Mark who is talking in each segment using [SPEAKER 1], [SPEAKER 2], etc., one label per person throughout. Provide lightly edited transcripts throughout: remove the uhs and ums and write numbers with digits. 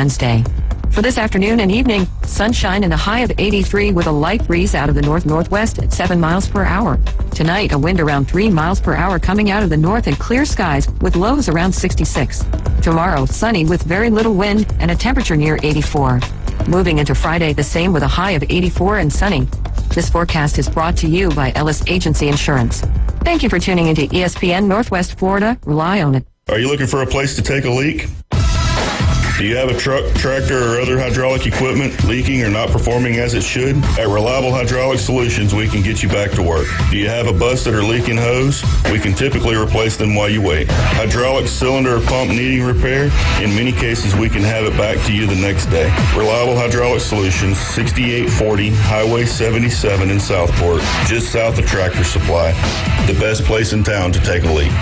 [SPEAKER 1] Wednesday. For this afternoon and evening, sunshine and a high of 83 with a light breeze out of the north-northwest at 7 miles per hour. Tonight, a wind around 3 miles per hour coming out of the north and clear skies with lows around 66. Tomorrow, sunny with very little wind and a temperature near 84. Moving into Friday, the same with a high of 84 and sunny. This forecast is brought to you by Ellis Agency Insurance. Thank you for tuning into ESPN Northwest Florida. Rely on it.
[SPEAKER 2] Are you looking for a place to take a leak? Do you have a truck, tractor, or other hydraulic equipment leaking or not performing as it should? At Reliable Hydraulic Solutions, we can get you back to work. Do you have a busted or leaking hose? We can typically replace them while you wait. Hydraulic cylinder or pump needing repair? In many cases, we can have it back to you the next day. Reliable Hydraulic Solutions, 6840 Highway 77 in Southport, just south of Tractor Supply. The best place in town to take a leak.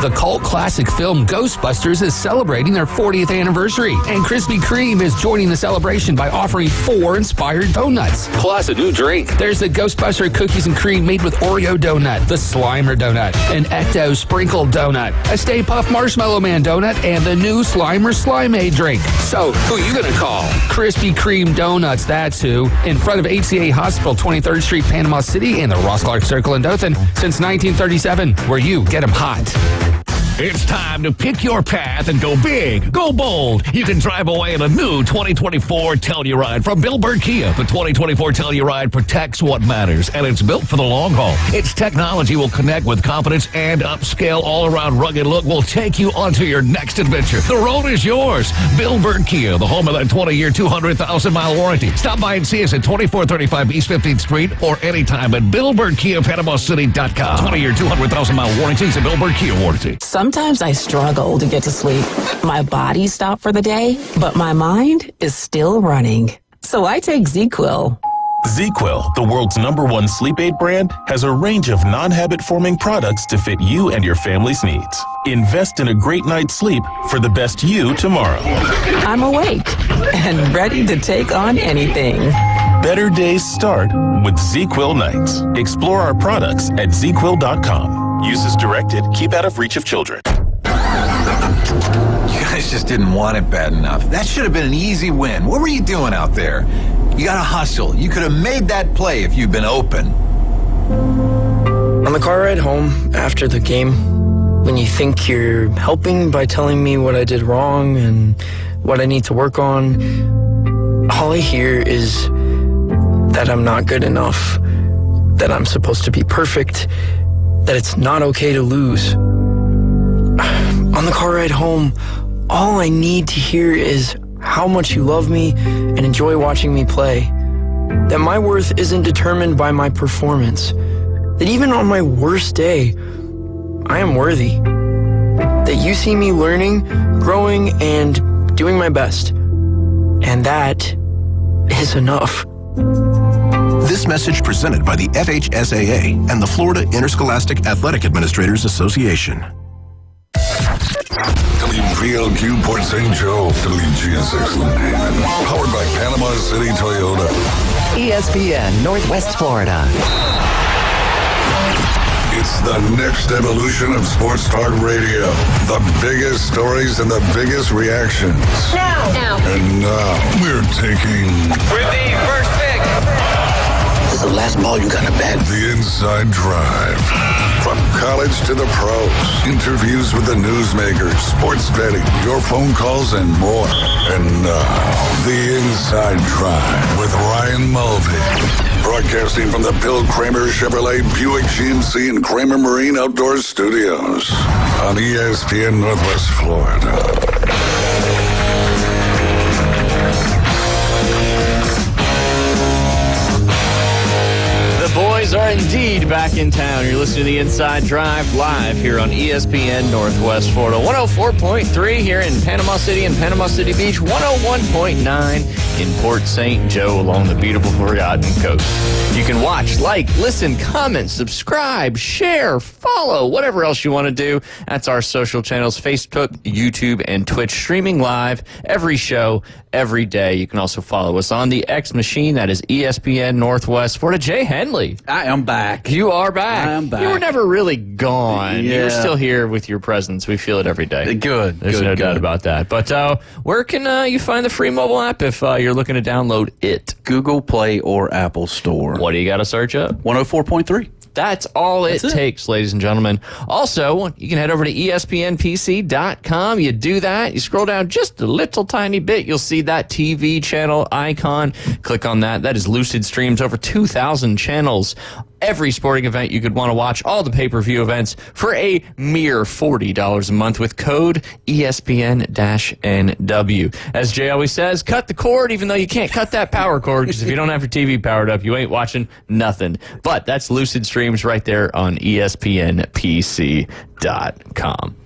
[SPEAKER 3] The cult classic film Ghostbusters is celebrating their 40th anniversary, and Krispy Kreme is joining the celebration by offering 4 inspired donuts, plus a new drink. There's the Ghostbuster Cookies and Cream made with Oreo donut, the Slimer donut, an Ecto Sprinkle donut, a Stay Puft Marshmallow Man donut, and the new Slimer Slimeade drink. So, who you gonna call? Krispy Kreme Donuts, that's who. In front of HCA Hospital, 23rd Street, Panama City, and the Ross Clark Circle in Dothan since 1937, where you get them hot.
[SPEAKER 4] It's time to pick your path and go big, go bold. You can drive away in a new 2024 Telluride from Bill Bird Kia. The 2024 Telluride protects what matters, and it's built for the long haul. Its technology will connect with confidence, and upscale all-around rugged look will take you onto your next adventure. The road is yours. Bill Bird Kia, the home of that 20-year, 200,000-mile warranty. Stop by and see us at 2435 East 15th Street or anytime at BillBirdKiaPanamaCity.com. 20-year, 200,000-mile warranties and Bill Bird Kia warranty.
[SPEAKER 5] Sometimes I struggle to get to sleep. My body stopped for the day, but my mind is still running. So I take ZzzQuil.
[SPEAKER 6] ZzzQuil, the world's #1 sleep aid brand, has a range of non-habit-forming products to fit you and your family's needs. Invest in a great night's sleep for the best you tomorrow.
[SPEAKER 5] I'm awake and ready to take on anything.
[SPEAKER 6] Better days start with ZzzQuil nights. Explore our products at ZzzQuil.com. Use as directed. Keep out of reach of children.
[SPEAKER 7] You guys just didn't want it bad enough. That should have been an easy win. What were you doing out there? You got to hustle. You could have made that play if you'd been open.
[SPEAKER 8] On the car ride home after the game, when you think you're helping by telling me what I did wrong and what I need to work on, all I hear is that I'm not good enough, that I'm supposed to be perfect, that it's not okay to lose. On the car ride home, all I need to hear is how much you love me and enjoy watching me play. That my worth isn't determined by my performance. That even on my worst day, I am worthy. That you see me learning, growing, and doing my best. And that is enough.
[SPEAKER 9] This message presented by the FHSAA and the Florida Interscholastic Athletic Administrators Association.
[SPEAKER 10] WPLQ Port St. Joe, WGSX Lynn, powered by Panama City Toyota.
[SPEAKER 11] ESPN Northwest Florida.
[SPEAKER 10] It's the next evolution of sports talk radio. The biggest stories and the biggest reactions.
[SPEAKER 12] Now.
[SPEAKER 10] And now we're taking...
[SPEAKER 12] With the first pick.
[SPEAKER 10] This is the last ball you got to bat. The Inside Drive. From college to the pros. Interviews with the newsmakers, sports betting, your phone calls, and more. And now, The Inside Drive with Ryan Mulvey. Broadcasting from the Bill Kramer Chevrolet Buick GMC and Kramer Marine Outdoor Studios on ESPN Northwest Florida.
[SPEAKER 13] The boys are indeed back in town. You're listening to The Inside Drive live here on ESPN Northwest Florida. 104.3 here in Panama City and Panama City Beach. 101.9 in Port St. Joe along the beautiful Forgotten Coast. You can watch, like, listen, comment, subscribe, share, follow, whatever else you want to do. That's our social channels, Facebook, YouTube, and Twitch, streaming live every show, every day. You can also follow us on the X machine. That is ESPN Northwest Florida. Jay Henley.
[SPEAKER 14] I am back.
[SPEAKER 13] You are are back.
[SPEAKER 14] I'm back.
[SPEAKER 13] You were never really gone.
[SPEAKER 14] Yeah.
[SPEAKER 13] You're still here with your presence. We feel it every day.
[SPEAKER 14] Good.
[SPEAKER 13] There's no doubt about that. But where can you find the free mobile app if you're looking to download it?
[SPEAKER 14] Google Play or Apple Store.
[SPEAKER 13] What do you got to search up?
[SPEAKER 14] 104.3.
[SPEAKER 13] That's all it takes, ladies and gentlemen. Also, you can head over to espnpc.com. You do that. You scroll down just a little tiny bit. You'll see that TV channel icon. Click on that. That is Lucid Streams, over 2,000 channels. Every sporting event you could want to watch, all the pay-per-view events for a mere $40 a month with code ESPN-NW. As Jay always says, cut the cord, even though you can't cut that power cord, because if you don't have your TV powered up, you ain't watching nothing. But that's Lucid Streams right there on ESPNPC.com.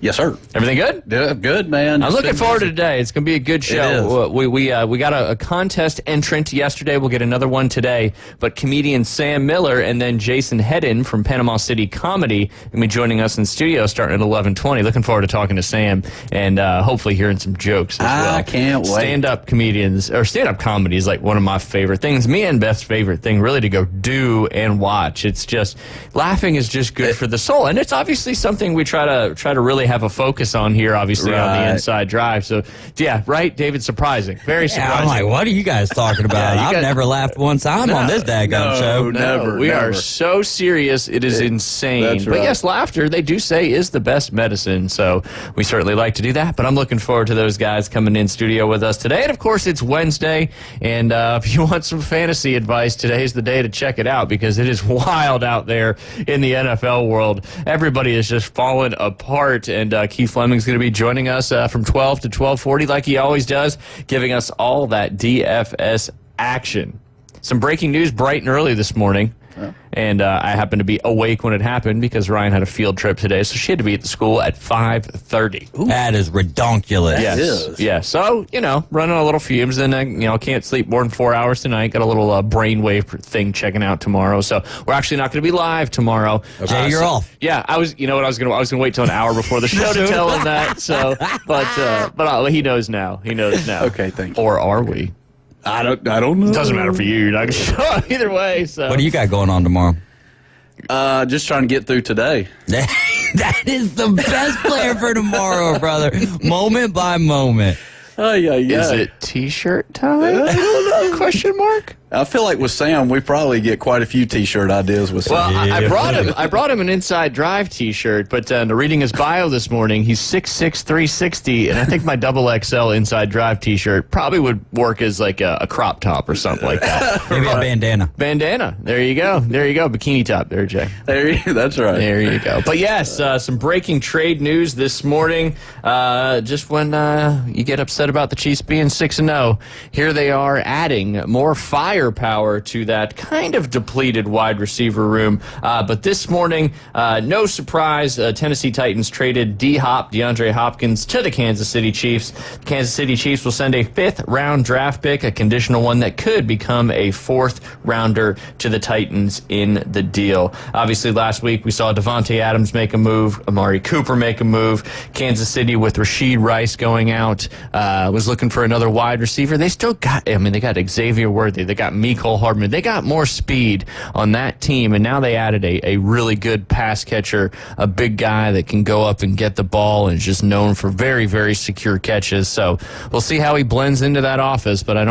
[SPEAKER 14] Yes, sir.
[SPEAKER 13] Everything good?
[SPEAKER 14] Yeah, good, man.
[SPEAKER 13] I'm looking forward to today. It's going to be a good show. We got a contest entrant yesterday. We'll get another one today. But comedian Sam Miller and then Jason Hedden from Panama City Comedy will be joining us in studio starting at 11:20. Looking forward to talking to Sam and hopefully hearing some jokes as well.
[SPEAKER 14] I can't wait.
[SPEAKER 13] Stand-up comedians, or stand-up comedy is like one of my favorite things. Me and Beth's favorite thing really to go do and watch. It's just, laughing is just good for the soul. And it's obviously something we try to really have a focus on here, obviously, on the Inside Drive. So, yeah, right, David? Surprising. Very surprising.
[SPEAKER 15] I'm like, what are you guys talking about? I've never laughed one time on this daggone show.
[SPEAKER 14] Never.
[SPEAKER 13] We are so serious, it is insane.
[SPEAKER 14] That's
[SPEAKER 13] But
[SPEAKER 14] right.
[SPEAKER 13] yes, laughter, they do say, is the best medicine. So we certainly like to do that. But I'm looking forward to those guys coming in studio with us today. And of course, it's Wednesday. And if you want some fantasy advice, today's the day to check it out, because it is wild out there in the NFL world. Everybody is just falling apart. And Keith Fleming's going to be joining us from 12 to 12:40 like he always does, giving us all that DFS action. Some breaking news bright and early this morning. And I happened to be awake when it happened because Ryan had a field trip today, so she had to be at the school at 5:30.
[SPEAKER 15] That is redonkulous.
[SPEAKER 13] Yes. Yeah. So, running a little fumes, and can't sleep more than 4 hours tonight. Got a little brainwave thing checking out tomorrow. So we're actually not going to be live tomorrow.
[SPEAKER 15] Okay, you're off.
[SPEAKER 13] Yeah, I was going to wait till an hour before the show to tell him that. So, but he knows now. He knows now.
[SPEAKER 14] Okay, thank you.
[SPEAKER 13] Or are we?
[SPEAKER 14] I don't know.
[SPEAKER 13] Doesn't matter for you. You're not going to show up either way. So.
[SPEAKER 15] What do you got going on tomorrow?
[SPEAKER 14] Just trying to get through today.
[SPEAKER 15] That is the best plan for tomorrow, brother. Moment by moment.
[SPEAKER 13] Is it T-shirt time? I don't know. Question mark?
[SPEAKER 14] I feel like with Sam, we probably get quite a few T-shirt ideas with Sam.
[SPEAKER 13] Well, I brought him an Inside Drive T-shirt, but reading his bio this morning, he's 6'6", 360, and I think my XXL Inside Drive T-shirt probably would work as like a crop top or something like that.
[SPEAKER 15] Maybe a bandana.
[SPEAKER 13] Bandana. There you go. Bikini top there, Jay.
[SPEAKER 14] That's right.
[SPEAKER 13] There you go. But yes, some breaking trade news this morning. Just when you get upset about the Chiefs being 6-0, here they are adding more firepower to that kind of depleted wide receiver room. But this morning, no surprise, Tennessee Titans traded DeAndre Hopkins to the Kansas City Chiefs. The Kansas City Chiefs will send a 5th-round draft pick, a conditional one that could become a 4th-rounder to the Titans in the deal. Obviously, last week we saw Devontae Adams make a move, Amari Cooper make a move. Kansas City with Rashid Rice going out was looking for another wide receiver. They still got, they got Xavier Worthy, they got Mecole Hardman. They got more speed on that team, and now they added a really good pass catcher, a big guy that can go up and get the ball and is just known for very, very secure catches. So we'll see how he blends into that offense, but I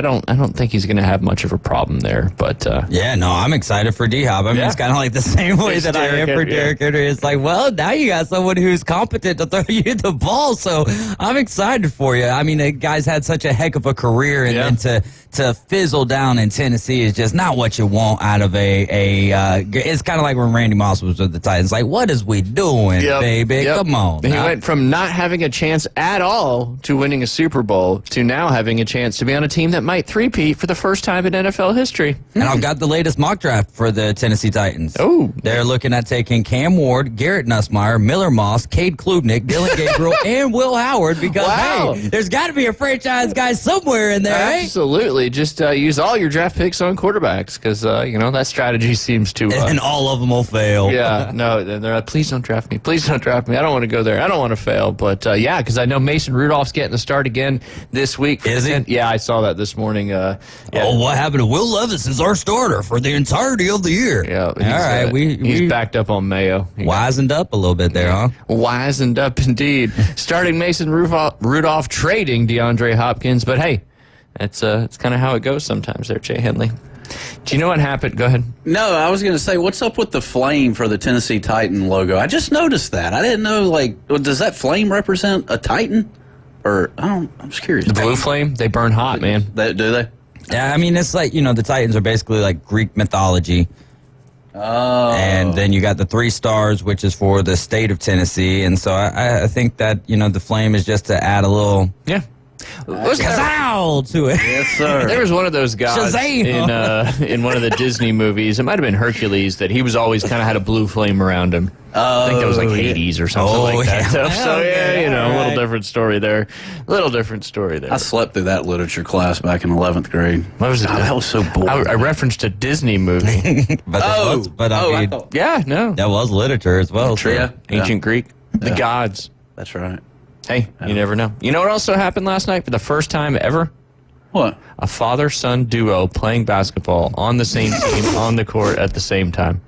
[SPEAKER 13] don't think he's going to have much of a problem there. But
[SPEAKER 15] I'm excited for D-Hop. I mean, it's kind of like the same way that I am for Derek Henry. It's like, well, now you got someone who's competent to throw you the ball, so I'm excited for you. I mean, the guy's had such a heck of a career, and then to fizzle down in Tennessee is just not what you want out of it's kind of like when Randy Moss was with the Titans. Like, what is we doing, baby? Come on.
[SPEAKER 13] He went from not having a chance at all to winning a Super Bowl to now having a chance to be on a team that might three-peat for the first time in NFL history.
[SPEAKER 15] And I've got the latest mock draft for the Tennessee Titans.
[SPEAKER 13] Oh.
[SPEAKER 15] They're looking at taking Cam Ward, Garrett Nussmeier, Miller Moss, Cade Klubnik, Dylan Gabriel, and Will Howard because, hey, there's got to be a franchise guy somewhere in there, ain't
[SPEAKER 13] Absolutely. Just use all your draft picks on quarterbacks because, that strategy seems to...
[SPEAKER 15] and all of them will fail.
[SPEAKER 13] Yeah, no, they're like, please don't draft me. Please don't draft me. I don't want to go there. I don't want to fail. But, because I know Mason Rudolph's getting the start again this week.
[SPEAKER 15] Is he?
[SPEAKER 13] Yeah, I saw that this morning.
[SPEAKER 15] Oh, what happened to Will Levis is our starter for the entirety of the year.
[SPEAKER 13] Yeah.
[SPEAKER 15] All right.
[SPEAKER 13] He's backed up on Mayo.
[SPEAKER 15] Wisened up a little bit there, huh?
[SPEAKER 13] Wisened up indeed. Starting Mason Rudolph trading DeAndre Hopkins. But, hey, it's kind of how it goes sometimes there, Jay Henley. Do you know what happened? Go ahead.
[SPEAKER 14] No, I was going to say, what's up with the flame for the Tennessee Titan logo? I just noticed that. I didn't know, does that flame represent a Titan? Or, I'm just curious.
[SPEAKER 13] The blue flame, they burn hot, man.
[SPEAKER 14] Do they?
[SPEAKER 15] Yeah, I mean, it's like, the Titans are basically like Greek mythology.
[SPEAKER 14] Oh.
[SPEAKER 15] And then you got the 3 stars, which is for the state of Tennessee. And so I think that, the flame is just to add a little...
[SPEAKER 13] Yeah.
[SPEAKER 15] Kazow to it.
[SPEAKER 14] Yes, sir.
[SPEAKER 13] There was one of those guys
[SPEAKER 15] Shazam.
[SPEAKER 13] in one of the Disney movies. It might have been Hercules that he was always kind of had a blue flame around him. I think that was like Hades or something like that.
[SPEAKER 15] Yeah.
[SPEAKER 13] So a little different story there.
[SPEAKER 14] I slept through that literature class back in 11th grade.
[SPEAKER 13] What was it?
[SPEAKER 14] God, that was so boring.
[SPEAKER 13] I referenced a Disney movie.
[SPEAKER 15] That was literature as well.
[SPEAKER 13] True.
[SPEAKER 14] Yeah.
[SPEAKER 13] Ancient Greek. The gods.
[SPEAKER 14] That's right.
[SPEAKER 13] Hey, you never know. You know what also happened last night for the first time ever?
[SPEAKER 14] What?
[SPEAKER 13] A father-son duo playing basketball on the same team on the court at the same time.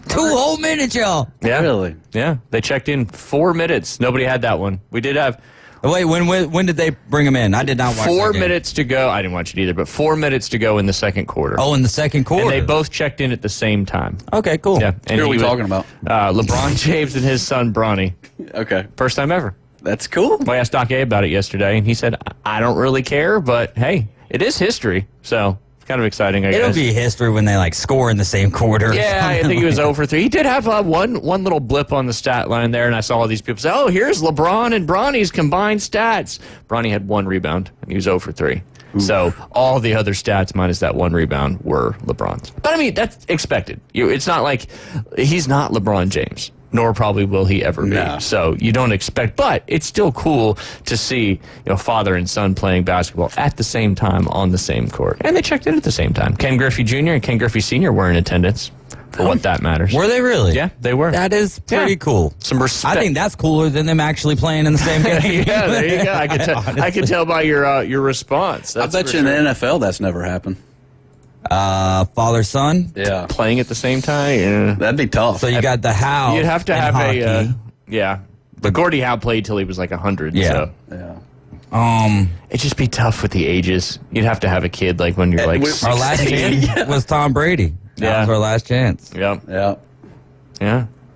[SPEAKER 15] 2 whole minutes, y'all.
[SPEAKER 13] Yeah.
[SPEAKER 14] Really?
[SPEAKER 13] Yeah. They checked in 4 minutes. Nobody had that one. We did have...
[SPEAKER 15] Wait, when did they bring him in? I did not watch
[SPEAKER 13] 4 minutes to go. I didn't watch it either, but 4 minutes to go in the second quarter.
[SPEAKER 15] Oh, in the second quarter.
[SPEAKER 13] And they both checked in at the same time.
[SPEAKER 15] Okay, cool.
[SPEAKER 13] Yeah. And
[SPEAKER 14] Who are we talking about?
[SPEAKER 13] LeBron James and his son, Bronny.
[SPEAKER 14] Okay.
[SPEAKER 13] First time ever.
[SPEAKER 14] That's cool.
[SPEAKER 13] I asked Doc A about it yesterday, and he said, I don't really care, but hey, it is history. So it's kind of exciting, I guess.
[SPEAKER 15] It'll be history when they score in the same quarter.
[SPEAKER 13] Yeah, I think he was 0 for 3. He did have one little blip on the stat line there, and I saw all these people say, oh, here's LeBron and Bronny's combined stats. Bronny had 1 rebound, and he was 0 for 3. Ooh. So all the other stats minus that 1 rebound were LeBron's. But, I mean, that's expected. It's not like he's not LeBron James. Nor probably will he ever be.
[SPEAKER 14] No.
[SPEAKER 13] So you don't expect, but it's still cool to see father and son playing basketball at the same time on the same court. And they checked in at the same time. Ken Griffey Jr. and Ken Griffey Sr. were in attendance for what that matters.
[SPEAKER 15] Were they really?
[SPEAKER 13] Yeah, they were.
[SPEAKER 15] That is pretty cool.
[SPEAKER 13] Some respect.
[SPEAKER 15] I think that's cooler than them actually playing in the same game.
[SPEAKER 13] Yeah, there you go. I could tell by your response.
[SPEAKER 14] I bet you in the NFL that's never happened.
[SPEAKER 15] Father son.
[SPEAKER 14] Yeah,
[SPEAKER 13] playing at the same time. Yeah.
[SPEAKER 14] That'd be tough.
[SPEAKER 15] So you got the Howe.
[SPEAKER 13] You'd have to have
[SPEAKER 15] hockey.
[SPEAKER 13] But Gordie Howe played till he was like 100.
[SPEAKER 15] Yeah.
[SPEAKER 13] So. It'd just be tough with the ages. You'd have to have a kid like when you're like
[SPEAKER 15] our last chance was Tom Brady. That was our last chance.
[SPEAKER 13] Yeah.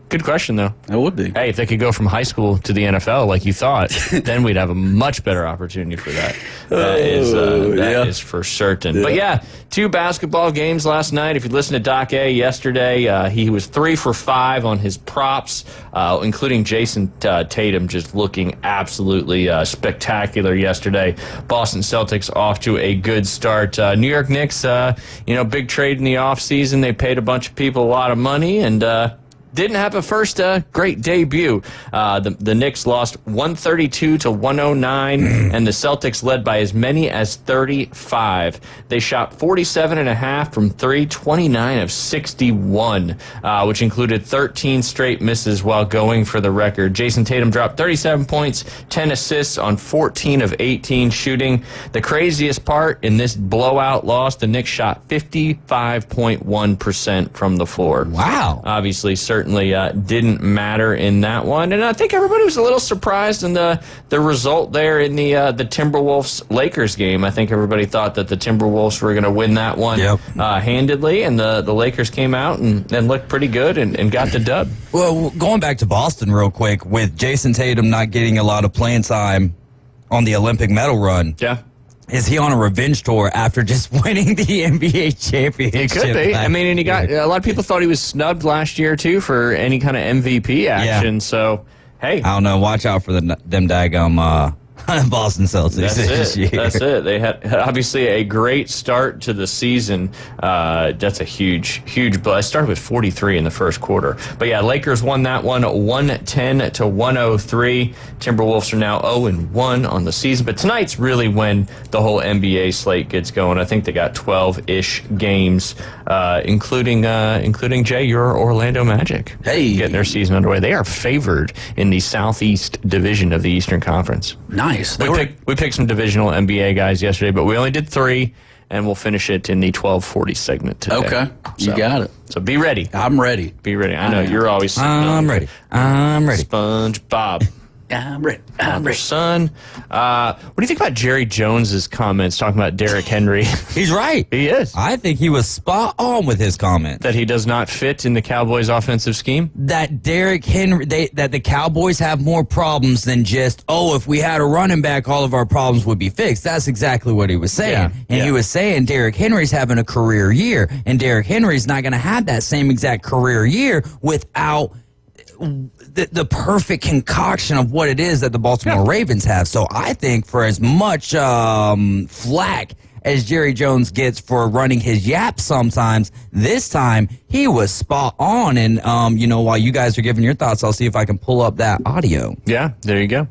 [SPEAKER 13] Good question, though.
[SPEAKER 14] It would be.
[SPEAKER 13] Hey, if they could go from high school to the NFL like you thought, then we'd have a much better opportunity for that. That is for certain. But yeah, 2 basketball games last night. If you listen to Doc A yesterday, he was 3 for 5 on his props, including Jason Tatum just looking absolutely spectacular yesterday. Boston Celtics off to a good start. New York Knicks, big trade in the offseason. They paid a bunch of people a lot of money and didn't have a first great debut. The Knicks lost 132 to 109, and the Celtics led by as many as 35. They shot 47.5 from 3, 29 of 61, which included 13 straight misses while going for the record. Jason Tatum dropped 37 points, 10 assists on 14 of 18 shooting. The craziest part in this blowout loss, the Knicks shot 55.1% from the floor.
[SPEAKER 15] Wow.
[SPEAKER 13] Obviously, certainly didn't matter in that one. And I think everybody was a little surprised in the result there in the Timberwolves-Lakers game. I think everybody thought that the Timberwolves were going to win that one handedly, and the Lakers came out and looked pretty good and got the dub.
[SPEAKER 15] Well, going back to Boston real quick, with Jason Tatum not getting a lot of playing time on the Olympic medal run.
[SPEAKER 13] Yeah.
[SPEAKER 15] Is he on a revenge tour after just winning the NBA championship?
[SPEAKER 13] He could be. I mean, and he got a lot of people thought he was snubbed last year too for any kind of MVP action.
[SPEAKER 15] Yeah.
[SPEAKER 13] So, hey,
[SPEAKER 15] I don't know. Watch out for them daggum Boston Celtics
[SPEAKER 13] That's
[SPEAKER 15] this
[SPEAKER 13] it.
[SPEAKER 15] year.
[SPEAKER 13] That's it. They had obviously a great start to the season. That's a huge blow. I started with 43 in the first quarter. But yeah, Lakers won that one 110-103. Timberwolves are now 0-1 on the season. But tonight's really when the whole NBA slate gets going. I think they got 12-ish games, including Jay, your Orlando Magic.
[SPEAKER 14] Hey,
[SPEAKER 13] getting their season underway. They are favored in the Southeast Division of the Eastern Conference.
[SPEAKER 14] Nice.
[SPEAKER 13] We picked some divisional NBA guys yesterday, but we only did 3, and we'll finish it in the 12:40 segment today.
[SPEAKER 14] Okay, you got it.
[SPEAKER 13] So be ready.
[SPEAKER 14] I'm ready.
[SPEAKER 13] Be ready. I know you're always.
[SPEAKER 15] I'm ready.
[SPEAKER 13] SpongeBob.
[SPEAKER 14] I'm ready. I'm ready.
[SPEAKER 13] Son, what do you think about Jerry Jones's comments talking about Derrick Henry?
[SPEAKER 15] He's right.
[SPEAKER 13] He is.
[SPEAKER 15] I think he was spot on with his comment.
[SPEAKER 13] That he does not fit in the Cowboys' offensive scheme?
[SPEAKER 15] That Derrick Henry, that the Cowboys have more problems than just, if we had a running back, all of our problems would be fixed. That's exactly what he was saying. He was saying Derrick Henry's having a career year, and Derrick Henry's not going to have that same exact career year without the perfect concoction of what it is that the Baltimore Ravens have. So I think for as much flack as Jerry Jones gets for running his yap sometimes, this time he was spot on. And, while you guys are giving your thoughts, I'll see if I can pull up that audio.
[SPEAKER 13] Yeah, there you go.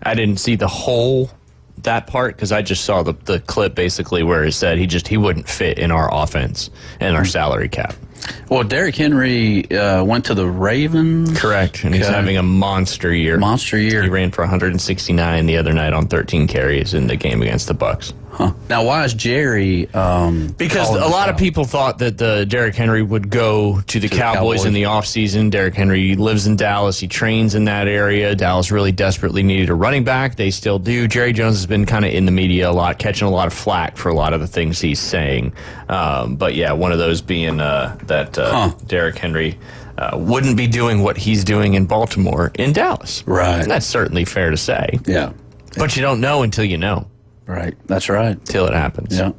[SPEAKER 13] I didn't see that part because I just saw the clip basically where it said he wouldn't fit in our offense and our salary cap.
[SPEAKER 14] Well, Derrick Henry went to the Ravens.
[SPEAKER 13] Correct, and he's having a monster year.
[SPEAKER 14] Monster year.
[SPEAKER 13] He ran for 169 the other night on 13 carries in the game against the Bucs.
[SPEAKER 14] Huh. Now, why is Jerry?
[SPEAKER 13] Because a lot of people thought that Derrick Henry would go to the Cowboys in the offseason. Derrick Henry lives in Dallas. He trains in that area. Dallas really desperately needed a running back. They still do. Jerry Jones has been kind of in the media a lot, catching a lot of flack for a lot of the things he's saying. But yeah, one of those being that Derrick Henry wouldn't be doing what he's doing in Baltimore in Dallas.
[SPEAKER 14] Right.
[SPEAKER 13] And that's certainly fair to say.
[SPEAKER 14] Yeah.
[SPEAKER 13] But you don't know until you know.
[SPEAKER 14] Right. That's right.
[SPEAKER 13] Till it happens.
[SPEAKER 14] Yeah.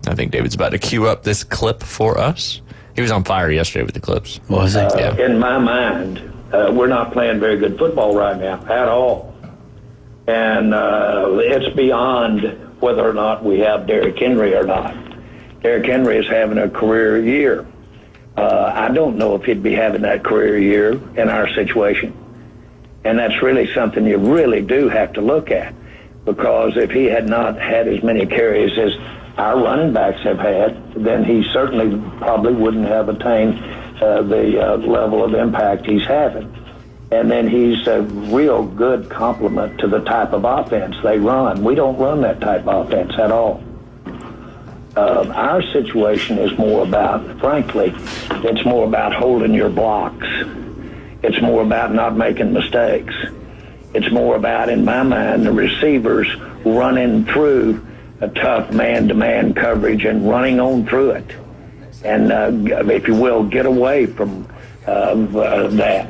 [SPEAKER 13] I think David's about to cue up this clip for us. He was on fire yesterday with the clips.
[SPEAKER 14] Was he?
[SPEAKER 13] Yeah.
[SPEAKER 16] In my mind, we're not playing very good football right now at all. And it's beyond whether or not we have Derrick Henry or not. Derrick Henry is having a career year. I don't know if he'd be having that career year in our situation. And that's really something you really do have to look at. Because if he had not had as many carries as our running backs have had, then he certainly probably wouldn't have attained the level of impact he's having. And then he's a real good complement to the type of offense they run. We don't run that type of offense at all. Our situation is more about, frankly, it's more about holding your blocks. It's more about not making mistakes. It's more about, in my mind, the receivers running through a tough man-to-man coverage and running on through it. And, if you will, get away from that.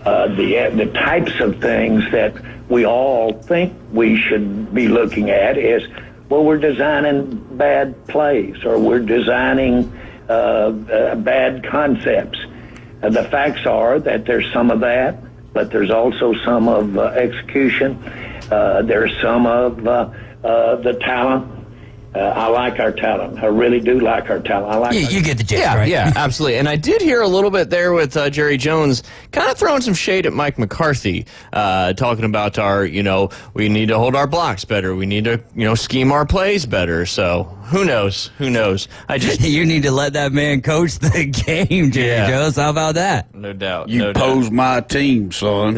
[SPEAKER 16] The types of things that we all think we should be looking at is, well, we're designing bad plays or we're designing bad concepts. The facts are that there's some of that, but there's also some of execution. There's some of the talent. I like our talent. I really do like our talent.
[SPEAKER 15] You get the gist,
[SPEAKER 13] yeah,
[SPEAKER 15] right?
[SPEAKER 13] Yeah, absolutely. And I did hear a little bit there with Jerry Jones kind of throwing some shade at Mike McCarthy, talking about we need to hold our blocks better. We need to, scheme our plays better. So who knows? Who knows?
[SPEAKER 15] You need to let that man coach the game, Jerry Jones. How about that?
[SPEAKER 13] No doubt.
[SPEAKER 14] You pose my team, son.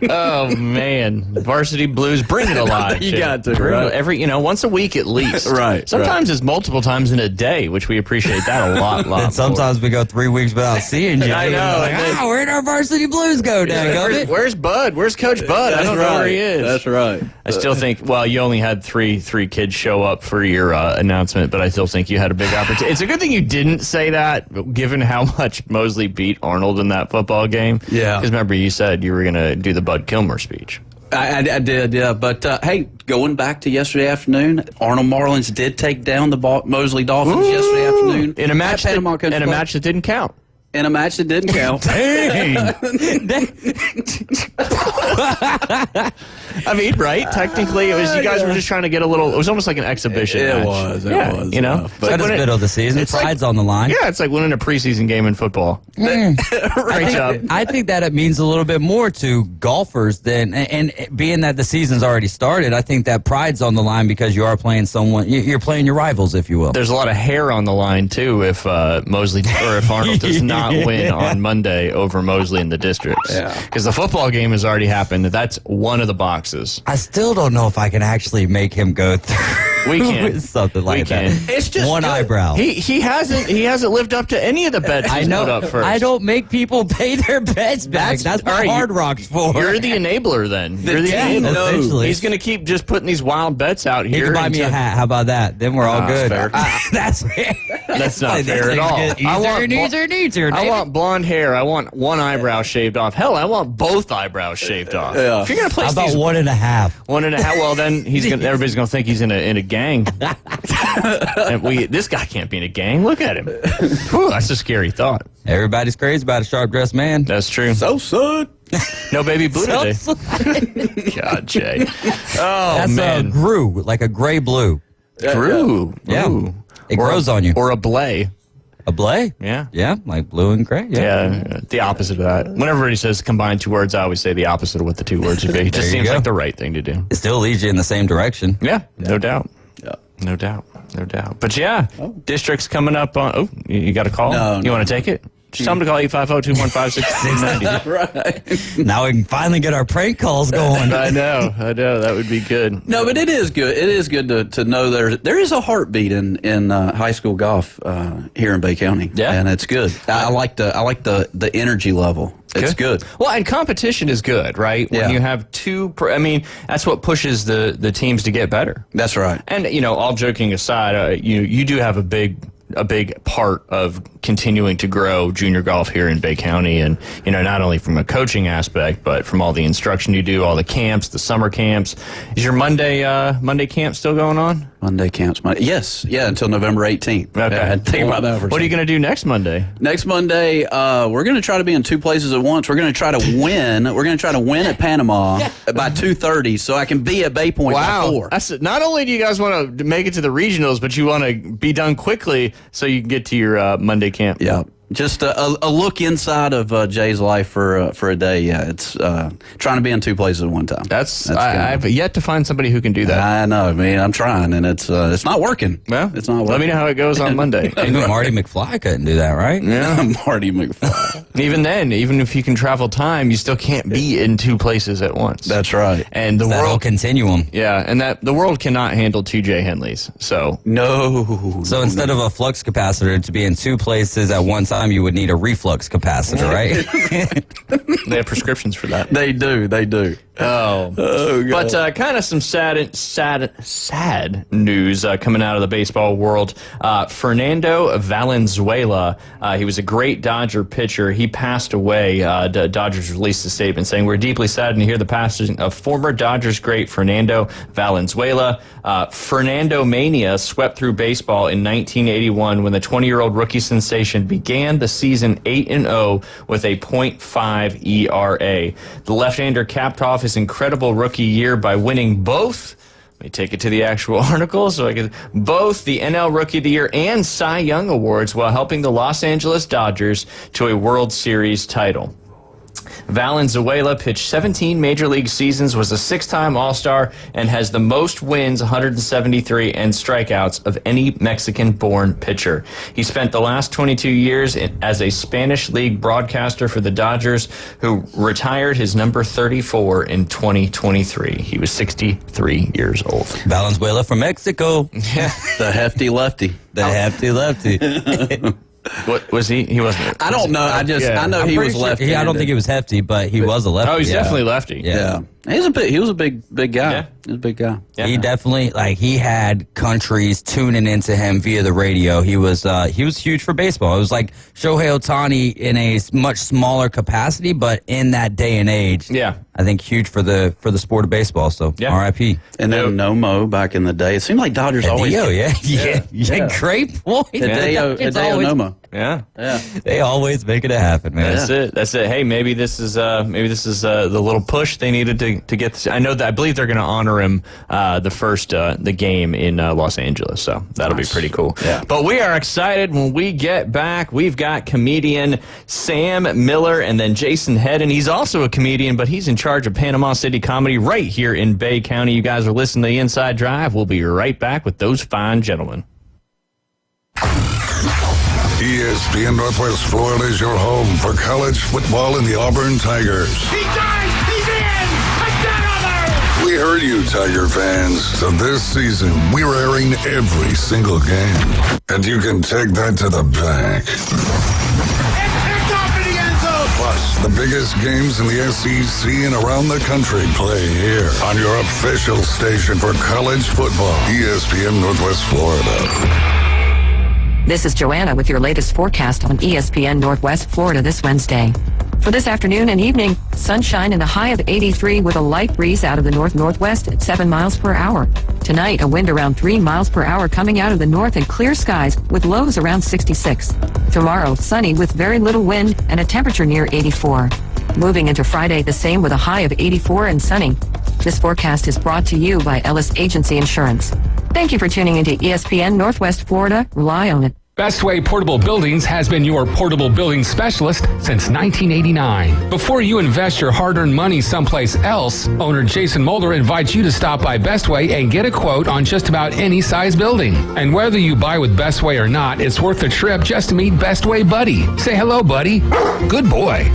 [SPEAKER 13] Oh, man. Varsity Blues, bring it alive.
[SPEAKER 14] You got to,
[SPEAKER 13] right? Once a week at least.
[SPEAKER 14] Right.
[SPEAKER 13] Sometimes it's multiple times in a day, which we appreciate that a lot.
[SPEAKER 15] And sometimes we go 3 weeks without seeing you.
[SPEAKER 13] I know.
[SPEAKER 15] Where'd our Varsity Blues go, Dad?
[SPEAKER 13] Where's Bud? Where's Coach Bud? I don't know where he is.
[SPEAKER 14] That's right.
[SPEAKER 13] I still think, you only had three kids show up for your announcement, but I still think you had a big opportunity. It's a good thing you didn't say that, given how much Mosley beat Arnold in that football game.
[SPEAKER 14] Yeah.
[SPEAKER 13] Because remember, you said you were going to do the Bud Kilmer speech.
[SPEAKER 14] I did, yeah. But, hey, going back to yesterday afternoon, Arnold Marlins did take down the Mosley Dolphins yesterday afternoon.
[SPEAKER 13] In a match that didn't count.
[SPEAKER 14] In a match that didn't count.
[SPEAKER 15] Dang!
[SPEAKER 13] I mean, right? Technically, it was you guys were just trying to get a little. It was almost like an exhibition.
[SPEAKER 14] It
[SPEAKER 13] match.
[SPEAKER 14] was. It was.
[SPEAKER 13] You know,
[SPEAKER 15] But it's middle of the season. Pride's on the line.
[SPEAKER 13] Yeah, it's like winning a preseason game in football. Great job.
[SPEAKER 15] I think that it means a little bit more to golfers than, and being that the season's already started, I think that pride's on the line because you are playing someone. You're playing your rivals, if you will.
[SPEAKER 13] There's a lot of hair on the line too if Mosley or if Arnold does not win on Monday over Mosley in the districts.
[SPEAKER 14] Yeah.
[SPEAKER 13] Because the football game has already happened. That's one of the boxes.
[SPEAKER 15] I still don't know if I can actually make him go through.
[SPEAKER 13] We can.
[SPEAKER 15] with something like
[SPEAKER 13] We
[SPEAKER 15] that.
[SPEAKER 13] can.
[SPEAKER 14] It's just
[SPEAKER 15] one
[SPEAKER 14] good.
[SPEAKER 15] eyebrow.
[SPEAKER 13] He hasn't lived up to any of the bets
[SPEAKER 15] I
[SPEAKER 13] he's
[SPEAKER 15] know.
[SPEAKER 13] put up first.
[SPEAKER 15] I don't make people pay their bets back. That's
[SPEAKER 13] all
[SPEAKER 15] what
[SPEAKER 13] right,
[SPEAKER 15] Hard Rock's for.
[SPEAKER 13] You're the enabler then. You're the
[SPEAKER 14] team
[SPEAKER 13] enabler.
[SPEAKER 14] knows.
[SPEAKER 15] Essentially.
[SPEAKER 13] He's going to keep just putting these wild bets out
[SPEAKER 15] He
[SPEAKER 13] here.
[SPEAKER 15] can buy me a hat. How about that? Then we're all good.
[SPEAKER 13] fair.
[SPEAKER 15] That's fair.
[SPEAKER 13] That's not fair at all. I want blonde hair. I want one eyebrow shaved off. Hell, I want both eyebrows shaved off.
[SPEAKER 14] Yeah.
[SPEAKER 13] If you're going to place
[SPEAKER 15] How about
[SPEAKER 13] these
[SPEAKER 15] 1.5?
[SPEAKER 13] 1.5, well then everybody's going to think he's in a gang. And this guy can't be in a gang. Look at him. Whew, that's a scary thought.
[SPEAKER 15] Everybody's crazy about a sharp dressed man.
[SPEAKER 13] That's true.
[SPEAKER 14] So son.
[SPEAKER 13] No baby blue today. God, Jay. Oh,
[SPEAKER 15] That's
[SPEAKER 13] man.
[SPEAKER 15] a grew, like a gray blue.
[SPEAKER 13] Grew.
[SPEAKER 15] Yeah.
[SPEAKER 13] Ooh.
[SPEAKER 15] It grows on you.
[SPEAKER 13] Or a blay.
[SPEAKER 15] A blay?
[SPEAKER 13] Yeah.
[SPEAKER 15] Yeah, like blue and gray.
[SPEAKER 13] Yeah, the opposite of that. Whenever he says combine two words, I always say the opposite of what the two words would be. It just
[SPEAKER 15] There you
[SPEAKER 13] seems
[SPEAKER 15] go.
[SPEAKER 13] like the right thing to do.
[SPEAKER 15] It still leads you in the same direction.
[SPEAKER 13] Yeah, no doubt.
[SPEAKER 14] Yeah.
[SPEAKER 13] No doubt. No doubt. But yeah, district's coming up on. Oh, you got a call?
[SPEAKER 14] No,
[SPEAKER 13] You
[SPEAKER 14] no.
[SPEAKER 13] want to take it? Just tell them to call 850-215-6690.
[SPEAKER 14] Right.
[SPEAKER 15] Now we can finally get our prank calls going.
[SPEAKER 13] I know. That would be good.
[SPEAKER 14] No, but it is good. It is good to know there is a heartbeat in high school golf here in Bay County.
[SPEAKER 13] Yeah.
[SPEAKER 14] And it's good. I like the energy level. It's good.
[SPEAKER 13] Well, and competition is good, right? When
[SPEAKER 14] Yeah.
[SPEAKER 13] you have that's what pushes the teams to get better.
[SPEAKER 14] That's right.
[SPEAKER 13] And all joking aside, you do have a big part of continuing to grow junior golf here in Bay County, and not only from a coaching aspect, but from all the instruction you do, all the camps, the summer camps. Is your Monday camp still going on?
[SPEAKER 14] Monday camps. Yes. Yeah, until November 18th.
[SPEAKER 13] Okay.
[SPEAKER 14] Yeah, I had to think about that for a
[SPEAKER 13] What are you
[SPEAKER 14] second.
[SPEAKER 13] going to do next Monday?
[SPEAKER 14] Next Monday, we're going to try to be in two places at once. We're going to try to win. We're going to try to win at Panama by 2:30, so I can be at Bay Point by 4.
[SPEAKER 13] Not only do you guys want to make it to the regionals, but you want to be done quickly so you can get to your Monday camp.
[SPEAKER 14] Yeah. Just a look inside of Jay's life for a day. Yeah, it's trying to be in two places at one time.
[SPEAKER 13] I've yet to find somebody who can do that.
[SPEAKER 14] I know, man. I'm trying, and it's not working.
[SPEAKER 13] Well,
[SPEAKER 14] it's not working.
[SPEAKER 13] Let me know how it goes on Monday.
[SPEAKER 15] Even Marty McFly couldn't do that, right?
[SPEAKER 13] Yeah,
[SPEAKER 14] Marty McFly.
[SPEAKER 13] Even then, even if you can travel time, you still can't be in two places at once.
[SPEAKER 14] That's right.
[SPEAKER 13] And the
[SPEAKER 15] That whole
[SPEAKER 13] world
[SPEAKER 15] continuum.
[SPEAKER 13] Yeah, and the world cannot handle 2 Jay Henleys. So
[SPEAKER 14] no.
[SPEAKER 15] So instead of a flux capacitor to be in two places at one time, you would need a reflux capacitor, right?
[SPEAKER 13] they have prescriptions for that.
[SPEAKER 14] They do.
[SPEAKER 13] Oh,
[SPEAKER 14] God.
[SPEAKER 13] But kind of some sad news coming out of the baseball world. Fernando Valenzuela, he was a great Dodger pitcher. He passed away. Dodgers released a statement saying, "We're deeply saddened to hear the passing of former Dodgers great Fernando Valenzuela. Fernando Mania swept through baseball in 1981 when the 20-year-old rookie sensation began the season 8-0 with a .5 ERA. The left-hander capped off his incredible rookie year by winning both." Let me take it to the actual article both the NL Rookie of the Year and Cy Young awards while helping the Los Angeles Dodgers to a World Series title. Valenzuela pitched 17 Major League seasons, was a 6-time All-Star, and has the most wins, 173, and strikeouts of any Mexican-born pitcher. He spent the last 22 years as a Spanish League broadcaster for the Dodgers, who retired his number 34 in 2023. He was 63 years old.
[SPEAKER 15] Valenzuela from Mexico.
[SPEAKER 13] Yeah.
[SPEAKER 14] The hefty lefty.
[SPEAKER 15] The hefty lefty.
[SPEAKER 13] What was he? He wasn't.
[SPEAKER 14] I don't know. I know
[SPEAKER 15] I'm
[SPEAKER 14] he
[SPEAKER 15] pretty
[SPEAKER 14] was
[SPEAKER 15] sure-
[SPEAKER 14] lefty.
[SPEAKER 15] I don't think he was hefty, but he was a lefty.
[SPEAKER 13] Oh, he's
[SPEAKER 15] yeah.
[SPEAKER 13] definitely lefty.
[SPEAKER 14] Yeah. He was a big guy.
[SPEAKER 13] Yeah.
[SPEAKER 14] He was a big guy.
[SPEAKER 13] Yeah.
[SPEAKER 15] He definitely he had countries tuning into him via the radio. He was huge for baseball. It was like Shohei Ohtani in a much smaller capacity, but in that day and age.
[SPEAKER 13] Yeah.
[SPEAKER 15] I think huge for the sport of baseball. So RIP.
[SPEAKER 14] And then Nomo back in the day. It seemed like Dodgers always.
[SPEAKER 15] Great point.
[SPEAKER 14] Hideo Nomo.
[SPEAKER 13] Yeah.
[SPEAKER 15] They always make it happen, man.
[SPEAKER 13] That's it. Hey, maybe this is the little push they needed to get this. I believe they're going to honor him the game in Los Angeles, so that'll be pretty cool.
[SPEAKER 14] Yeah.
[SPEAKER 13] But we are excited when we get back. We've got comedian Sam Miller and then Jason Hedden. He's also a comedian, but he's in charge of Panama City Comedy right here in Bay County. You guys are listening to The Inside Drive. We'll be right back with those fine gentlemen.
[SPEAKER 10] ESPN Northwest Florida is your home for college football and the Auburn Tigers.
[SPEAKER 12] He dives! He's in! Touchdown Auburn!
[SPEAKER 10] We heard you, Tiger fans. So this season, we're airing every single game. And you can take that to the bank.
[SPEAKER 12] It's picked off in the end zone!
[SPEAKER 10] Plus, the biggest games in the SEC and around the country play here on your official station for college football, ESPN Northwest Florida.
[SPEAKER 1] This is Joanna with your latest forecast on ESPN Northwest Florida this Wednesday. For this afternoon and evening, sunshine and a high of 83 with a light breeze out of the north-northwest at 7 miles per hour. Tonight, a wind around 3 miles per hour coming out of the north and clear skies with lows around 66. Tomorrow, sunny with very little wind and a temperature near 84. Moving into Friday, the same with a high of 84 and sunny. This forecast is brought to you by Ellis Agency Insurance. Thank you for tuning into ESPN Northwest Florida. Rely on it.
[SPEAKER 3] Bestway Portable Buildings has been your portable building specialist since 1989. Before you invest your hard-earned money someplace else, owner Jason Mulder invites you to stop by Bestway and get a quote on just about any size building. And whether you buy with Bestway or not, it's worth the trip just to meet Bestway Buddy. Say hello, buddy. Good boy.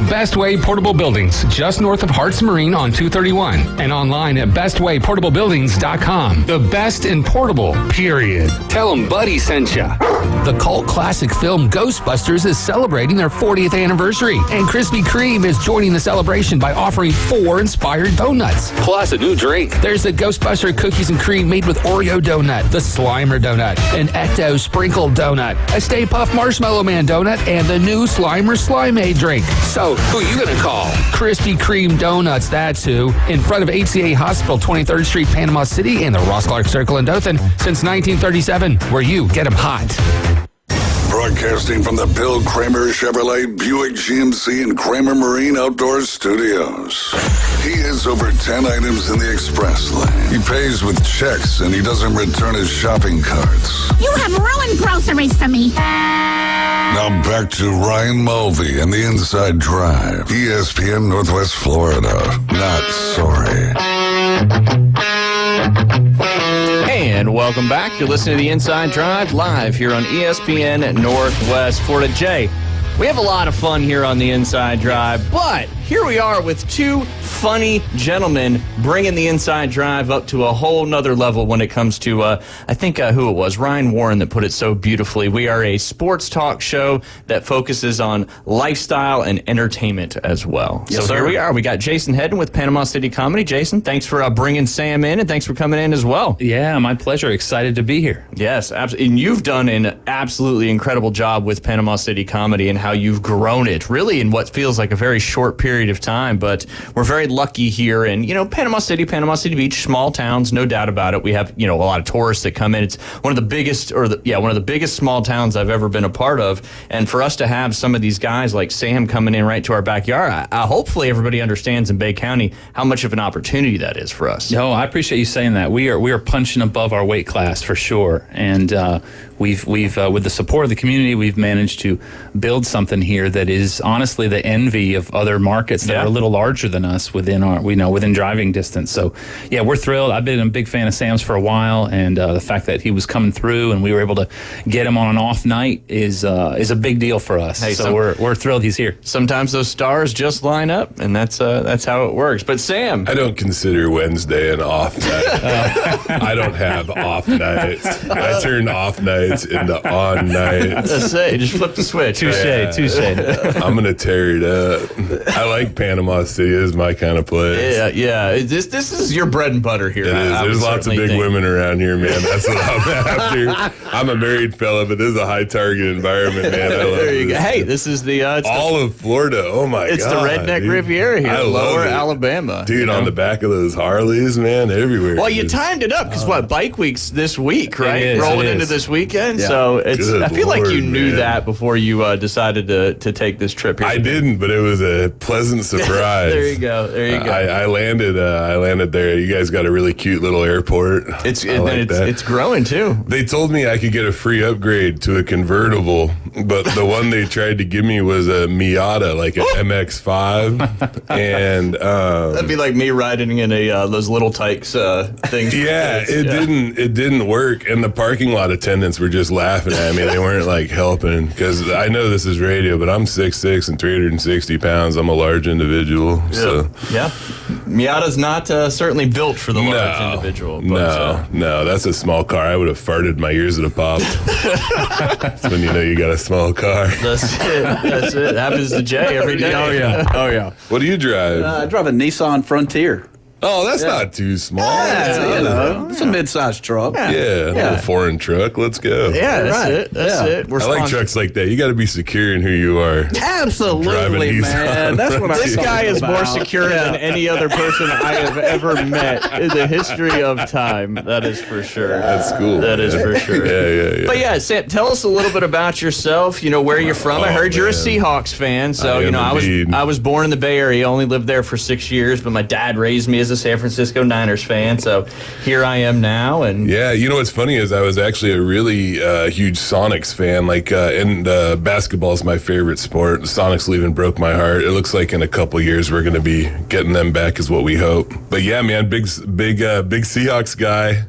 [SPEAKER 3] Bestway Portable Buildings, just north of Harts Marine on 231, and online at bestwayportablebuildings.com. The best in portable, period. Tell them Buddy sent ya. The cult classic film Ghostbusters is celebrating their 40th anniversary, and Krispy Kreme is joining the celebration by offering 4 inspired donuts, plus a new drink. There's the Ghostbuster Cookies and Cream made with Oreo donut, the Slimer donut, an Ecto Sprinkle donut, a Stay Puft Marshmallow Man donut, and the new Slimer Slimeade drink. So, who you gonna call? Krispy Kreme Donuts, that's who. In front of HCA Hospital, 23rd Street, Panama City, and the Ross Clark Circle in Dothan since 1937, where you get them hot.
[SPEAKER 10] Broadcasting from the Bill Kramer Chevrolet Buick GMC and Kramer Marine Outdoor Studios. He has over 10 items in the express lane. He pays with checks and he doesn't return his shopping carts.
[SPEAKER 17] You have ruined groceries for me.
[SPEAKER 10] Now back to Ryan Mulvey and the Inside Drive. ESPN Northwest Florida. Not sorry.
[SPEAKER 13] And welcome back. You're listening to The Inside Drive live here on ESPN Northwest Florida. Jay, we have a lot of fun here on The Inside Drive, but here we are with two funny gentlemen bringing The Inside Drive up to a whole nother level when it comes to, I think who it was, Ryan Warren, that put it so beautifully. We are a sports talk show that focuses on lifestyle and entertainment as well.
[SPEAKER 14] Yes,
[SPEAKER 13] so
[SPEAKER 14] sir.
[SPEAKER 13] Here we are. We got Jason Hedden with Panama City Comedy. Jason, thanks for bringing Sam in, and thanks for coming in as well.
[SPEAKER 18] Yeah, my pleasure. Excited to be here.
[SPEAKER 13] Yes, absolutely. And you've done an absolutely incredible job with Panama City Comedy and how you've grown it really in what feels like a very short period of time. But we're very lucky here in, Panama City Beach, small towns, no doubt about it. We have, a lot of tourists that come in. It's one of the biggest, one of the biggest small towns I've ever been a part of. And for us to have some of these guys like Sam coming in right to our backyard, hopefully everybody understands in Bay County how much of an opportunity that is for us.
[SPEAKER 18] No, I appreciate you saying that. We are punching above our weight class for sure. And we've with the support of the community, we've managed to build something here that is honestly the envy of other markets that are a little larger than us within driving distance. So yeah, we're thrilled. I've been a big fan of Sam's for a while, and the fact that he was coming through and we were able to get him on an off night is a big deal for us.
[SPEAKER 13] Hey,
[SPEAKER 18] so we're thrilled he's here.
[SPEAKER 13] Sometimes those stars just line up, and that's how it works. But Sam,
[SPEAKER 19] I don't consider Wednesday an off night. I don't have off nights. I turn off nights into on nights.
[SPEAKER 13] Let's say, just flip the switch.
[SPEAKER 18] Touche.
[SPEAKER 19] I'm gonna tear it up. I like Panama City. It's my kind kind of place.
[SPEAKER 13] Yeah. This is your bread and butter here.
[SPEAKER 19] It is. There's lots of big women around here, man. That's what I'm after. I'm a married fella, but this is a high target environment, man. I love
[SPEAKER 13] there you
[SPEAKER 19] this.
[SPEAKER 13] go. Hey, this is the
[SPEAKER 19] all of Florida. Oh my god,
[SPEAKER 13] it's the redneck
[SPEAKER 19] dude.
[SPEAKER 13] Riviera here,
[SPEAKER 19] I love
[SPEAKER 13] Lower
[SPEAKER 19] it.
[SPEAKER 13] Alabama,
[SPEAKER 19] dude. On the back of those Harleys, man, everywhere.
[SPEAKER 13] Well, you timed it up because Bike Week's this week, right?
[SPEAKER 18] It is,
[SPEAKER 13] Rolling into this weekend, so it's.
[SPEAKER 19] Good
[SPEAKER 13] I feel like you
[SPEAKER 19] Lord,
[SPEAKER 13] knew
[SPEAKER 19] man.
[SPEAKER 13] that before you decided to take this trip here.
[SPEAKER 19] I didn't, but it was a pleasant surprise.
[SPEAKER 13] There you go.
[SPEAKER 19] I landed there. You guys got a really cute little airport.
[SPEAKER 13] It's growing too.
[SPEAKER 19] They told me I could get a free upgrade to a convertible, but the one they tried to give me was a Miata, like an MX-5, and
[SPEAKER 13] that'd be like me riding in a those little tykes things.
[SPEAKER 19] Yeah, it didn't work, and the parking lot attendants were just laughing at me. They weren't like helping because I know this is radio, but I'm 6'6" and 360 pounds. I'm a large individual. So
[SPEAKER 13] yeah, Miata's not certainly built for the large individual. But,
[SPEAKER 19] no, that's a small car. I would have farted. My ears would have popped. That's when you know you got a small car.
[SPEAKER 13] That's it. Happens to Jay every day.
[SPEAKER 14] Oh yeah.
[SPEAKER 19] What do you drive?
[SPEAKER 14] I drive a Nissan Frontier.
[SPEAKER 19] Oh, that's not too small.
[SPEAKER 14] It's a mid-sized truck.
[SPEAKER 19] Yeah, a little foreign truck. Let's go.
[SPEAKER 13] Yeah, that's it. That's it.
[SPEAKER 19] I like trucks like that. You got to be secure in who you are.
[SPEAKER 14] Absolutely, man. That's what
[SPEAKER 13] this guy is more secure than any other person I have ever met in the history of time. That is for sure.
[SPEAKER 19] That's cool.
[SPEAKER 13] That is for sure.
[SPEAKER 19] Yeah.
[SPEAKER 13] But yeah, Sam, tell us a little bit about yourself. You know, where you're from. I heard you're a Seahawks fan. So I was born in the Bay Area. Only lived there for 6 years, but my dad raised me as a San Francisco Niners fan, so here I am now. And
[SPEAKER 19] yeah, you know what's funny is I was actually a really huge Sonics fan. Like, and basketball is my favorite sport. The Sonics leaving broke my heart. It looks like in a couple years we're going to be getting them back, is what we hope. But yeah, man, big Seahawks guy.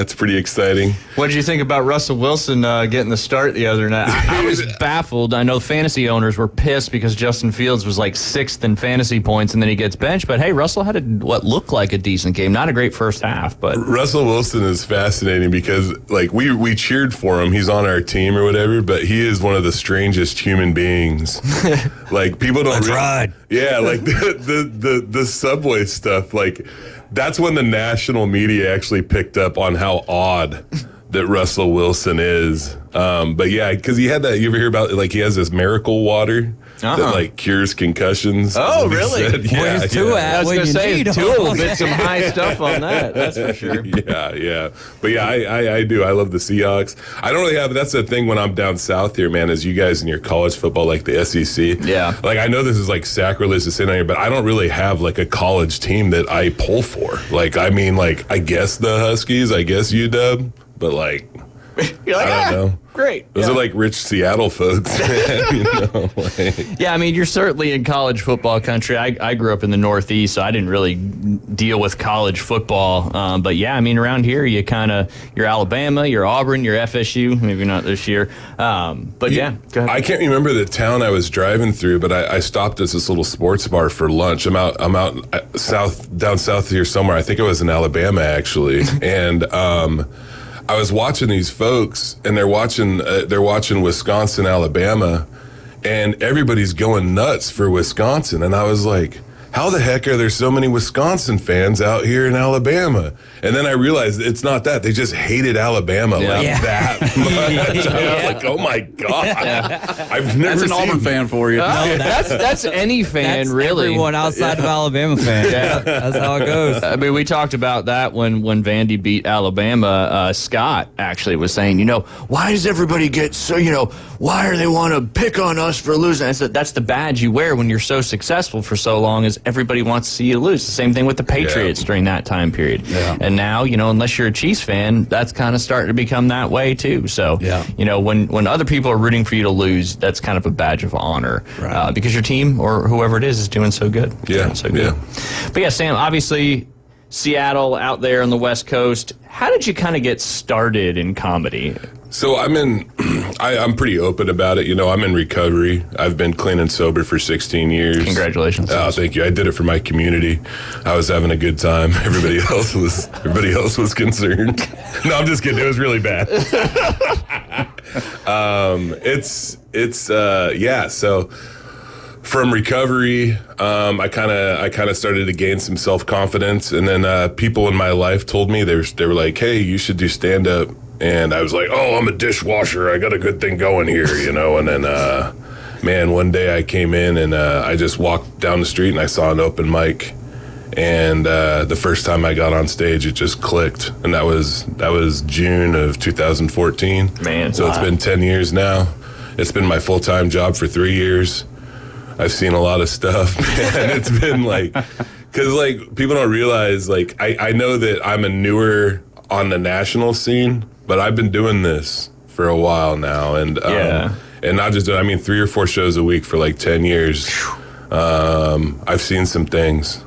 [SPEAKER 19] It's pretty exciting.
[SPEAKER 13] What did you think about Russell Wilson getting the start the other night? I was baffled. I know fantasy owners were pissed because Justin Fields was like 6th in fantasy points, and then he gets benched. But hey, Russell had what looked like a decent game. Not a great first half, but
[SPEAKER 19] Russell Wilson is fascinating because like we cheered for him. He's on our team or whatever, but he is one of the strangest human beings. Like people don't ride. Yeah, like the subway stuff. Like that's when the national media actually picked up on how odd that Russell Wilson is. But yeah, because he had that. You ever hear about like he has this miracle water that like cures concussions?
[SPEAKER 13] Oh, really?
[SPEAKER 19] Yeah,
[SPEAKER 13] I was going to say Tool did some high stuff on that. That's for sure.
[SPEAKER 19] Yeah. But yeah, I do. I love the Seahawks. I don't really have. That's the thing when I'm down south here, man. Is you guys in your college football, like the SEC.
[SPEAKER 13] Yeah.
[SPEAKER 19] Like I know this is like sacrilege to say on here, but I don't really have like a college team that I pull for. Like I mean, like I guess the Huskies, I guess UW, but like.
[SPEAKER 13] You're like,
[SPEAKER 19] I don't know.
[SPEAKER 13] Great.
[SPEAKER 19] Those are like rich Seattle folks. You know, like.
[SPEAKER 13] Yeah, I mean, you're certainly in college football country. I grew up in the Northeast, so I didn't really deal with college football. But yeah, I mean, around here, you're Alabama, you're Auburn, you're FSU. Maybe not this year. But yeah, go ahead.
[SPEAKER 19] I can't remember the town I was driving through, but I stopped at this little sports bar for lunch. I'm out down south here somewhere. I think it was in Alabama actually, and I was watching these folks, and they're watching Wisconsin, Alabama, and everybody's going nuts for Wisconsin. And I was like, how the heck are there so many Wisconsin fans out here in Alabama? And then I realized it's not that. They just hated Alabama that much. I was like, oh my God. I've never
[SPEAKER 14] That's an Auburn fan for you.
[SPEAKER 13] No, that's any fan,
[SPEAKER 15] That's
[SPEAKER 13] really.
[SPEAKER 15] everyone outside of Alabama fan.
[SPEAKER 13] Yeah.
[SPEAKER 15] That's how it goes.
[SPEAKER 13] I mean, we talked about that when Vandy beat Alabama. Scott actually was saying, why does everybody get so, why do they want to pick on us for losing? I said, that's the badge you wear when you're so successful for so long, is everybody wants to see you lose. The same thing with the Patriots during that time period. Yeah. And now, unless you're a Chiefs fan, that's kind of starting to become that way too. So, when other people are rooting for you to lose, that's kind of a badge of honor, because your team or whoever it is doing so good.
[SPEAKER 19] Yeah.
[SPEAKER 13] So good. But yeah, Sam, obviously Seattle out there on the West Coast. How did you kind of get started in comedy?
[SPEAKER 19] So I'm pretty open about it. I'm in recovery. I've been clean and sober for 16 years.
[SPEAKER 13] Congratulations.
[SPEAKER 19] Thank you. I did it for my community. I was having a good time. Everybody else was concerned. No, I'm just kidding. It was really bad. So from recovery, I kind of started to gain some self-confidence, and then people in my life told me they were like, "Hey, you should do stand-up," and I was like, "Oh, I'm a dishwasher. I got a good thing going here," And then, man, one day I came in and I just walked down the street and I saw an open mic, and the first time I got on stage, it just clicked, and that was June of 2014.
[SPEAKER 13] Man,
[SPEAKER 19] so It's been 10 years now. It's been my full-time job for 3 years. I've seen a lot of stuff, man. It's been because people don't realize, I know that I'm a newer on the national scene, but I've been doing this for a while now, and not just 3 or 4 shows a week for 10 years. I've seen some things,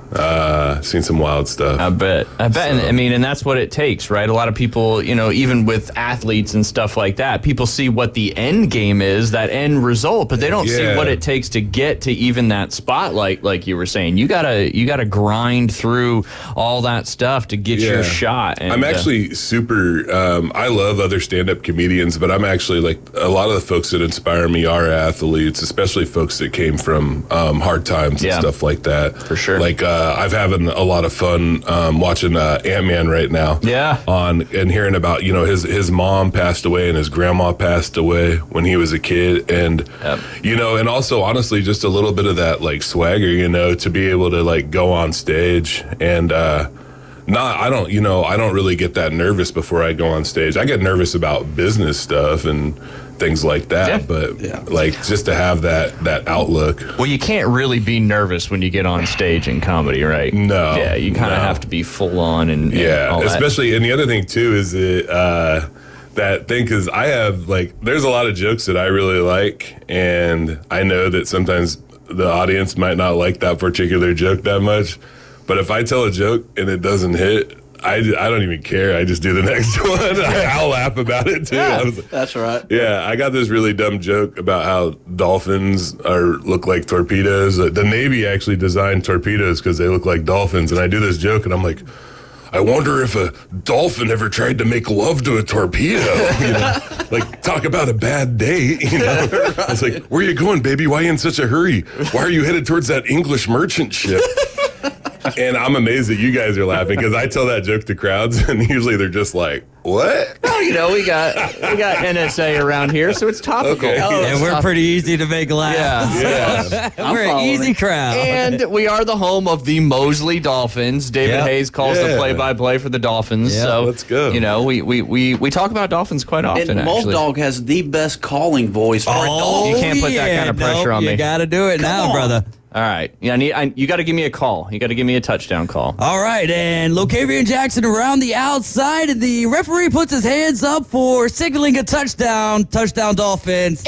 [SPEAKER 19] seen some wild stuff.
[SPEAKER 13] I bet. And that's what it takes, right? A lot of people, even with athletes and stuff like that, people see what the end game is, that end result, but they don't see what it takes to get to even that spotlight, like you were saying. You gotta grind through all that stuff to get your shot. And,
[SPEAKER 19] I'm actually super, I love other stand-up comedians, but I'm actually a lot of the folks that inspire me are athletes, especially folks that came from hard times and stuff like that.
[SPEAKER 13] For sure.
[SPEAKER 19] I've having a lot of fun watching Ant-Man right now.
[SPEAKER 13] Yeah.
[SPEAKER 19] And hearing about, his mom passed away and his grandma passed away when he was a kid. And, and also honestly, just a little bit of that swagger, to be able to go on stage and, I don't really get that nervous before I go on stage. I get nervous about business stuff and things like that, but just to have that outlook.
[SPEAKER 13] Well, you can't really be nervous when you get on stage in comedy, right?
[SPEAKER 19] No.
[SPEAKER 13] Yeah, you kind of have to be full on and all that.
[SPEAKER 19] Especially, and the other thing too is that thing, because I have there's a lot of jokes that I really like, and I know that sometimes the audience might not like that particular joke that much, but if I tell a joke and it doesn't hit, I don't even care. I just do the next one. I'll laugh about it too.
[SPEAKER 14] Yeah, that's right.
[SPEAKER 19] Yeah, I got this really dumb joke about how dolphins look like torpedoes. The Navy actually designed torpedoes because they look like dolphins, and I do this joke, and I'm like, I wonder if a dolphin ever tried to make love to a torpedo. Talk about a bad date. I was like, where are you going, baby? Why are you in such a hurry? Why are you headed towards that English merchant ship? And I'm amazed that you guys are laughing because I tell that joke to crowds, and usually they're just like, "What?"
[SPEAKER 13] Well, we got NSA around here, so it's topical.
[SPEAKER 19] Okay.
[SPEAKER 15] And we're pretty easy to make laugh.
[SPEAKER 19] Yeah.
[SPEAKER 15] We're an easy crowd.
[SPEAKER 13] And we are the home of the Mosley Dolphins. David Hayes calls the play-by-play for the Dolphins.
[SPEAKER 19] Yeah,
[SPEAKER 13] so
[SPEAKER 19] let's go.
[SPEAKER 13] We talk about Dolphins quite often.
[SPEAKER 14] And Moldog has the best calling voice for a dog.
[SPEAKER 13] You can't put that kind of pressure on me.
[SPEAKER 15] You got to do it now, brother.
[SPEAKER 13] All right. Yeah, you got to give me a call. You got to give me a touchdown call.
[SPEAKER 15] All right, and Locavian Jackson around the outside, and the referee puts his hands up for signaling a touchdown. Touchdown, Dolphins.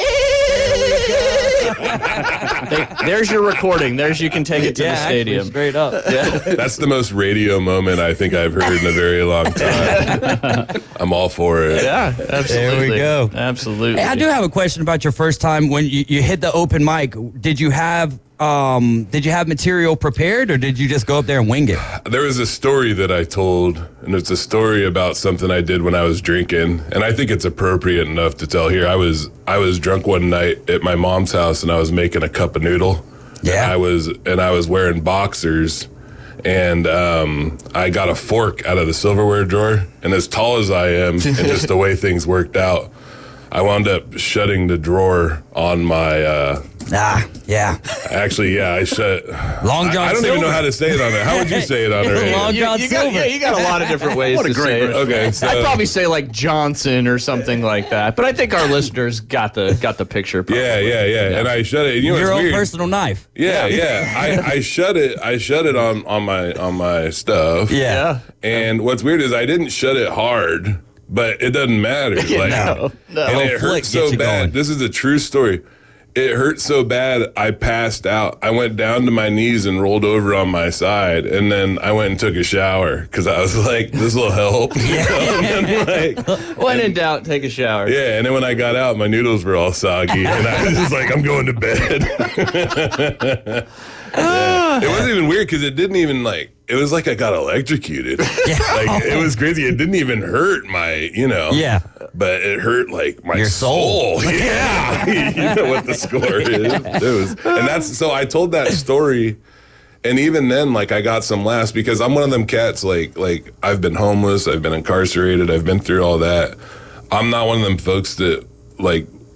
[SPEAKER 13] There's your recording. You can take it to the stadium.
[SPEAKER 15] Straight up.
[SPEAKER 13] Yeah.
[SPEAKER 19] That's the most radio moment I think I've heard in a very long time. I'm all for it.
[SPEAKER 13] Yeah, absolutely.
[SPEAKER 15] There we go.
[SPEAKER 13] Absolutely.
[SPEAKER 15] Hey, I do have a question about your first time when you hit the open mic. Did you have material prepared, or did you just go up there and wing it?
[SPEAKER 19] There was a story that I told, and it's a story about something I did when I was drinking, and I think it's appropriate enough to tell here. I was drunk one night at my mom's house, and I was making a cup of noodle.
[SPEAKER 15] Yeah.
[SPEAKER 19] And I was wearing boxers, and I got a fork out of the silverware drawer, and as tall as I am, and just the way things worked out, I wound up shutting the drawer on my. Actually, I shut.
[SPEAKER 15] Long John
[SPEAKER 19] I don't
[SPEAKER 15] Silver.
[SPEAKER 19] even know how to say it on there. How would you say it on there?
[SPEAKER 15] Long John Silver.
[SPEAKER 13] You got a lot of different ways to say it.
[SPEAKER 19] Okay, so
[SPEAKER 13] I'd probably say Johnson or something like that. But I think our listeners got the picture. Probably.
[SPEAKER 19] Yeah. And I shut it. And
[SPEAKER 15] Your own
[SPEAKER 19] weird.
[SPEAKER 15] personal knife.
[SPEAKER 19] Yeah. I shut it. I shut it on my stuff.
[SPEAKER 15] Yeah.
[SPEAKER 19] And what's weird is I didn't shut it hard, but it doesn't matter.
[SPEAKER 13] No.
[SPEAKER 19] And it hurt so bad.
[SPEAKER 15] Going.
[SPEAKER 19] This is a true story. It hurt so bad, I passed out. I went down to my knees and rolled over on my side, and then I went and took a shower because I was like, "This will help."
[SPEAKER 13] When in doubt, take a shower.
[SPEAKER 19] Yeah, and then when I got out, my noodles were all soggy, and I was just like, "I'm going to bed." It wasn't even weird because it didn't even it was like I got electrocuted. Like it was crazy. It didn't even hurt my,
[SPEAKER 15] Yeah.
[SPEAKER 19] But it hurt like my
[SPEAKER 15] Your soul.
[SPEAKER 19] Yeah. You know what the score is. So I told that story. And even then, I got some laughs because I'm one of them cats, like I've been homeless, I've been incarcerated, I've been through all that. I'm not one of them folks that,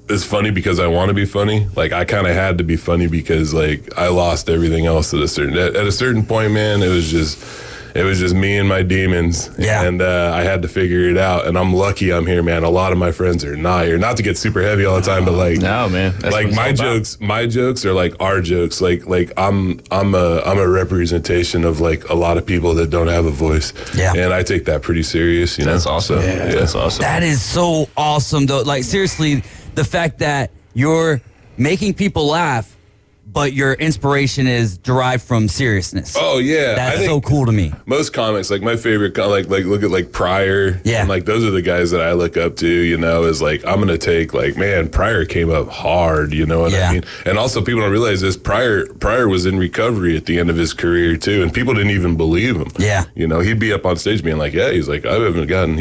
[SPEAKER 19] is funny because I want to be funny. I kind of had to be funny because, I lost everything else at a certain point, man, it was just me and my demons.
[SPEAKER 15] Yeah.
[SPEAKER 19] And I had to figure it out. And I'm lucky I'm here, man. A lot of my friends are not here. Not to get super heavy all the time, but
[SPEAKER 13] no, man. That's what it's
[SPEAKER 19] my jokes are our jokes. I'm a representation of a lot of people that don't have a voice.
[SPEAKER 15] Yeah.
[SPEAKER 19] And I take that pretty serious,
[SPEAKER 13] That's awesome.
[SPEAKER 19] So,
[SPEAKER 13] That's awesome.
[SPEAKER 15] That is so awesome, though. Seriously, the fact that you're making people laugh, but your inspiration is derived from seriousness.
[SPEAKER 19] Oh yeah,
[SPEAKER 15] that's so cool to me.
[SPEAKER 19] Most comics, my favorite, look at Pryor.
[SPEAKER 15] Yeah,
[SPEAKER 19] and, those are the guys that I look up to. Is I'm gonna take man, Pryor came up hard. You know what I mean? And also people don't realize this. Pryor was in recovery at the end of his career too, and people didn't even believe him.
[SPEAKER 15] Yeah,
[SPEAKER 19] he'd be up on stage being he's I haven't gotten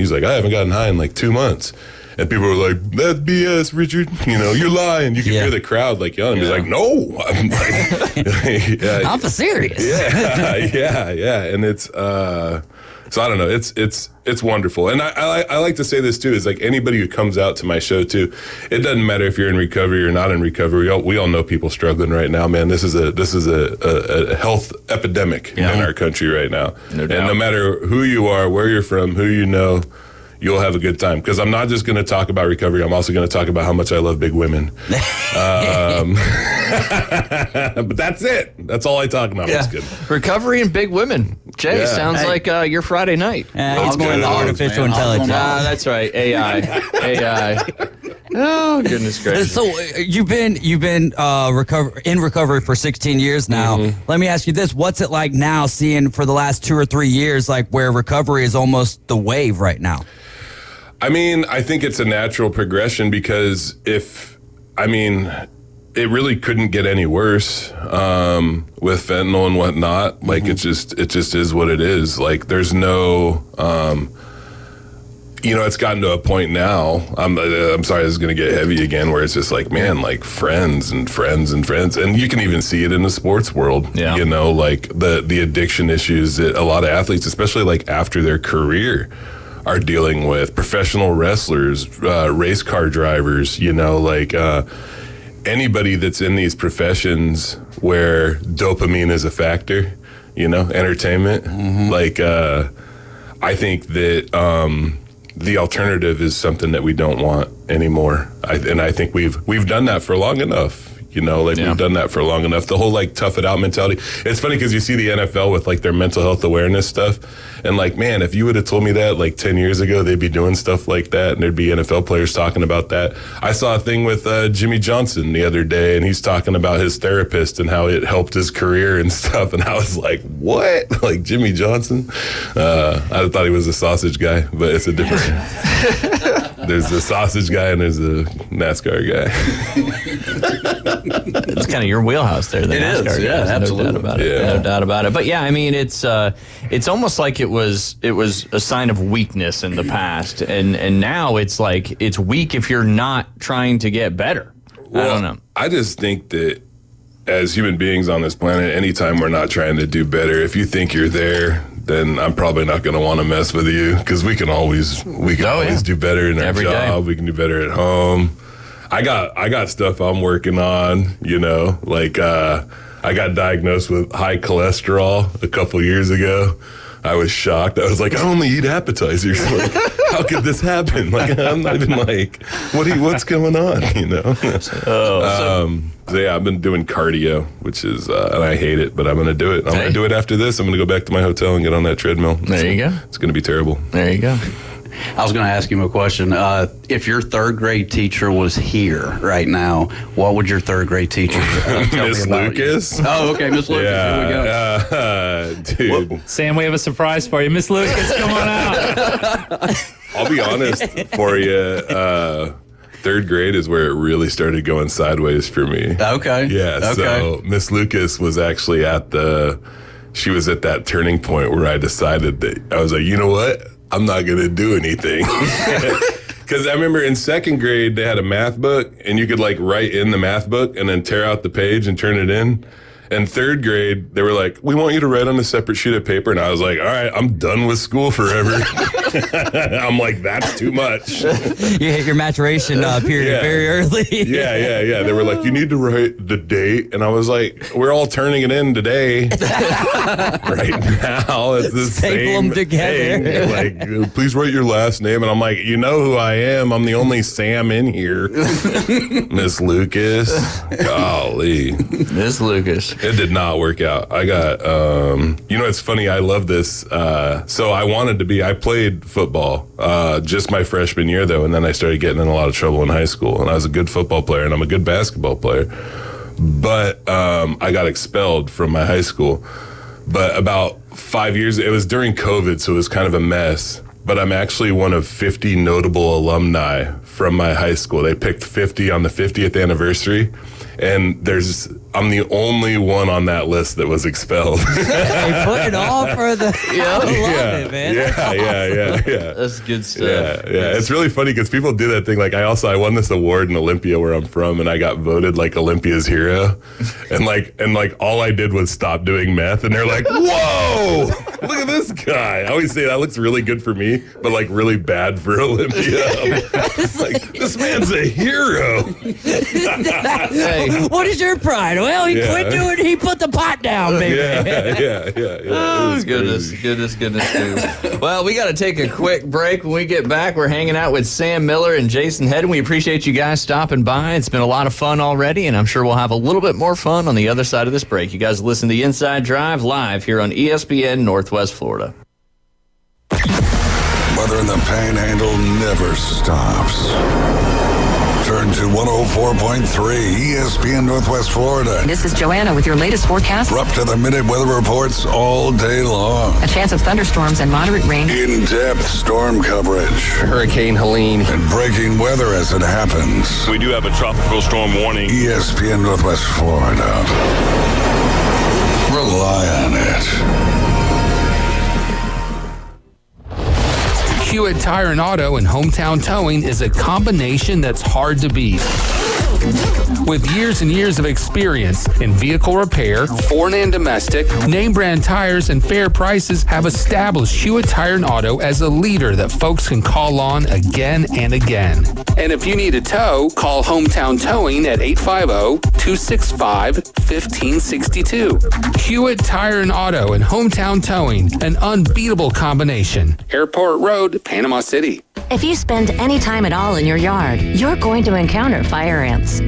[SPEAKER 19] high in 2 months. And people were like, "That's BS, Richard. You're lying." You can hear the crowd yelling. He's like, "No, I'm
[SPEAKER 15] I'm for serious."
[SPEAKER 19] Yeah. And it's so I don't know. It's wonderful. And I like to say this too. Is anybody who comes out to my show too. It doesn't matter if you're in recovery or not in recovery. We all know people struggling right now, man. This is a health epidemic in our country right now.
[SPEAKER 13] No doubt.
[SPEAKER 19] And no matter who you are, where you're from, who you know, you'll have a good time. Because I'm not just going to talk about recovery. I'm also going to talk about how much I love big women. But that's it. That's all I talk about. That's good.
[SPEAKER 13] Recovery and big women. Jay, sounds like your Friday night.
[SPEAKER 15] It's more in the artificial intelligence.
[SPEAKER 13] That's right. AI. Oh, goodness gracious.
[SPEAKER 15] So you've been in recovery for 16 years now.
[SPEAKER 19] Mm-hmm.
[SPEAKER 15] Let me ask you this. What's it like now seeing for the last 2 or 3 years, where recovery is almost the wave right now?
[SPEAKER 19] I mean, I think it's a natural progression because it really couldn't get any worse with fentanyl and whatnot. It just is what it is. There's no, it's gotten to a point now. I'm sorry, this is going to get heavy again, where it's just friends and friends and friends, and you can even see it in the sports world.
[SPEAKER 13] Yeah.
[SPEAKER 19] The addiction issues that a lot of athletes, especially after their career, are dealing with. Professional wrestlers, race car drivers, anybody that's in these professions where dopamine is a factor, entertainment. I think that the alternative is something that we don't want anymore. I think we've done that for long enough. We've done that for long enough. The whole tough it out mentality. It's funny because you see the NFL with their mental health awareness stuff. And man, if you would have told me that 10 years ago, they'd be doing stuff like that and there'd be NFL players talking about that. I saw a thing with Jimmy Johnson the other day, and he's talking about his therapist and how it helped his career and stuff. And I was like, what? Jimmy Johnson? I thought he was a sausage guy, but it's a different... There's the sausage guy and there's the NASCAR guy.
[SPEAKER 13] It's kind of your wheelhouse there. The NASCAR guy.
[SPEAKER 14] Yeah, absolutely.
[SPEAKER 13] No doubt about it. No doubt about it. But yeah, it's almost like it was a sign of weakness in the past, and now it's it's weak if you're not trying to get better.
[SPEAKER 19] Well,
[SPEAKER 13] I don't know.
[SPEAKER 19] I just think that as human beings on this planet, anytime we're not trying to do better, if you think you're there, then I'm probably not going to want to mess with you, because we can always do better in our
[SPEAKER 13] Every
[SPEAKER 19] job.
[SPEAKER 13] day.
[SPEAKER 19] We can do better at home. I got stuff I'm working on. I got diagnosed with high cholesterol a couple years ago. I was shocked. I was like, I only eat appetizers. How could this happen? I'm not even what's going on? So yeah, I've been doing cardio, which is, and I hate it, but I'm going to do it. I'm going to do it after this. I'm going to go back to my hotel and get on that treadmill.
[SPEAKER 13] There you go.
[SPEAKER 19] It's going to be terrible.
[SPEAKER 13] There you go.
[SPEAKER 14] I was going to ask you a question. If your third grade teacher was here right now, what would your third grade teacher tell
[SPEAKER 19] Miss
[SPEAKER 14] me about
[SPEAKER 19] Lucas?
[SPEAKER 14] You? Oh, okay, Miss Lucas.
[SPEAKER 19] Yeah.
[SPEAKER 14] Here we go.
[SPEAKER 19] Dude.
[SPEAKER 18] Sam, we have a surprise for you. Miss Lucas, come on out.
[SPEAKER 19] I'll be honest for you. third grade is where it really started going sideways for me.
[SPEAKER 14] Okay.
[SPEAKER 19] Yeah.
[SPEAKER 14] Okay.
[SPEAKER 19] So Miss Lucas was actually she was at that turning point where I decided that I was like, you know what? I'm not going to do anything. Because I remember in second grade, they had a math book, and you could like write in the math book and then tear out the page and turn it in. And third grade, they were like, we want you to write on a separate sheet of paper. And I was like, all right, I'm done with school forever. I'm like, that's too much.
[SPEAKER 15] You hit your maturation period very early.
[SPEAKER 19] Yeah. They were like, you need to write the date. And I was like, we're all turning it in today. Right now, it's the same
[SPEAKER 15] them together.
[SPEAKER 19] thing. Like, please write your last name. And I'm like, you know who I am. I'm the only Sam in here. Miss Lucas. Golly.
[SPEAKER 13] Miss Lucas.
[SPEAKER 19] It did not work out. I got, it's funny. I love this. So I played football just my freshman year, though, and then I started getting in a lot of trouble in high school. And I was a good football player, and I'm a good basketball player. But I got expelled from my high school. But about 5 years, it was during COVID, so it was kind of a mess. But I'm actually one of 50 notable alumni from my high school. They picked 50 on the 50th anniversary. And I'm the only one on that list that was expelled.
[SPEAKER 15] They put it all for the. I love it, man.
[SPEAKER 19] Yeah.
[SPEAKER 13] That's good stuff.
[SPEAKER 19] Yeah. It's really funny because people do that thing. Like I won this award in Olympia where I'm from, and I got voted like Olympia's hero. And like all I did was stop doing meth, and they're like, "Whoa, look at this guy!" I always say that looks really good for me, but like really bad for Olympia. Like this man's a hero.
[SPEAKER 13] Hey.
[SPEAKER 15] What is your pride? Well, he quit doing it. He put the pot down, baby.
[SPEAKER 19] Yeah.
[SPEAKER 13] Oh, goodness. Well, we got to take a quick break. When we get back, we're hanging out with Sam Miller and Jason Hedden. We appreciate you guys stopping by. It's been a lot of fun already, and I'm sure we'll have a little bit more fun on the other side of this break. You guys listen to The Inside Drive live here on ESPN Northwest Florida.
[SPEAKER 10] Weather in the Panhandle never stops. Turn to 104.3 ESPN Northwest Florida.
[SPEAKER 1] This is Joanna with your latest forecast.
[SPEAKER 10] We're up to the minute weather reports all day long.
[SPEAKER 1] A chance of thunderstorms and moderate rain.
[SPEAKER 10] In-depth storm coverage.
[SPEAKER 11] Hurricane Helene.
[SPEAKER 10] And breaking weather as it happens.
[SPEAKER 2] We do have a tropical storm warning.
[SPEAKER 10] ESPN Northwest Florida. Rely on it.
[SPEAKER 3] Hewitt Tire and Auto and Hometown Towing is a combination that's hard to beat. With years and years of experience in vehicle repair, foreign and domestic, name brand tires and fair prices have established Hewitt Tire and Auto as a leader that folks can call on again and again. And if you need a tow, call Hometown Towing at 850-265-1562. Hewitt Tire and Auto and Hometown Towing, an unbeatable combination. Airport Road, Panama City.
[SPEAKER 20] If you spend any time at all in your yard, you're going to encounter fire ants.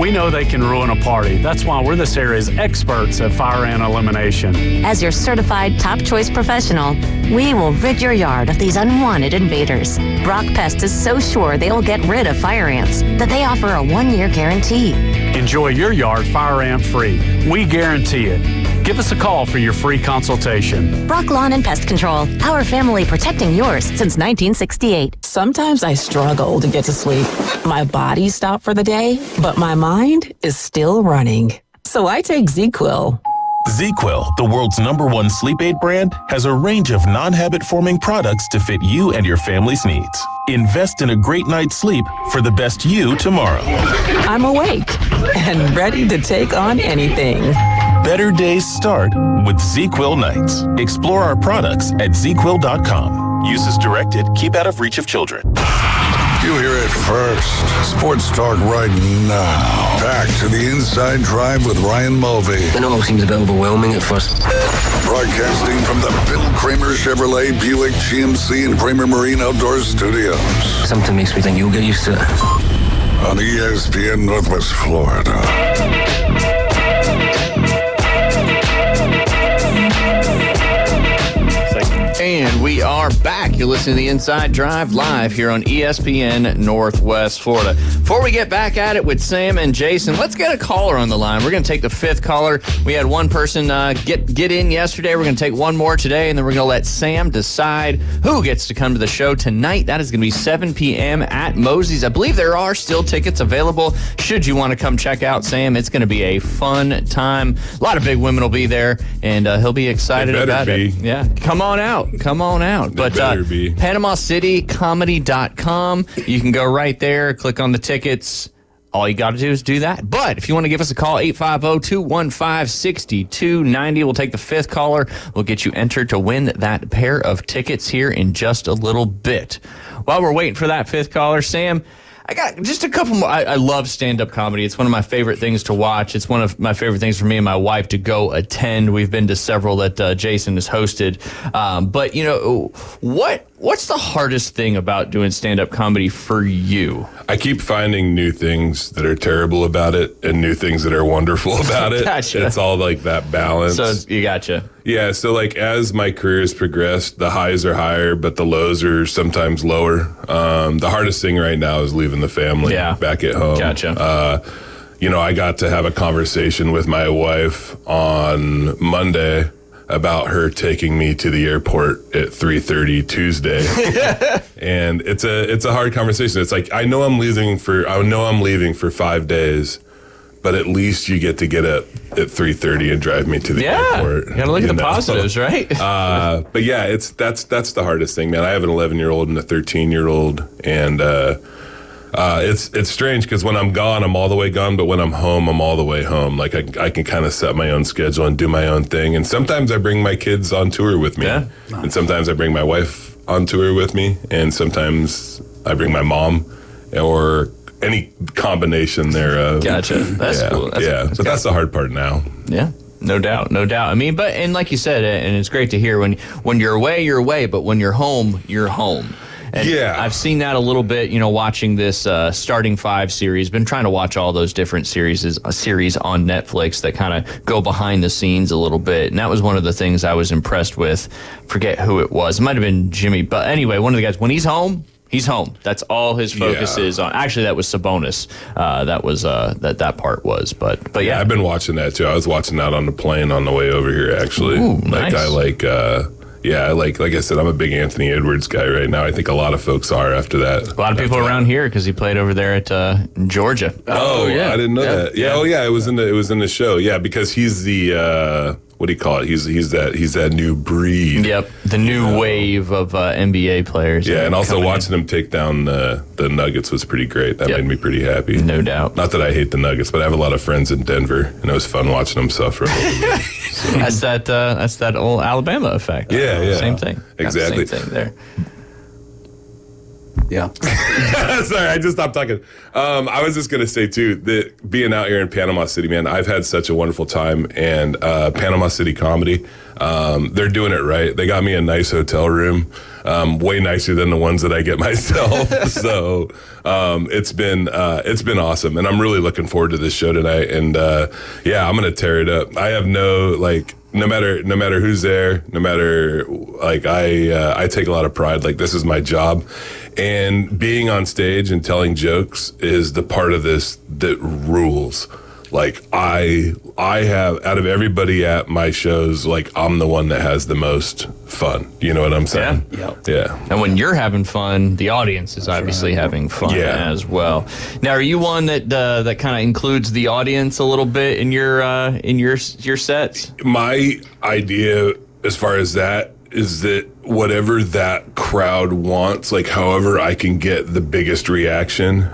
[SPEAKER 21] We know they can ruin a party. That's why we're this area's experts at fire ant elimination.
[SPEAKER 20] As your certified top choice professional, we will rid your yard of these unwanted invaders. Brock Pest is so sure they will get rid of fire ants that they offer a 1-year guarantee.
[SPEAKER 21] Enjoy your yard fire ant free. We guarantee it. Give us a call for your free consultation.
[SPEAKER 20] Brock Lawn and Pest Control, our family protecting yours since 1968.
[SPEAKER 5] Sometimes I struggle to get to sleep. My body stopped for the day, but my mind is still running. So I take ZzzQuil.
[SPEAKER 6] ZzzQuil, the world's #1 sleep aid brand, has a range of non-habit forming products to fit you and your family's needs. Invest in a great night's sleep for the best you tomorrow.
[SPEAKER 5] I'm awake and ready to take on anything.
[SPEAKER 6] Better days start with ZzzQuil nights. Explore our products at ZzzQuil.com. Use as directed. Keep out of reach of children.
[SPEAKER 10] You hear it first. Sports talk right now. Back to the Inside Drive with Ryan Mulvey.
[SPEAKER 11] It all seems a bit overwhelming at first.
[SPEAKER 10] Broadcasting from the Bill Kramer Chevrolet, Buick, GMC, and Kramer Marine Outdoor Studios.
[SPEAKER 11] Something makes me think you'll get used to it.
[SPEAKER 10] On ESPN Northwest Florida.
[SPEAKER 13] And we are are back. You're listening to the Inside Drive live here on ESPN Northwest Florida. Before we get back at it with Sam and Jason, let's get a caller on the line. We're going to take the fifth caller. We had one person get in yesterday. We're going to take one more today, and then we're going to let Sam decide who gets to come to the show tonight. That is going to be 7 p.m. at Mosey's. I believe there are still tickets available. Should you want to come check out Sam, it's going to be a fun time. A lot of big women will be there, and he'll be excited about it. Yeah, come on out. Come on out. But PanamaCityComedy.com. You can go right there, click on the tickets. All you got to do is do that. But if you want to give us a call, 850-215-6290. We'll take the fifth caller. We'll get you entered to win that pair of tickets here in just a little bit. While we're waiting for that fifth caller, Sam, I got just a couple more. I love stand-up comedy. It's one of my favorite things to watch. It's one of my favorite things for me and my wife to go attend. We've been to several that Jason has hosted. But, you know, what's the hardest thing about doing stand-up comedy for you?
[SPEAKER 19] I keep finding new things that are terrible about it and new things that are wonderful about it.
[SPEAKER 13] Gotcha.
[SPEAKER 19] It's all like that balance.
[SPEAKER 13] So you gotcha.
[SPEAKER 19] Yeah, so like as my career has progressed, the highs are higher, but the lows are sometimes lower. The hardest thing right now is leaving the family back at home.
[SPEAKER 13] Gotcha.
[SPEAKER 19] You know, I got to have a conversation with my wife on Monday about her taking me to the airport at 3:30 Tuesday. And it's a hard conversation. It's like I know I'm leaving for 5 days, but at least you get up at 3:30 and drive me to the airport.
[SPEAKER 13] You gotta look at the positives, right?
[SPEAKER 19] But yeah, that's the hardest thing, man. I have an 11-year-old and a 13-year-old, and it's strange because when I'm gone, I'm all the way gone, but when I'm home, I'm all the way home. Like I can kind of set my own schedule and do my own thing. And sometimes I bring my kids on tour with me, and sometimes I bring my wife on tour with me, and sometimes I bring my mom, or any combination thereof.
[SPEAKER 13] Gotcha. That's cool.
[SPEAKER 19] But that's the hard part now.
[SPEAKER 13] Yeah. No doubt. I mean, and like you said, and it's great to hear when you're away, but when you're home, you're home. And I've seen that a little bit, you know, watching this Starting Five series. Been trying to watch all those different series on Netflix that kind of go behind the scenes a little bit. And that was one of the things I was impressed with. Forget who it was. It might have been Jimmy. But anyway, one of the guys, when he's home, he's home. That's all his focus is on. Actually, that was Sabonis. That was that part was. But yeah,
[SPEAKER 19] I've been watching that too. I was watching that on the plane on the way over here. Actually,
[SPEAKER 13] nice.
[SPEAKER 19] Like I said, I'm a big Anthony Edwards guy right now. I think a lot of folks are after that.
[SPEAKER 13] A lot of people around here because he played over there at Georgia.
[SPEAKER 19] Oh yeah, I didn't know that. Yeah, it was in the show. Yeah, because he's the what do you call it? He's that new breed.
[SPEAKER 13] Yep, the new wave of NBA players.
[SPEAKER 19] Yeah, and also watching him take down the Nuggets was pretty great. That made me pretty happy.
[SPEAKER 13] No doubt.
[SPEAKER 19] Not that I hate the Nuggets, but I have a lot of friends in Denver, and it was fun watching them suffer a little bit. So.
[SPEAKER 13] That's that old Alabama effect.
[SPEAKER 19] Yeah.
[SPEAKER 13] Same thing.
[SPEAKER 19] Exactly.
[SPEAKER 13] Same thing there.
[SPEAKER 14] Yeah.
[SPEAKER 19] Sorry, I just stopped talking. I was just going to say, too, that being out here in Panama City, man, I've had such a wonderful time. And Panama City Comedy, they're doing it right. They got me a nice hotel room, way nicer than the ones that I get myself. So it's been awesome. And I'm really looking forward to this show tonight. And, I'm going to tear it up. I have no matter who's there, I take a lot of pride. Like, this is my job. And being on stage and telling jokes is the part of this that rules. Like, I have, out of everybody at my shows, like, I'm the one that has the most fun. You know what I'm saying? Yeah.
[SPEAKER 13] And when you're having fun, the audience is obviously having fun as well. Now, are you one that kind of includes the audience a little bit in your sets? My
[SPEAKER 19] idea, as far as that, is that whatever that crowd wants, like however I can get the biggest reaction.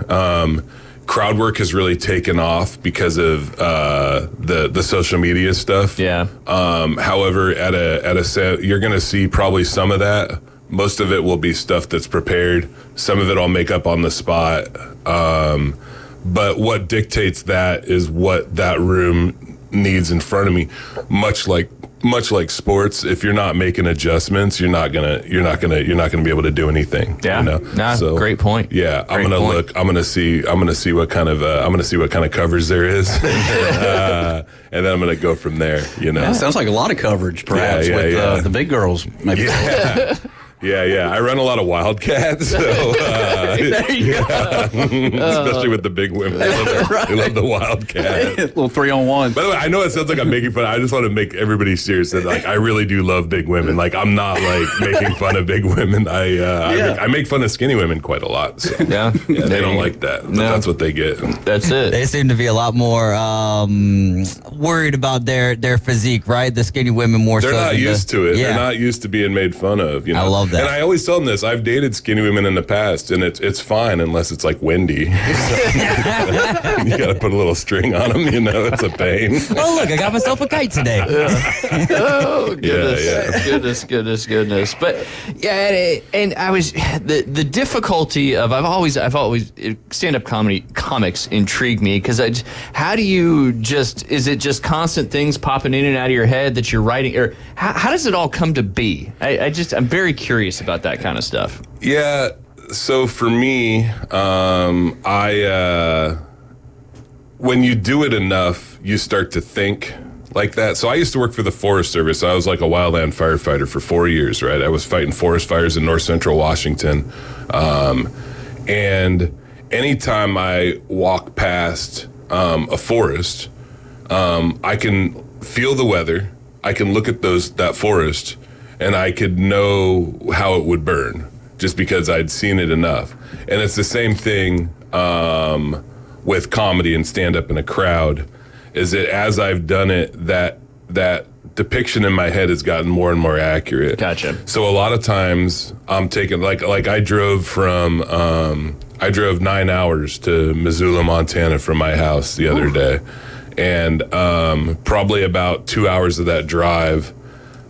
[SPEAKER 19] Crowd work has really taken off because of the social media stuff.
[SPEAKER 13] Yeah.
[SPEAKER 19] However, at a set, you're going to see probably some of that. Most of it will be stuff that's prepared. Some of it I'll make up on the spot. But what dictates that is what that room needs in front of me. Much like sports, if you're not making adjustments, you're not gonna be able to do anything.
[SPEAKER 13] Yeah.
[SPEAKER 19] You know?
[SPEAKER 13] Great point.
[SPEAKER 19] Yeah. I'm gonna see what kind of coverage there is. And then I'm gonna go from there, you know.
[SPEAKER 14] Yeah, sounds like a lot of coverage, perhaps, with the big girls, maybe.
[SPEAKER 19] Yeah. I run a lot of Wildcats, so
[SPEAKER 13] There you go.
[SPEAKER 19] especially with the big women. They love the Wildcat.
[SPEAKER 14] Little 3-on-1.
[SPEAKER 19] By the way, I know it sounds like I'm making fun. I just want to make everybody serious that like I really do love big women. Like I'm not like making fun of big women. I make fun of skinny women quite a lot. So.
[SPEAKER 13] Yeah,
[SPEAKER 19] They don't like that. But that's what they get.
[SPEAKER 13] That's it.
[SPEAKER 15] They seem to be a lot more worried about their physique, right? The skinny women more
[SPEAKER 19] They're
[SPEAKER 15] so.
[SPEAKER 19] not used to it.
[SPEAKER 15] Yeah.
[SPEAKER 19] They're not used to being made fun of. You know?
[SPEAKER 15] I love that.
[SPEAKER 19] And I always tell them this. I've dated skinny women in the past, and it's fine unless it's like windy. So, you got to put a little string on them. You know, it's a pain.
[SPEAKER 15] Oh, look, I got myself a kite today.
[SPEAKER 13] Oh goodness, goodness. But yeah, and I was the difficulty of I've always stand-up comics intrigue me because how do you is it just constant things popping in and out of your head that you're writing, or how does it all come to be? I'm very curious about that kind of stuff.
[SPEAKER 19] Yeah. So for me, when you do it enough, you start to think like that. So I used to work for the Forest Service. I was like a wildland firefighter for 4 years, right? I was fighting forest fires in north central Washington. And anytime I walk past a forest, I can feel the weather. I can look at that forest, and I could know how it would burn just because I'd seen it enough. And it's the same thing with comedy and stand-up in a crowd, is that as I've done it, that depiction in my head has gotten more and more accurate.
[SPEAKER 13] Gotcha.
[SPEAKER 19] So a lot of times I'm taking, like I drove 9 hours to Missoula, Montana from my house the other day. And probably about 2 hours of that drive,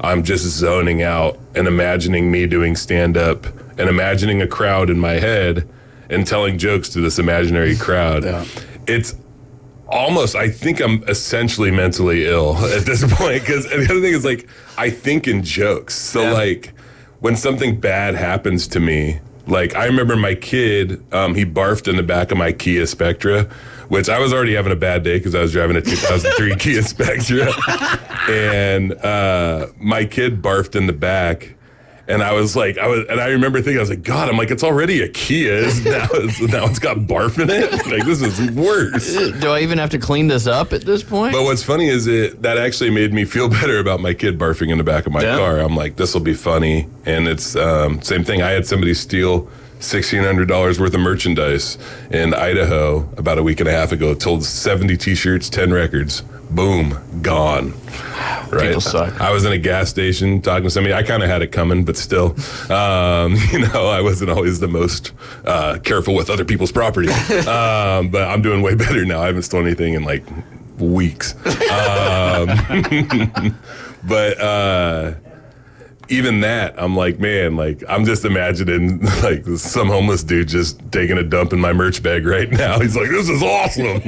[SPEAKER 19] I'm just zoning out and imagining me doing stand-up and imagining a crowd in my head and telling jokes to this imaginary crowd. Yeah. It's almost, I think I'm essentially mentally ill at this point, because the other thing is, like, I think in jokes. So, like, when something bad happens to me, like, I remember my kid, he barfed in the back of my Kia Spectra, which I was already having a bad day because I was driving a 2003 Kia Spectra. And my kid barfed in the back. And I was like, and I remember thinking, I was like, God, I'm like, it's already a Kia. Now it's got barf in it. Like, this is worse.
[SPEAKER 13] Do I even have to clean this up at this point?
[SPEAKER 19] But what's funny is that actually made me feel better about my kid barfing in the back of my car. I'm like, this will be funny. And it's same thing. I had somebody steal $1,600 worth of merchandise in Idaho about a week and a half ago. Told 70 T-shirts, 10 records. Boom, gone. Right.
[SPEAKER 13] People suck.
[SPEAKER 19] I was in a gas station talking to somebody. I kind of had it coming, but still, I wasn't always the most careful with other people's property. But I'm doing way better now. I haven't stolen anything in like weeks. But even that, I'm like, man, like, I'm just imagining like some homeless dude just taking a dump in my merch bag right now. He's like, this is awesome.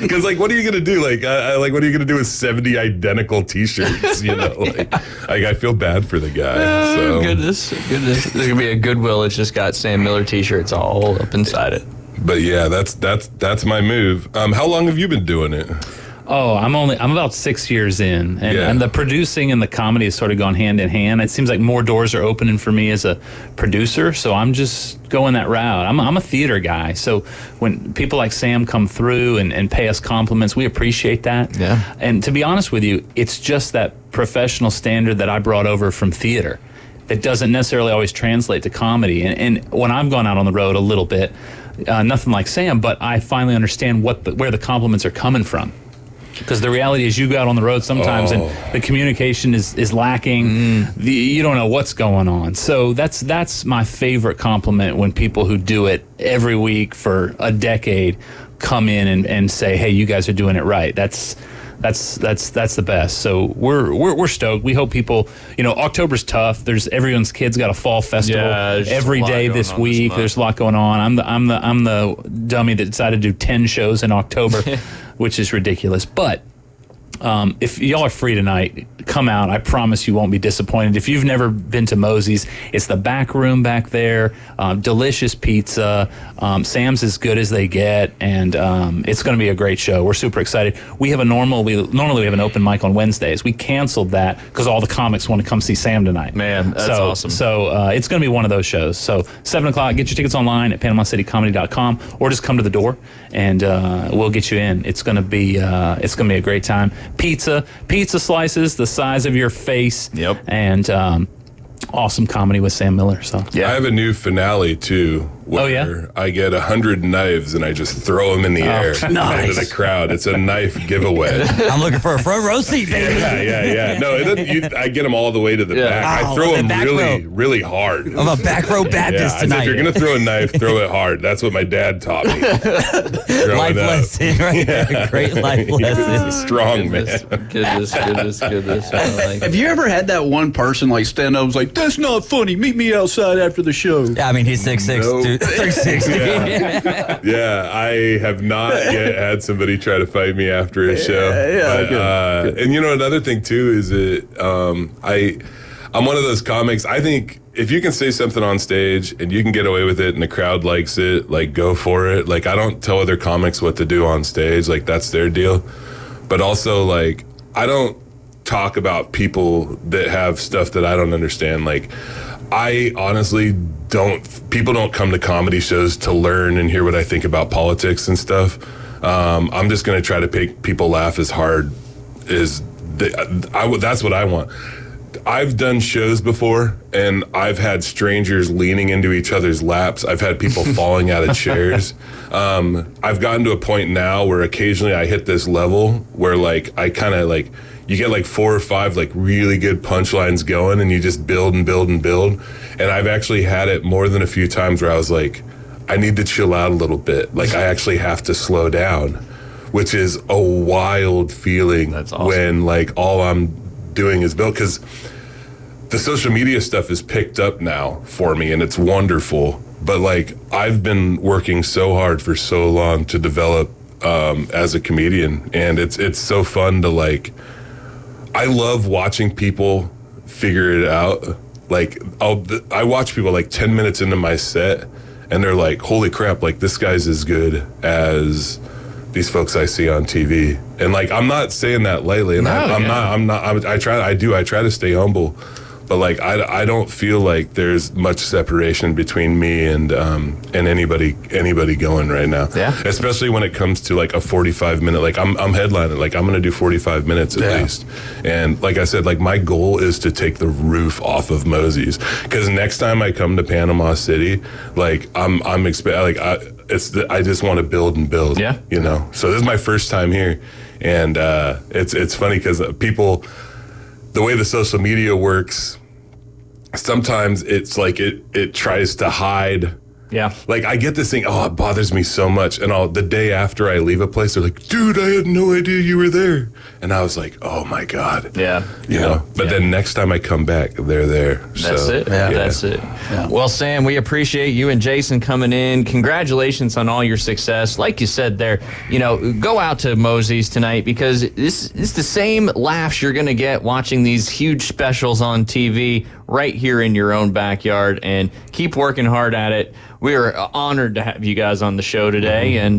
[SPEAKER 19] Because, like, what are you going to do? Like, what are you going to do with 70 identical T-shirts? You know, like I feel bad for the guy. So.
[SPEAKER 13] Goodness. There's going to be a Goodwill that's just got Sam Miller T-shirts all up inside it.
[SPEAKER 19] But yeah, that's my move. How long have you been doing it?
[SPEAKER 18] Oh, I'm about 6 years in, and the producing and the comedy has sort of gone hand in hand. It seems like more doors are opening for me as a producer, so I'm just going that route. I'm a theater guy, so when people like Sam come through and pay us compliments, we appreciate that.
[SPEAKER 13] Yeah.
[SPEAKER 18] And to be honest with you, it's just that professional standard that I brought over from theater that doesn't necessarily always translate to comedy. And when I've gone out on the road a little bit, nothing like Sam, but I finally understand where the compliments are coming from. Because the reality is, you go out on the road sometimes and the communication is lacking. You don't know what's going on. So that's my favorite compliment, when people who do it every week for a decade come in and say, hey, you guys are doing it right. That's the best. So we're stoked. We hope people, October's tough. Everyone's kid's got a fall festival every day this week. There's a lot going on. I'm the dummy that decided to do 10 shows in October, which is ridiculous. But If y'all are free tonight, come out. I promise you won't be disappointed. If you've never been to Mosey's, it's the back room back there. Delicious pizza. Sam's as good as they get, and it's going to be a great show. We're super excited. We have normally we have an open mic on Wednesdays. We canceled that because all the comics want to come see Sam tonight.
[SPEAKER 13] Man, that's awesome.
[SPEAKER 18] So it's going to be one of those shows. So 7 o'clock, get your tickets online at PanamaCityComedy.com, or just come to the door and we'll get you in. It's going to be a great time. Pizza slices the size of your face.
[SPEAKER 13] Yep.
[SPEAKER 18] And awesome comedy with Sam Miller. So
[SPEAKER 19] I have a new finale too. Where I get 100 knives and I just throw them in the air into the crowd. It's a knife giveaway.
[SPEAKER 15] I'm looking for a front row seat, baby.
[SPEAKER 19] Yeah. No, I get them all the way to the back. I throw them really hard.
[SPEAKER 15] I'm a back row Baptist tonight.
[SPEAKER 19] If you're gonna throw a knife, throw it hard. That's what my dad taught me.
[SPEAKER 15] Life lesson, right there. Great life lesson.
[SPEAKER 19] Strong man.
[SPEAKER 13] Goodness.
[SPEAKER 14] Have you ever had that one person like stand up and was like, "That's not funny. Meet me outside after the show"?
[SPEAKER 15] Yeah, I mean he's 6'6", dude. 360.
[SPEAKER 19] Yeah, I have not yet had somebody try to fight me after a show. Good. And another thing too is that I'm one of those comics. I think if you can say something on stage and you can get away with it and the crowd likes it, like go for it. Like I don't tell other comics what to do on stage. Like that's their deal. But also like I don't talk about people that have stuff that I don't understand. Like I honestly people don't come to comedy shows to learn and hear what I think about politics and stuff. I'm just going to try to make people laugh as hard as that's what I want. I've done shows before and I've had strangers leaning into each other's laps. I've had people falling out of chairs. I've gotten to a point now where occasionally I hit this level where like I kind of like you get like 4 or 5 like really good punchlines going and you just build and build and build. And I've actually had it more than a few times where I was like, I need to chill out a little bit. Like I actually have to slow down, which is a wild feeling.
[SPEAKER 13] That's awesome.
[SPEAKER 19] When like all I'm doing is build, because the social media stuff is picked up now for me and it's wonderful. But like I've been working so hard for so long to develop as a comedian, and it's so fun to like, I love watching people figure it out. Like I watch people like 10 minutes into my set and they're like, holy crap, like this guy's as good as these folks I see on TV. And like, I'm not saying that lightly, and I try to stay humble, but like, I don't feel like there's much separation between me and anybody going right now.
[SPEAKER 13] Yeah.
[SPEAKER 19] Especially when it comes to like a 45-minute, like I'm headlining, like I'm going to do 45 minutes at least. And like I said, like my goal is to take the roof off of Mosey's, because next time I come to Panama City, like I'm expecting, like I just want to build and build.
[SPEAKER 13] Yeah.
[SPEAKER 19] So this is my first time here, and it's funny because people, the way the social media works, sometimes it's like it tries to hide.
[SPEAKER 13] Yeah.
[SPEAKER 19] Like I get this thing, it bothers me so much. And the day after I leave a place, they're like, dude, I had no idea you were there. And I was like, oh my God.
[SPEAKER 13] Yeah.
[SPEAKER 19] But then next time I come back, they're there.
[SPEAKER 13] That's it. Yeah. That's it. Yeah. Well, Sam, we appreciate you and Jason coming in. Congratulations on all your success. Like you said there, go out to Mosey's tonight, because this is the same laughs you're going to get watching these huge specials on TV right here in your own backyard, and keep working hard at it. We are honored to have you guys on the show today, and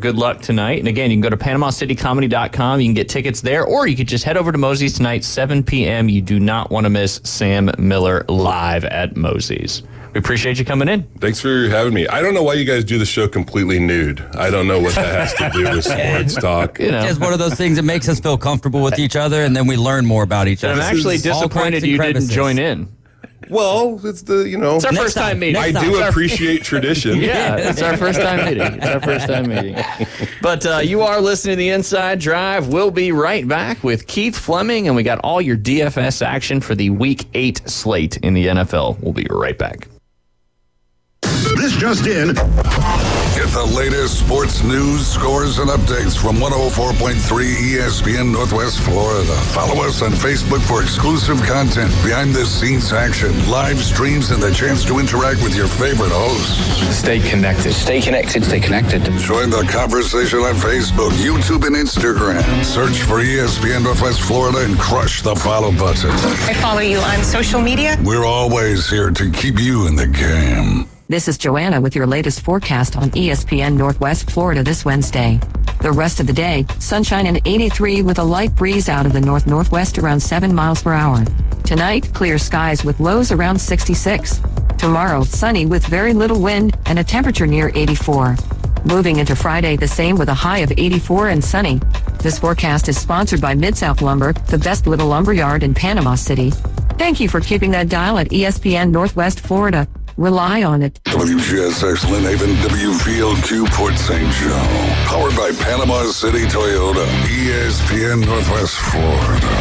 [SPEAKER 13] good luck tonight. And again, you can go to PanamaCityComedy.com. You can get tickets there, or you could just head over to Mosey's tonight, 7 p.m. You do not want to miss Sam Miller live at Mosey's. We appreciate you coming in.
[SPEAKER 19] Thanks for having me. I don't know why you guys do the show completely nude. I don't know what that has to do with sports talk.
[SPEAKER 15] It's one of those things that makes us feel comfortable with each other, and then we learn more about each other.
[SPEAKER 13] I'm actually disappointed you didn't join in.
[SPEAKER 19] Well, it's
[SPEAKER 13] it's our first time meeting.
[SPEAKER 19] I do appreciate tradition.
[SPEAKER 13] Yeah, it's our first time meeting. But you are listening to The Inside Drive. We'll be right back with Keith Fleming, and we got all your DFS action for the Week 8 slate in the NFL. We'll be right back.
[SPEAKER 10] This just in. Get the latest sports news, scores, and updates from 104.3 ESPN Northwest Florida. Follow us on Facebook for exclusive content, behind-the-scenes action, live streams, and the chance to interact with your favorite hosts.
[SPEAKER 11] Stay connected. Stay connected. Stay connected.
[SPEAKER 10] Join the conversation on Facebook, YouTube, and Instagram. Search for ESPN Northwest Florida and crush the follow button.
[SPEAKER 4] I follow you on social media.
[SPEAKER 10] We're always here to keep you in the game.
[SPEAKER 1] This is Joanna with your latest forecast on ESPN Northwest Florida this Wednesday. The rest of the day, sunshine and 83 with a light breeze out of the north-northwest around 7 miles per hour. Tonight, clear skies with lows around 66. Tomorrow, sunny with very little wind and a temperature near 84. Moving into Friday, the same with a high of 84 and sunny. This forecast is sponsored by Mid-South Lumber, the best little lumber yard in Panama City. Thank you for keeping that dial at ESPN Northwest Florida. Rely on it.
[SPEAKER 10] WGSX Lynn Haven, WVLQ Port St. Joe. Powered by Panama City Toyota. ESPN Northwest Florida.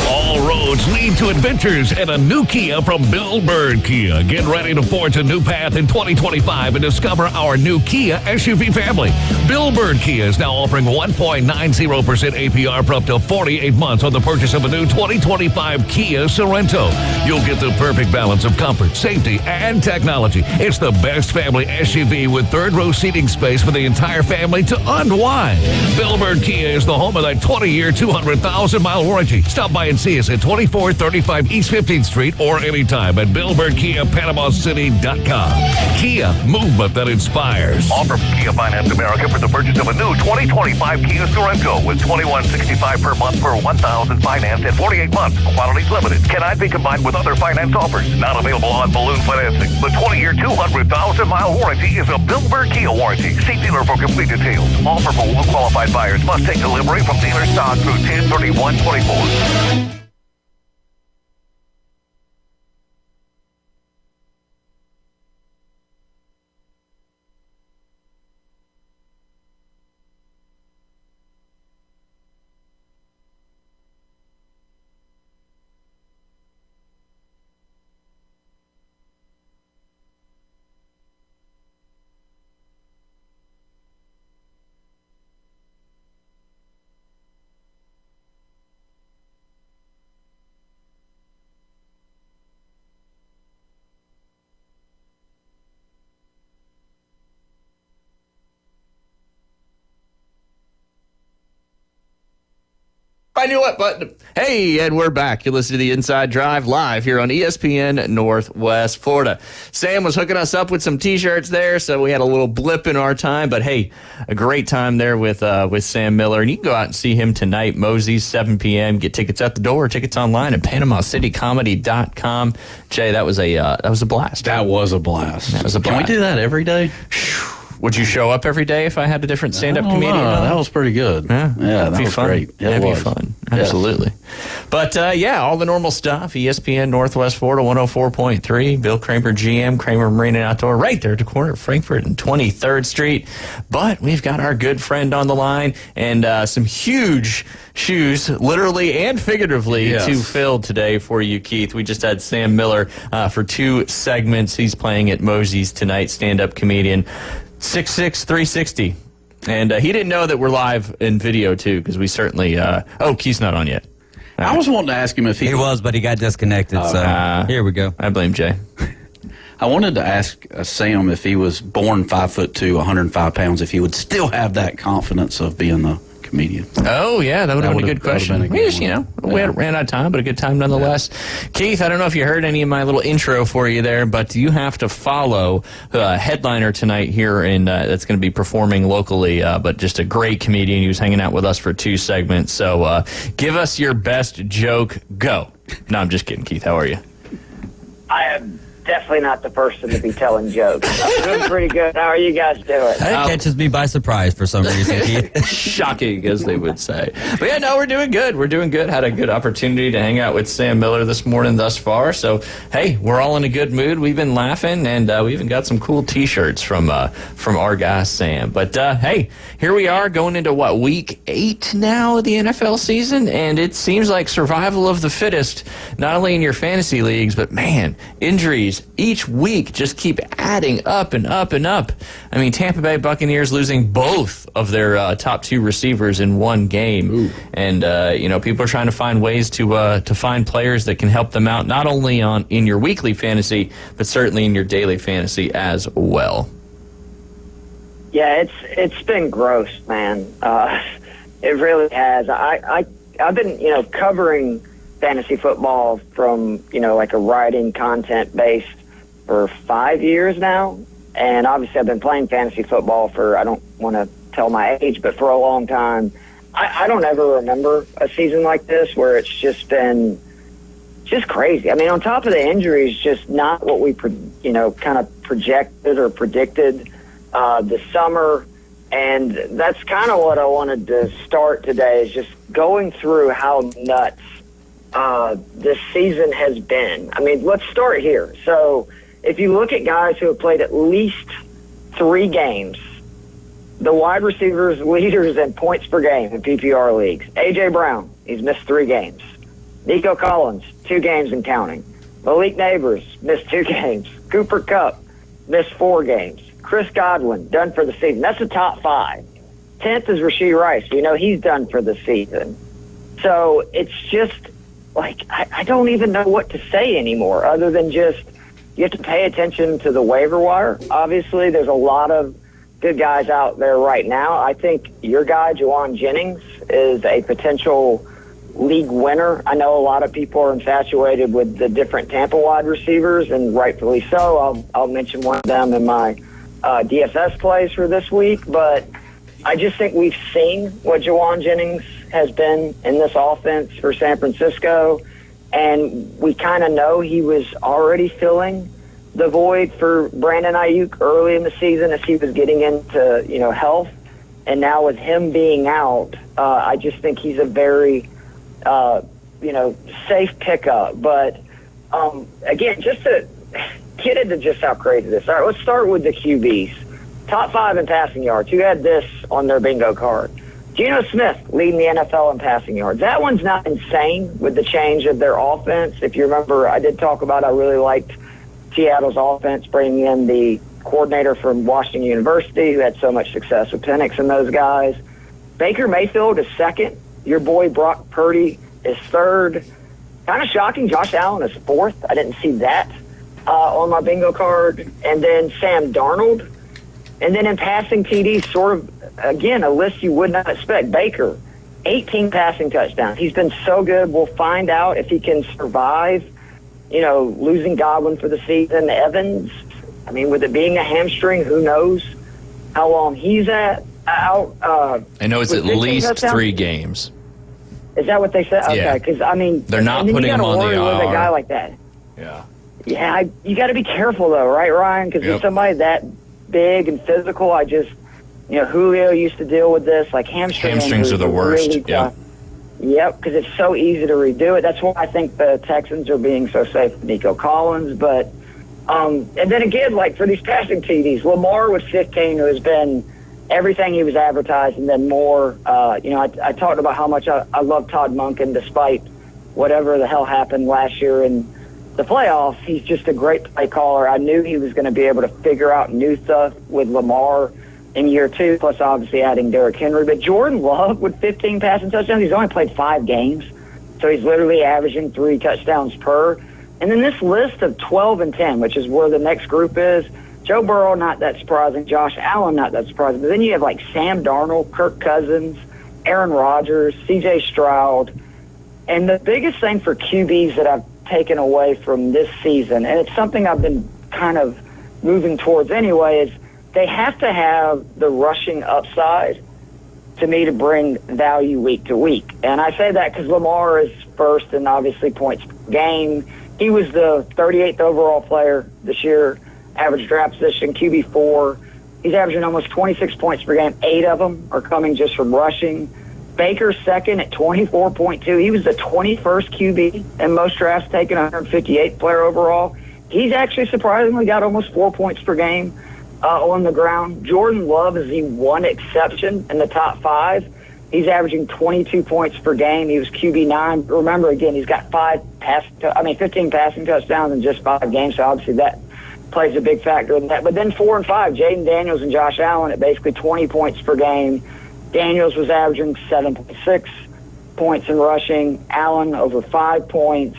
[SPEAKER 22] All roads lead to adventures and a new Kia from Bill Bird Kia. Get ready to forge a new path in 2025 and discover our new Kia SUV family. Bill Bird Kia is now offering 1.90% APR for up to 48 months on the purchase of a new 2025 Kia Sorento. You'll get the perfect balance of comfort, safety, and technology. It's the best family SUV with third-row seating space for the entire family to unwind. Bill Bird Kia is the home of that 20-year, 200,000-mile warranty. Stop by and see us at 2435 East 15th Street or anytime at BillBirdKiaPanamaCity.com. Kia, movement that inspires.
[SPEAKER 23] Offer from Kia Finance America for the purchase of a new 2025 Kia Sorento with $21.65 per month for 1,000 financed in 48 months. Quantities limited. Cannot be combined with other finance offers. Not available on balloon financing. The 20-year, 200,000-mile warranty is a Bill Bird Kia warranty. See dealer for complete details. Offer for well-qualified buyers. Must take delivery from dealer stock through 10/31/24.
[SPEAKER 13] I knew what button. Hey, and we're back. You listen to the Inside Drive live here on ESPN Northwest Florida. Sam was hooking us up with some T-shirts there, so we had a little blip in our time. But hey, a great time there with Sam Miller, and you can go out and see him tonight, Mosey's 7 p.m. Get tickets at the door, tickets online at PanamaCityComedy.com. Jay, that was a blast.
[SPEAKER 14] That was a blast.
[SPEAKER 13] That was a blast.
[SPEAKER 14] Can we do that every day?
[SPEAKER 13] Would you show up every day if I had a different stand-up comedian?
[SPEAKER 14] That was pretty good.
[SPEAKER 13] Yeah,
[SPEAKER 14] that was
[SPEAKER 13] fun.
[SPEAKER 14] great.
[SPEAKER 13] That'd be fun. Absolutely. But, all the normal stuff. ESPN Northwest Florida 104.3. Bill Kramer, GM, Kramer Marine and Outdoor, right there at the corner of Frankfort and 23rd Street. But we've got our good friend on the line and some huge shoes, literally and figuratively, to fill today for you, Keith. We just had Sam Miller for 2 segments. He's playing at Mosey's tonight, stand-up comedian. 6'6", 360. And he didn't know that we're live in video, too, because we certainly... Keith's not on yet.
[SPEAKER 14] I was wanting to ask him if he...
[SPEAKER 15] He was, but he got disconnected, so here we go.
[SPEAKER 13] I blame Jay.
[SPEAKER 14] I wanted to ask Sam if he was born 5'2", 105 pounds, if he would still have that confidence of being the comedian.
[SPEAKER 13] Oh, yeah, that would have been a good question. We just, we ran out of time, but a good time nonetheless. Yeah. Keith, I don't know if you heard any of my little intro for you there, but you have to follow the headliner tonight here that's going to be performing locally, but just a great comedian. He was hanging out with us for 2 segments. So give us your best joke. Go. No, I'm just kidding, Keith. How are you?
[SPEAKER 24] I am definitely not the person to be telling jokes. I'm doing pretty good. How are you guys doing?
[SPEAKER 15] That catches me by surprise for some reason, Keith.
[SPEAKER 13] Shocking, as they would say. But yeah, no, we're doing good. We're doing good. Had a good opportunity to hang out with Sam Miller this morning thus far. So, hey, we're all in a good mood. We've been laughing, and we even got some cool T-shirts from our guy, Sam. But, hey, here we are going into, week 8 now of the NFL season, and it seems like survival of the fittest, not only in your fantasy leagues, but, man, injuries injuries each week just keep adding up and up and up. I mean, Tampa Bay Buccaneers losing both of their top 2 receivers in one game. Ooh. And, people are trying to find ways to find players that can help them out, not only in your weekly fantasy, but certainly in your daily fantasy as well.
[SPEAKER 24] Yeah, it's been gross, man. It really has. I've been, covering fantasy football from, like a writing content based for 5 years now. And obviously I've been playing fantasy football for, I don't want to tell my age, but for a long time. I don't ever remember a season like this where it's just been just crazy. I mean, on top of the injuries, just not what we, kind of projected or predicted this summer. And that's kind of what I wanted to start today, is just going through how nuts this season has been. I mean, let's start here. So if you look at guys who have played at least 3 games, the wide receivers leaders in points per game in PPR leagues, A.J. Brown, he's missed 3 games. Nico Collins, 2 games and counting. Malik Neighbors, missed 2 games. Cooper Kupp, missed 4 games. Chris Godwin, done for the season. That's the top 5. 10th is Rashee Rice. We know he's done for the season. So it's just, like, I don't even know what to say anymore other than just you have to pay attention to the waiver wire. Obviously, there's a lot of good guys out there right now. I think your guy, Jauan Jennings, is a potential league winner. I know a lot of people are infatuated with the different Tampa wide receivers, and rightfully so. I'll mention one of them in my DFS plays for this week, but I just think we've seen what Jauan Jennings has been in this offense for San Francisco, and we kind of know he was already filling the void for Brandon Ayuk early in the season as he was getting into, health. And now with him being out, I just think he's a very, safe pickup. But, again, just to get into just how crazy this is. All right, let's start with the QBs. Top 5 in passing yards. Who had this on their bingo card? Geno Smith leading the NFL in passing yards. That one's not insane with the change of their offense. If you remember, I did talk about I really liked Seattle's offense, bringing in the coordinator from Washington University who had so much success with Penix and those guys. Baker Mayfield is 2nd. Your boy Brock Purdy is 3rd. Kind of shocking, Josh Allen is 4th. I didn't see that on my bingo card. And then Sam Darnold. And then in passing TDs, sort of, again, a list you would not expect. Baker, 18 passing touchdowns. He's been so good. We'll find out if he can survive, losing Godwin for the season. Evans, I mean, with it being a hamstring, who knows how long he's out.
[SPEAKER 13] I know it's at least 3 games.
[SPEAKER 24] Is that what they said?
[SPEAKER 13] Yeah.
[SPEAKER 24] Okay, because, I mean,
[SPEAKER 13] they're not putting him on the IR.
[SPEAKER 24] With a guy like that.
[SPEAKER 13] Yeah.
[SPEAKER 24] Yeah, you got to be careful, though, right, Ryan? Because with somebody that big and physical, I just, Julio used to deal with this, like
[SPEAKER 13] hamstrings are the worst.
[SPEAKER 24] Really tough. Yep, because it's so easy to redo it. That's why I think the Texans are being so safe with Nico Collins. But, and then again, like for these passing TDs, Lamar was 15, who has been everything he was advertised and then more. I talked about how much I love Todd Monken despite whatever the hell happened last year in the playoffs. He's just a great play caller. I knew he was going to be able to figure out new stuff with Lamar in year 2, plus obviously adding Derrick Henry. But Jordan Love with 15 passing touchdowns, he's only played 5 games, so he's literally averaging 3 touchdowns per. And then this list of 12 and 10, which is where the next group is, Joe Burrow, not that surprising. Josh Allen, not that surprising. But then you have like Sam Darnold, Kirk Cousins, Aaron Rodgers, C.J. Stroud. And the biggest thing for QBs that I've taken away from this season, and it's something I've been kind of moving towards anyway, is they have to have the rushing upside to me to bring value week to week. And I say that because Lamar is first and obviously points per game. He was the 38th overall player this year, average draft position, QB4. He's averaging almost 26 points per game. 8 of them are coming just from rushing. Baker's second at 24.2. He was the 21st QB in most drafts, taken 158th player overall. He's actually surprisingly got almost 4 points per game on the ground. Jordan Love is the one exception in the top 5. He's averaging 22 points per game. He was QB9. Remember, again, he's got 15 passing touchdowns in just 5 games, so obviously that plays a big factor in that. But then 4 and 5, Jaden Daniels and Josh Allen at basically 20 points per game. Daniels was averaging 7.6 points in rushing. Allen over 5 points.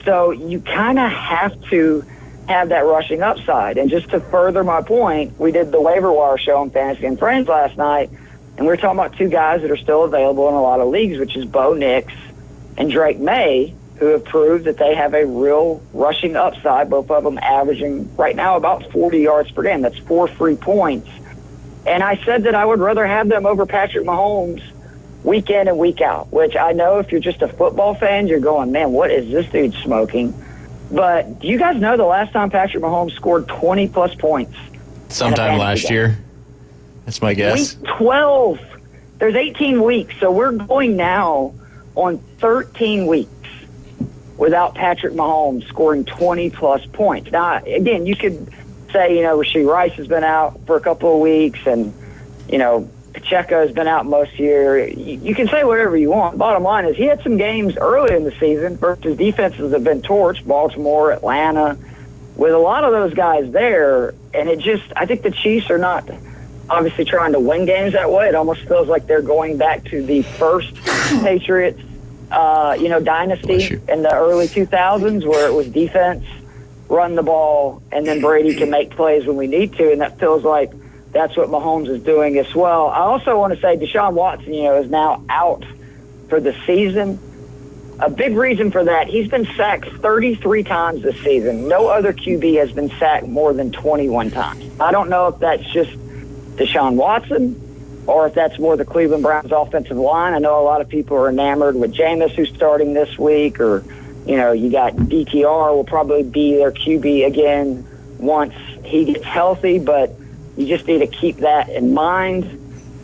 [SPEAKER 24] So you kind of have to have that rushing upside. And just to further my point, we did the waiver wire show on Fantasy and Friends last night, and we were talking about 2 guys that are still available in a lot of leagues, which is Bo Nix and Drake May, who have proved that they have a real rushing upside, both of them averaging right now about 40 yards per game. That's 4 free points. And I said that I would rather have them over Patrick Mahomes week in and week out, which I know if you're just a football fan, you're going, man, what is this dude smoking? But do you guys know the last time Patrick Mahomes scored 20-plus points?
[SPEAKER 13] Sometime last year. That's my guess.
[SPEAKER 24] Week 12. There's 18 weeks, so we're going now on 13 weeks without Patrick Mahomes scoring 20-plus points. Now, again, you could say, Rashee Rice has been out for a couple of weeks, and, Pacheco has been out most year. You can say whatever you want. Bottom line is he had some games early in the season versus defenses have been torched, Baltimore, Atlanta, with a lot of those guys there. And I think the Chiefs are not obviously trying to win games that way. It almost feels like they're going back to the first Patriots, dynasty in the early 2000s where it was defense, run the ball, and then Brady can make plays when we need to. And that feels like that's what Mahomes is doing as well. I also want to say Deshaun Watson, is now out for the season. A big reason for that, he's been sacked 33 times this season. No other QB has been sacked more than 21 times. I don't know if that's just Deshaun Watson or if that's more the Cleveland Browns offensive line. I know a lot of people are enamored with Jameis, who's starting this week, or, you got DTR will probably be their QB again once he gets healthy, but you just need to keep that in mind.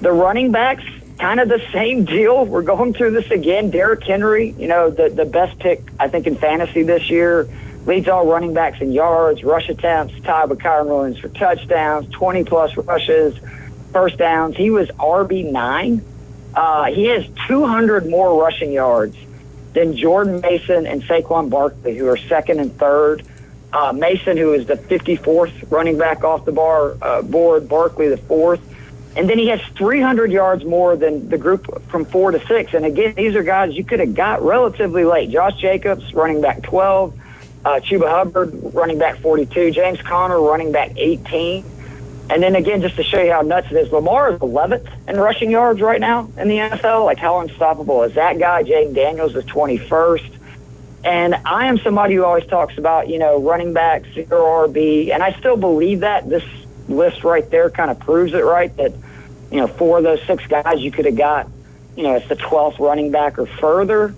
[SPEAKER 24] The running backs, kind of the same deal. We're going through this again. Derrick Henry, the best pick, I think, in fantasy this year, leads all running backs in yards, rush attempts, tied with Kyron Williams for touchdowns, 20-plus rushes, first downs. He was RB9. He has 200 more rushing yards than Jordan Mason and Saquon Barkley, who are second and third. Mason, who is the 54th running back off the board, Barkley the 4th. And then he has 300 yards more than the group from 4 to 6. And again, these are guys you could have got relatively late. Josh Jacobs, running back 12. Chuba Hubbard, running back 42. James Conner, running back 18. And then again, just to show you how nuts it is, Lamar is 11th in rushing yards right now in the NFL. Like, how unstoppable is that guy? Jaden Daniels is 21st. And I am somebody who always talks about, running back, 0 RB, and I still believe that. This list right there kind of proves it, right? That, 4 of those 6 guys you could have got, it's the 12th running back or further.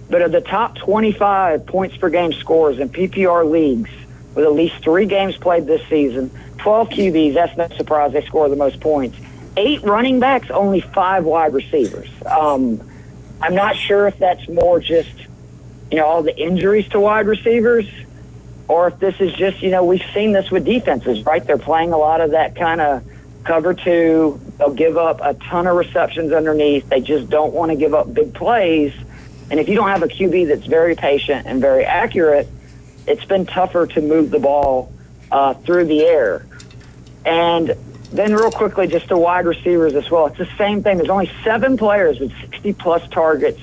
[SPEAKER 24] But of the top 25 points per game scorers in PPR leagues with at least 3 games played this season, 12 QBs, that's no surprise, they score the most points. 8 running backs, only 5 wide receivers. I'm not sure if that's more just all the injuries to wide receivers, or if this is just, we've seen this with defenses, right? They're playing a lot of that kind of cover 2. They'll give up a ton of receptions underneath. They just don't want to give up big plays. And if you don't have a QB that's very patient and very accurate, it's been tougher to move the ball through the air. And then real quickly, just to wide receivers as well, it's the same thing. There's only 7 players with 60-plus targets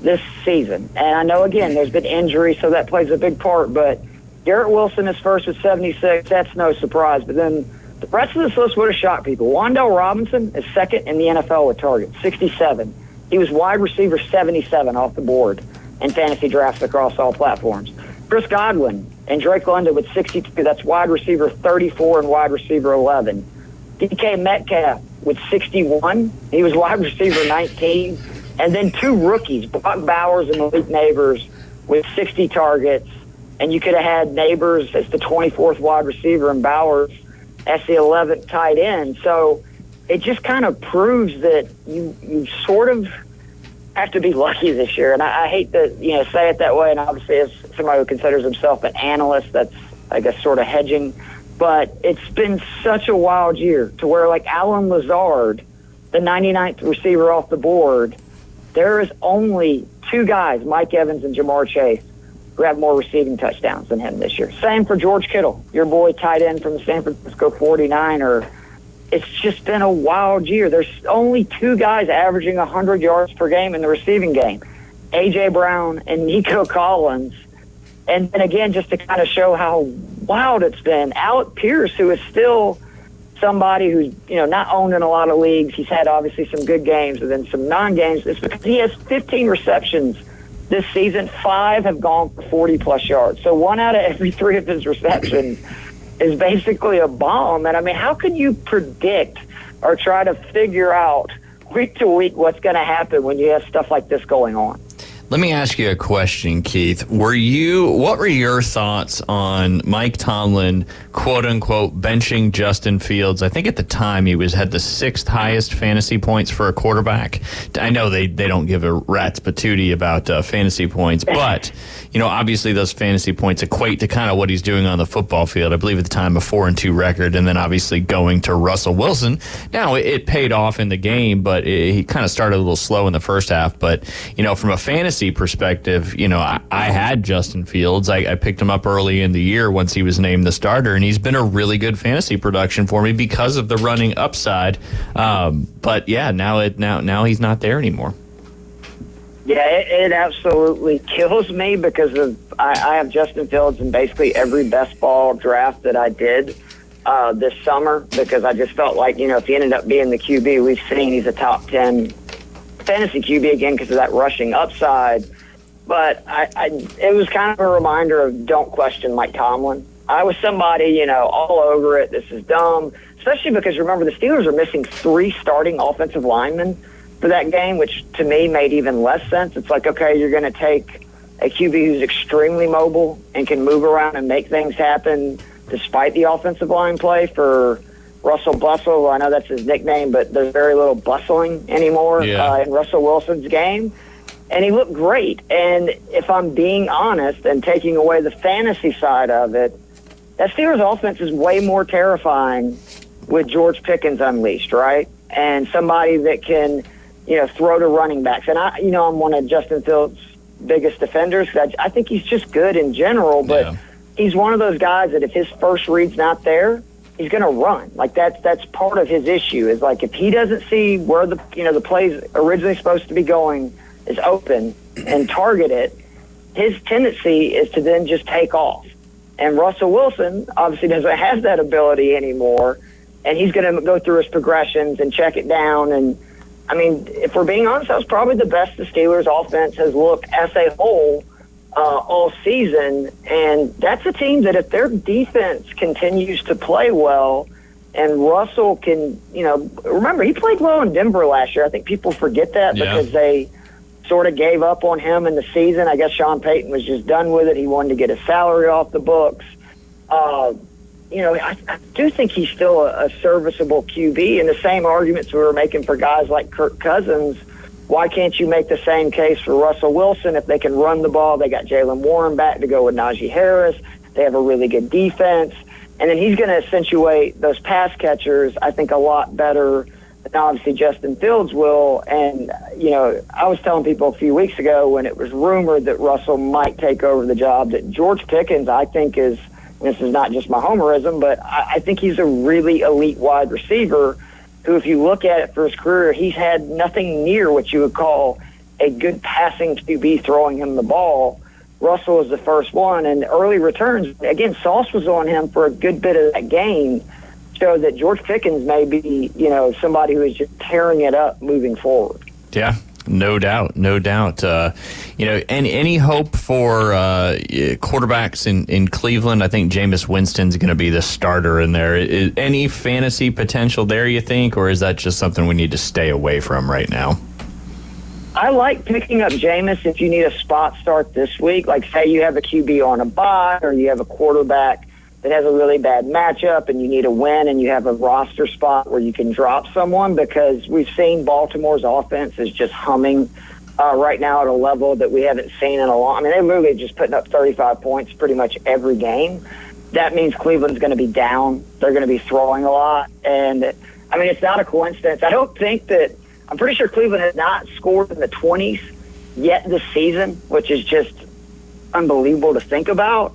[SPEAKER 24] this season. And I know, again, there's been injury, so that plays a big part. But Garrett Wilson is first with 76. That's no surprise. But then the rest of this list would have shocked people. Wan'Dale Robinson is second in the NFL with targets, 67. He was wide receiver 77 off the board in fantasy drafts across all platforms. Chris Godwin and Drake London with 62. That's wide receiver 34 and wide receiver 11. DK Metcalf with 61. He was wide receiver 19. And then 2 rookies, Brock Bowers and Malik Neighbors, with 60 targets. And you could have had Neighbors as the 24th wide receiver and Bowers as the 11th tight end. So it just kind of proves that you sort of have to be lucky this year. And I hate to say it that way. And obviously, as somebody who considers himself an analyst, that's, I guess, sort of hedging. But it's been such a wild year to where, like, Allen Lazard the 99th receiver off the board, there is only 2 guys, Mike Evans and Jamar Chase, who have more receiving touchdowns than him this year. Same for George Kittle, your boy tight end from the San Francisco 49er. It's just been a wild year. There's only 2 guys averaging 100 yards per game in the receiving game, A.J. Brown and Nico Collins. And then again, just to kind of show how wild it's been, Alec Pierce, who is still somebody who's, not owned in a lot of leagues. He's had obviously some good games and then some non-games. It's because he has 15 receptions this season. 5 have gone for 40-plus yards. So 1 out of every 3 of his receptions is basically a bomb. And, how can you predict or try to figure out week to week what's going to happen when you have stuff like this going on?
[SPEAKER 13] Let me ask you a question, Keith. What were your thoughts on Mike Tomlin, quote unquote, benching Justin Fields? I think at the time he had the 6th highest fantasy points for a quarterback. I know they don't give a rat's patootie about fantasy points, but obviously those fantasy points equate to kind of what he's doing on the football field. I believe at the time a 4-2 record, and then obviously going to Russell Wilson. Now it paid off in the game, but he kind of started a little slow in the first half. But from a fantasy perspective, I had Justin Fields. I picked him up early in the year once he was named the starter, and he's been a really good fantasy production for me because of the running upside. But yeah, now he's not there anymore.
[SPEAKER 24] Yeah, it absolutely kills me because I have Justin Fields in basically every best ball draft that I did this summer, because I just felt like, if he ended up being the QB we've seen, he's a top 10 fantasy QB again because of that rushing upside. But it was kind of a reminder of don't question Mike Tomlin. I was somebody, all over it. This is dumb, especially because remember the Steelers are missing 3 starting offensive linemen for that game, which to me made even less sense. It's like, okay, you're going to take a QB who's extremely mobile and can move around and make things happen despite the offensive line play for Russell Bustle. I know that's his nickname, but there's very little bustling anymore in Russell Wilson's game. And he looked great. And if I'm being honest and taking away the fantasy side of it, that Steelers offense is way more terrifying with George Pickens unleashed, right? And somebody that can, throw to running backs. And I'm one of Justin Fields' biggest defenders. I think he's just good in general, but he's one of those guys that if his first read's not there, he's going to run. Like that's part of his issue is like if he doesn't see where the play's originally supposed to be going is open and target it, his tendency is to then just take off. And Russell Wilson obviously doesn't have that ability anymore, and he's going to go through his progressions and check it down. And if we're being honest, that was probably the best the Steelers offense has looked as a whole all season. And that's a team that if their defense continues to play well and Russell can, remember he played well in Denver last year. I think people forget that because they sort of gave up on him in the season. I guess Sean Payton was just done with it. He wanted to get his salary off the books. I do think he's still a serviceable QB. And the same arguments we were making for guys like Kirk Cousins, why can't you make the same case for Russell Wilson if they can run the ball? They got Jaylen Warren back to go with Najee Harris. They have a really good defense. And then he's going to accentuate those pass catchers, I think, a lot better than obviously Justin Fields will. And, I was telling people a few weeks ago when it was rumored that Russell might take over the job that George Pickens, I think, is – this is not just my homerism, but I think he's a really elite wide receiver who, if you look at it for his career, he's had nothing near what you would call a good passing QB throwing him the ball. Russell was the first one, and early returns, again, Sauce was on him for a good bit of that game, showed that George Pickens may be, somebody who is just tearing it up moving forward.
[SPEAKER 13] Yeah. No doubt. Any hope for quarterbacks in Cleveland? I think Jameis Winston's going to be the starter in there. Is any fantasy potential there, you think, or is that just something we need to stay away from right now?
[SPEAKER 24] I like picking up Jameis if you need a spot start this week. Like, say you have a QB on a bye or you have a quarterback that has a really bad matchup and you need a win and you have a roster spot where you can drop someone, because we've seen Baltimore's offense is just humming right now at a level that we haven't seen in a long. They're literally just putting up 35 points pretty much every game. That means Cleveland's going to be down. They're going to be throwing a lot. And I mean, it's not a coincidence. I don't think that – I'm pretty sure Cleveland has not scored in the 20s yet this season, which is just unbelievable to think about.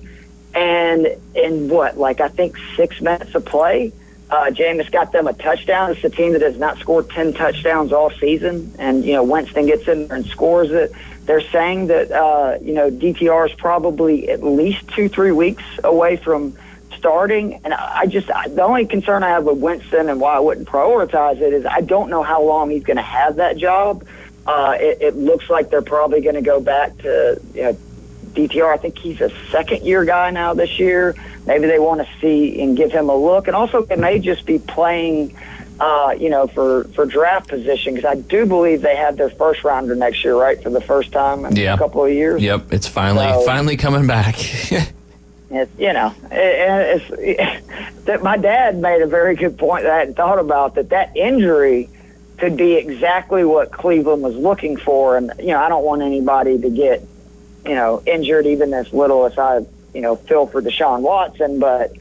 [SPEAKER 24] And in I think 6 minutes of play, Jameis got them a touchdown. It's a team that has not scored 10 touchdowns all season. And, Winston gets in there and scores it. They're saying that, DTR is probably at least 2-3 weeks away from starting. And the only concern I have with Winston and why I wouldn't prioritize it is I don't know how long he's going to have that job. It looks like they're probably going to go back to, DTR. I think he's a second-year guy now this year. Maybe they want to see and give him a look. And also, it may just be playing, for draft position, because I do believe they have their first rounder next year, right, for the first time in a couple of years.
[SPEAKER 13] Yep, it's finally coming back.
[SPEAKER 24] That my dad made a very good point that I hadn't thought about, that injury could be exactly what Cleveland was looking for. And, I don't want anybody to get, injured even as little as I, feel for Deshaun Watson, but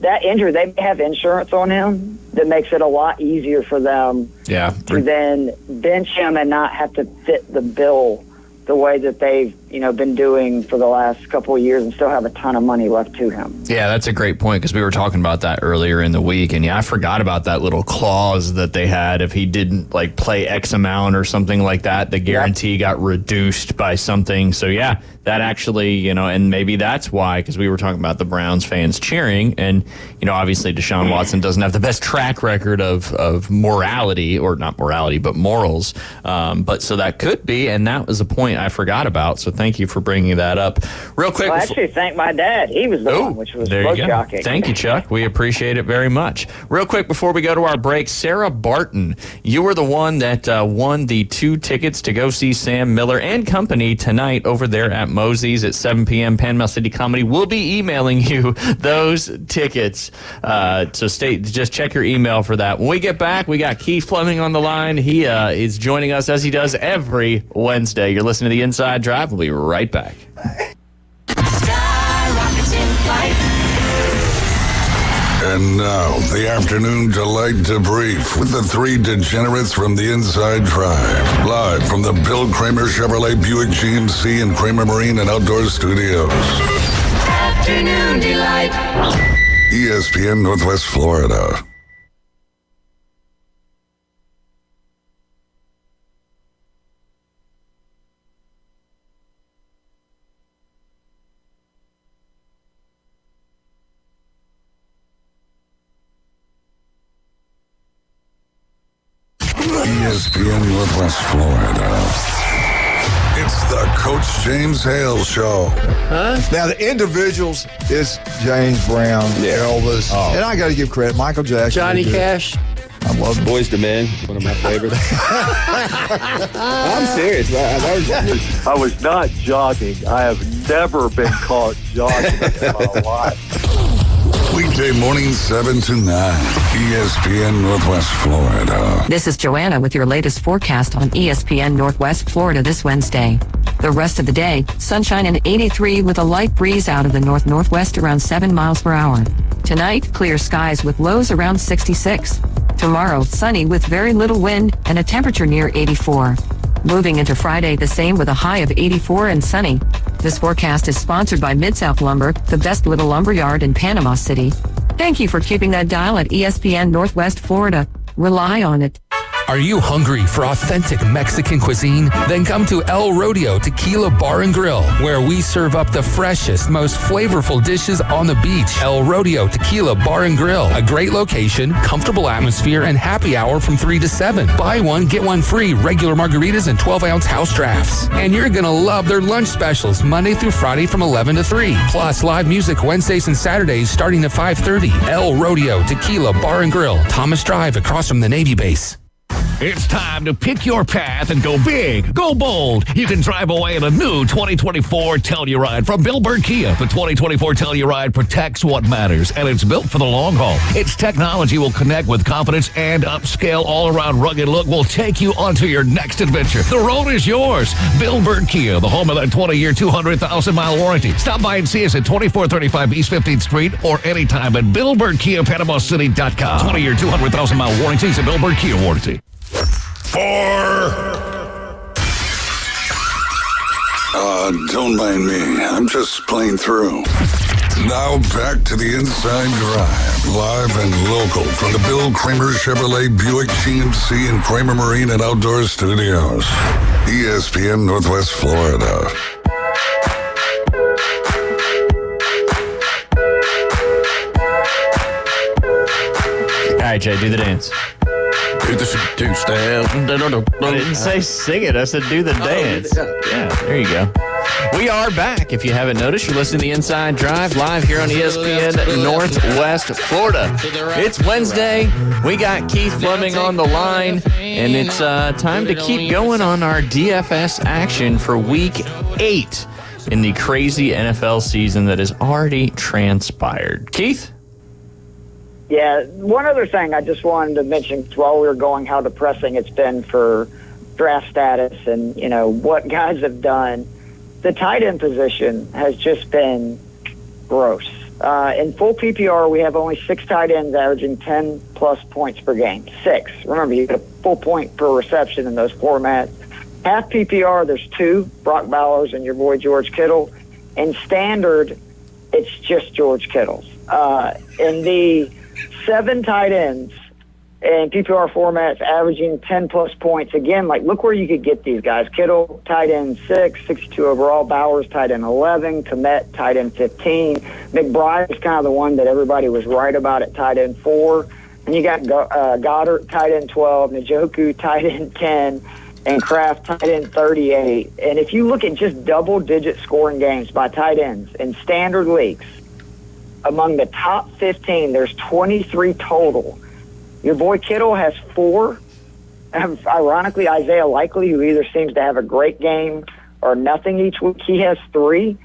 [SPEAKER 24] that injury, they have insurance on him that makes it a lot easier for them to then bench him and not have to fit the bill the way that they've, been doing for the last couple of years and still have a ton of money left to him.
[SPEAKER 13] Yeah, that's a great point because we were talking about that earlier in the week. And I forgot about that little clause that they had. If he didn't play X amount or something like that, the guarantee got reduced by something. So that actually, and maybe that's why, because we were talking about the Browns fans cheering, and, obviously Deshaun Watson doesn't have the best track record of morality, or not morality, but morals. But so that could be, and that was a point I forgot about. So thank you for bringing that up. Real quick.
[SPEAKER 24] Well, actually, thank my dad. He was the one, which was most shocking.
[SPEAKER 13] Thank you, Chuck. We appreciate it very much. Real quick before we go to our break, Sarah Barton, you were the one that won the 2 tickets to go see Sam Miller and company tonight over there at Mosey's at 7 p.m. Panama City Comedy. We'll be emailing you those tickets. So just check your email for that. When we get back, we got Keith Fleming on the line. He is joining us as he does every Wednesday. You're listening to The Inside Drive. We'll be right back.
[SPEAKER 10] And now, the afternoon delight debrief with the 3 degenerates from The Inside Drive. Live from the Bill Kramer Chevrolet Buick GMC and Kramer Marine and Outdoor Studios.
[SPEAKER 12] Afternoon delight.
[SPEAKER 10] ESPN Northwest Florida. ESPN Northwest Florida. It's the Coach James Hale Show.
[SPEAKER 7] Now, the individuals is James Brown, Elvis, and I got to give credit, Michael Jackson.
[SPEAKER 8] Johnny Cash.
[SPEAKER 7] I love
[SPEAKER 8] Boys to Men, one of my favorites. I'm serious.
[SPEAKER 9] I was not jogging. I have never been caught jogging in my life.
[SPEAKER 10] Weekday morning 7 to 9, ESPN Northwest Florida.
[SPEAKER 1] This is Joanna with your latest forecast on ESPN Northwest Florida this Wednesday. The rest of the day, sunshine and 83 with a light breeze out of the north-northwest around 7 miles per hour. Tonight, clear skies with lows around 66. Tomorrow, sunny with very little wind and a temperature near 84. Moving into Friday, the same with a high of 84 and sunny. This forecast is sponsored by Mid-South Lumber, the best little lumber yard in Panama City. Thank you for keeping that dial at ESPN Northwest Florida. Rely on it.
[SPEAKER 3] Are you hungry for authentic Mexican cuisine? Then come to El Rodeo Tequila Bar and Grill, where we serve up the freshest, most flavorful dishes on the beach. El Rodeo Tequila Bar and Grill, a great location, comfortable atmosphere, and happy hour from 3 to 7. Buy one, get one free, regular margaritas and 12-ounce house drafts. And you're going to love their lunch specials Monday through Friday from 11 to 3. Plus live music Wednesdays and Saturdays starting at 5:30. El Rodeo Tequila Bar and Grill, Thomas Drive across from the Navy base.
[SPEAKER 22] It's time to pick your path and go big, go bold. You can drive away in a new 2024 Telluride from Bill Bird Kia. The 2024 Telluride protects what matters, and it's built for the long haul. Its technology will connect with confidence, and upscale all-around rugged look will take you onto your next adventure. The road is yours. Bill Bird Kia, the home of that 20-year, 200,000-mile warranty. Stop by and see us at 2435 East 15th Street or anytime at BillBirdKiaPanamaCity.com. 20-year, 200,000-mile warranties and Bill Bird Kia warranty.
[SPEAKER 10] 4. Don't mind me. I'm just playing through. Now back to the Inside Drive, live and local from the Bill Kramer Chevrolet Buick GMC and Kramer Marine and Outdoor Studios. ESPN Northwest Florida.
[SPEAKER 13] All right, Jay, do the dance.
[SPEAKER 14] Do the two-step.
[SPEAKER 13] I didn't say sing it. I said do the dance. Yeah, there you go. We are back. If you haven't noticed, you're listening to the Inside Drive live here on ESPN Northwest Florida. It's Wednesday. We got Keith Fleming on the line, and it's time to keep going on our DFS action for Week 8 in the crazy NFL season that has already transpired. Keith?
[SPEAKER 24] Yeah, one other thing I just wanted to mention while we were going, how depressing it's been for draft status and, what guys have done. The tight end position has just been gross. In full PPR, we have only 6 tight ends averaging 10-plus points per game. 6. Remember, you get a full point per reception in those formats. Half PPR, there's 2, Brock Bowers and your boy George Kittle. In standard, it's just George Kittle's. In the 7 tight ends in PPR formats averaging 10-plus points. Again, look where you could get these guys. Kittle, tight end 6, 62 overall. Bowers, tight end 11. Kmet, tight end 15. McBride is kind of the one that everybody was right about at tight end 4. And you got Goddard, tight end 12. Njoku, tight end 10. And Kraft, tight end 38. And if you look at just double-digit scoring games by tight ends in standard leagues, among the top 15, there's 23 total. Your boy Kittle has 4. Ironically, Isaiah Likely, who either seems to have a great game or nothing each week, he has 3.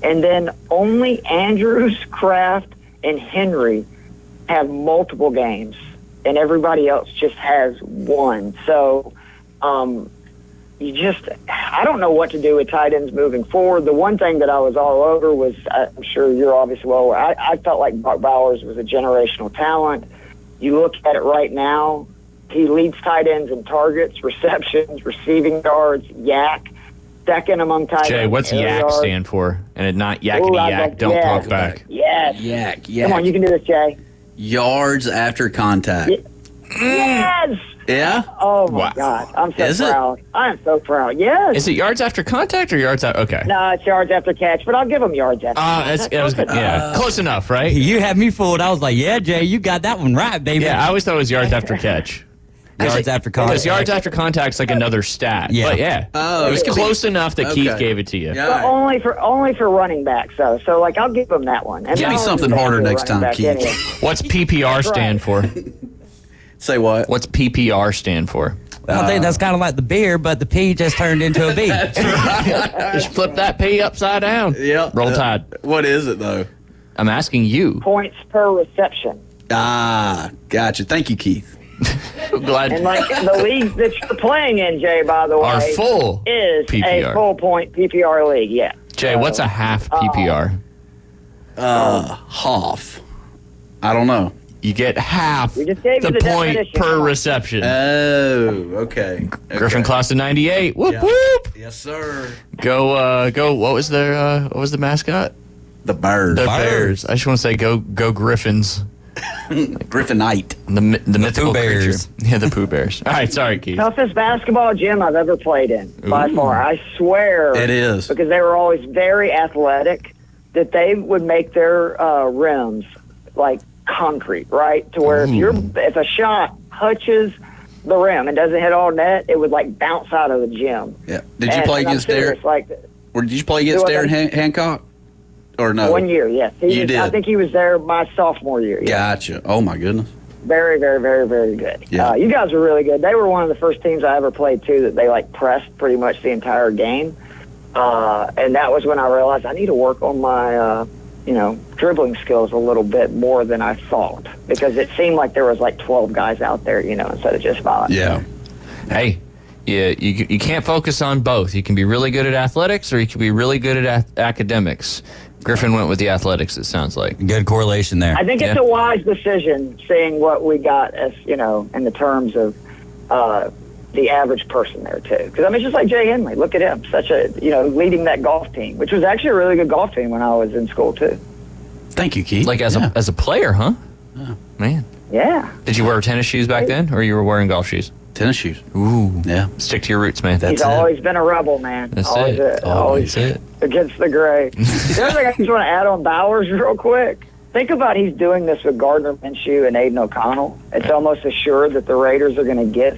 [SPEAKER 24] And then only Andrews, Kraft, and Henry have multiple games, and everybody else just has 1. So I don't know what to do with tight ends moving forward. The one thing that I was all over was, I'm sure you're obviously well aware, I felt like Brock Bowers was a generational talent. You look at it right now, he leads tight ends in targets, receptions, receiving yards, yak, second among tight ends.
[SPEAKER 13] Jay, what's yak stand for? And it not yakety yak, don't talk back.
[SPEAKER 24] Yes.
[SPEAKER 14] Yak.
[SPEAKER 24] Come on, you can do this, Jay.
[SPEAKER 14] Yards after contact.
[SPEAKER 24] Yes!
[SPEAKER 14] Yeah?
[SPEAKER 24] Oh, my God. I'm so proud. I am so proud. Yes.
[SPEAKER 13] Is it yards after contact or yards after? Okay.
[SPEAKER 24] No, it's yards after catch, but I'll give them yards after catch.
[SPEAKER 13] Close enough, right?
[SPEAKER 15] You had me fooled. I was like, yeah, Jay, you got that one right, baby.
[SPEAKER 13] Yeah, I always thought it was yards after catch.
[SPEAKER 15] Yards after contact.
[SPEAKER 13] Because yards after contact's like another stat.
[SPEAKER 15] Yeah.
[SPEAKER 13] But yeah.
[SPEAKER 14] Oh,
[SPEAKER 13] it was close enough that Keith gave it to you.
[SPEAKER 24] But only for running backs, though. So, I'll give them that one. And
[SPEAKER 14] give me something harder next time, Keith.
[SPEAKER 24] Anyway.
[SPEAKER 13] What's PPR stand for?
[SPEAKER 14] Say what?
[SPEAKER 13] What's PPR stand for?
[SPEAKER 15] I think that's kind of like the beer, but the P just turned into a B.
[SPEAKER 14] That's right.
[SPEAKER 13] Just flip that P upside down.
[SPEAKER 14] Yep.
[SPEAKER 13] Roll Tide.
[SPEAKER 14] What is it, though?
[SPEAKER 13] I'm asking you.
[SPEAKER 24] Points per reception.
[SPEAKER 14] Gotcha. Thank you, Keith.
[SPEAKER 13] I'm glad.
[SPEAKER 24] And the league that you're playing in, Jay, by the way,
[SPEAKER 13] Our full
[SPEAKER 24] is
[SPEAKER 13] PPR.
[SPEAKER 24] a full point PPR league. Yeah.
[SPEAKER 13] Jay, what's a half PPR?
[SPEAKER 14] Half. I don't know.
[SPEAKER 13] You get half
[SPEAKER 24] We just gave you
[SPEAKER 13] the
[SPEAKER 24] the
[SPEAKER 13] point
[SPEAKER 24] definition.
[SPEAKER 13] per
[SPEAKER 24] Come on.
[SPEAKER 13] reception.
[SPEAKER 14] Oh, okay.
[SPEAKER 13] Griffin class of '98. Whoop
[SPEAKER 14] Yeah.
[SPEAKER 13] whoop.
[SPEAKER 14] Yes, sir.
[SPEAKER 13] Go. What was the mascot?
[SPEAKER 14] The Bird.
[SPEAKER 13] The Bears. I just want to say go Griffins.
[SPEAKER 14] Griffinite.
[SPEAKER 13] The mythical
[SPEAKER 15] Pooh Bears.
[SPEAKER 13] creature. Yeah, the Pooh Bears. All right, sorry, Keith.
[SPEAKER 24] Toughest basketball gym I've ever played in, by
[SPEAKER 13] Ooh.
[SPEAKER 24] far. I swear.
[SPEAKER 14] It is.
[SPEAKER 24] Because they were always very athletic, that they would make their rims like concrete, right? To where if a shot touches the rim and doesn't hit all net, it would bounce out of the gym.
[SPEAKER 14] Yeah. Did you play against Darren? Or did you play against Darren Hancock? Or no?
[SPEAKER 24] 1 year, yes.
[SPEAKER 14] You did?
[SPEAKER 24] I think he was there my sophomore year. Yeah.
[SPEAKER 14] Gotcha. Oh, my goodness.
[SPEAKER 24] Very, very, very, very good.
[SPEAKER 14] Yeah.
[SPEAKER 24] You guys were really good. They were one of the first teams I ever played, too, that they, like, pressed pretty much the entire game. And that was when I realized I need to work on my, dribbling skills a little bit more than I thought. Because it seemed like there was, like, 12 guys out there, instead of just 5.
[SPEAKER 14] Yeah.
[SPEAKER 13] Hey, you can't focus on both. You can be really good at athletics or you can be really good at academics. Griffin went with the athletics, it sounds like.
[SPEAKER 15] Good correlation there.
[SPEAKER 24] I think it's a wise decision, seeing what we got as, in the terms of the average person there, too. Because, it's just like Jay Henley. Look at him. Such a, leading that golf team, which was actually a really good golf team when I was in school, too.
[SPEAKER 14] Thank you, Keith.
[SPEAKER 13] Like as a player, huh?
[SPEAKER 14] Yeah.
[SPEAKER 13] Man.
[SPEAKER 24] Yeah.
[SPEAKER 13] Did you wear tennis shoes back then, or you were wearing golf shoes?
[SPEAKER 14] Tennis shoes.
[SPEAKER 13] Ooh.
[SPEAKER 14] Yeah.
[SPEAKER 13] Stick to your roots, man.
[SPEAKER 24] He's always been a rebel, man.
[SPEAKER 13] That's
[SPEAKER 24] always
[SPEAKER 13] it.
[SPEAKER 24] Always
[SPEAKER 13] it.
[SPEAKER 24] Against the grain. The other thing I just want to add on Bowers real quick. Think about he's doing this with Gardner Minshew and Aiden O'Connell. It's almost assured that the Raiders are going to get